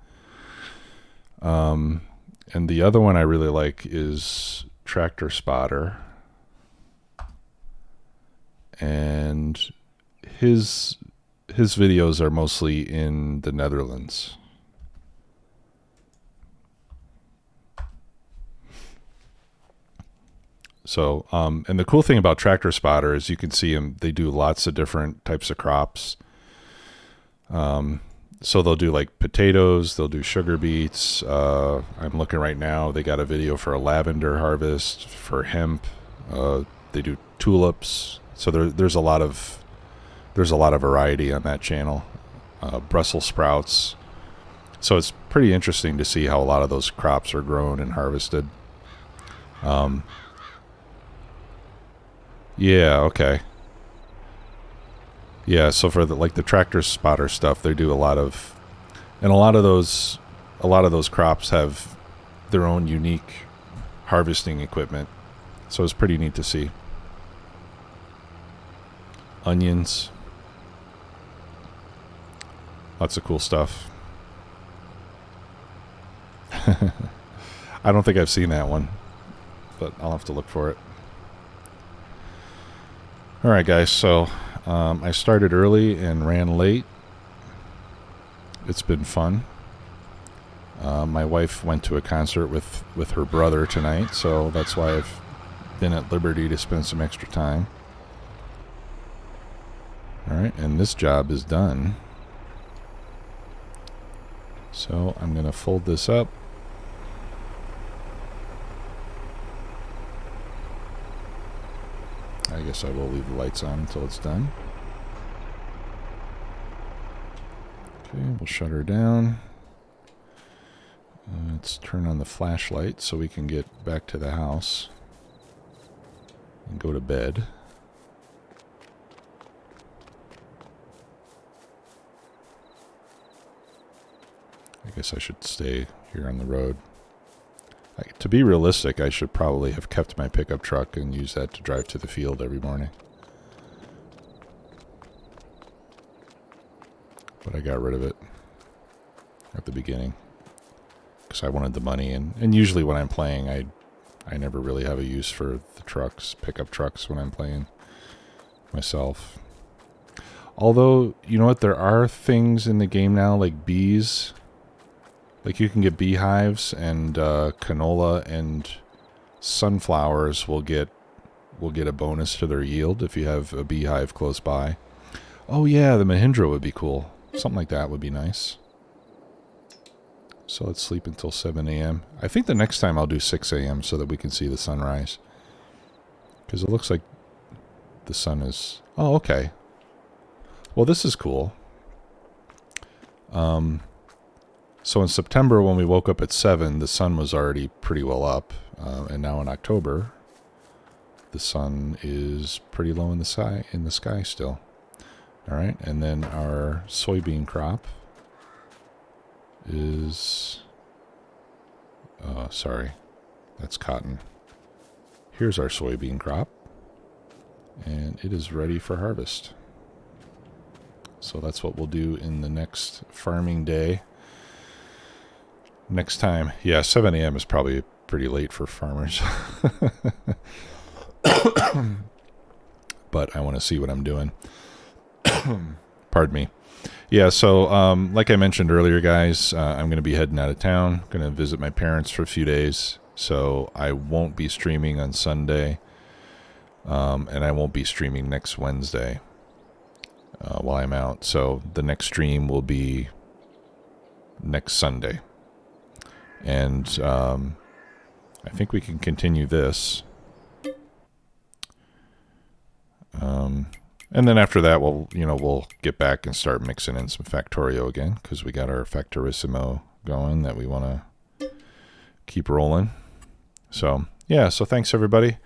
And the other one I really like is Tractor Spotter. And his videos are mostly in the Netherlands. So, and the cool thing about Tractor Spotter is you can see them. They do lots of different types of crops. So they'll do like potatoes, they'll do sugar beets. I'm looking right now. They got a video for a lavender harvest, for hemp. They do tulips. So there's a lot of variety on that channel. Brussels sprouts. So it's pretty interesting to see how a lot of those crops are grown and harvested. Yeah, okay. Yeah, so for the Tractor Spotter stuff, they do a lot of those crops have their own unique harvesting equipment. So it's pretty neat to see. Onions. Lots of cool stuff. I don't think I've seen that one, but I'll have to look for it. All right, guys, so I started early and ran late. It's been fun. My wife went to a concert with her brother tonight, so that's why I've been at liberty to spend some extra time. All right, and this job is done. So I'm going to fold this up. I guess I will leave the lights on until it's done. Okay, we'll shut her down. Let's turn on the flashlight so we can get back to the house and go to bed. I guess I should stay here on the road. To be realistic, I should probably have kept my pickup truck and use that to drive to the field every morning. But I got rid of it at the beginning because I wanted the money, and usually when I'm playing, I never really have a use for the trucks, pickup trucks, when I'm playing myself. Although, you know what, there are things in the game now like bees. Like you can get beehives, and canola and sunflowers will get a bonus to their yield if you have a beehive close by. Oh yeah, the Mahindra would be cool. Something like that would be nice. So let's sleep until 7 a.m. I think the next time I'll do 6 a.m. so that we can see the sunrise. Because it looks like the sun is... Oh, okay. Well, this is cool. So in September, when we woke up at 7, the sun was already pretty well up. And now in October, the sun is pretty low in the sky still. All right, and then our soybean crop is... sorry, that's cotton. Here's our soybean crop, and it is ready for harvest. So that's what we'll do in the next farming day. Next time, yeah, 7 a.m. is probably pretty late for farmers. But I want to see what I'm doing. Pardon me. Yeah, so like I mentioned earlier, guys, I'm going to be heading out of town. Going to visit my parents for a few days. So I won't be streaming on Sunday. And I won't be streaming next Wednesday while I'm out. So the next stream will be next Sunday. And I think we can continue this. And then after that, we'll get back and start mixing in some Factorio again, because we got our Factorissimo going that we want to keep rolling. So, yeah, so thanks, everybody.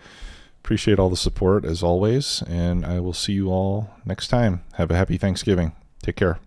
Appreciate all the support, as always, and I will see you all next time. Have a happy Thanksgiving. Take care.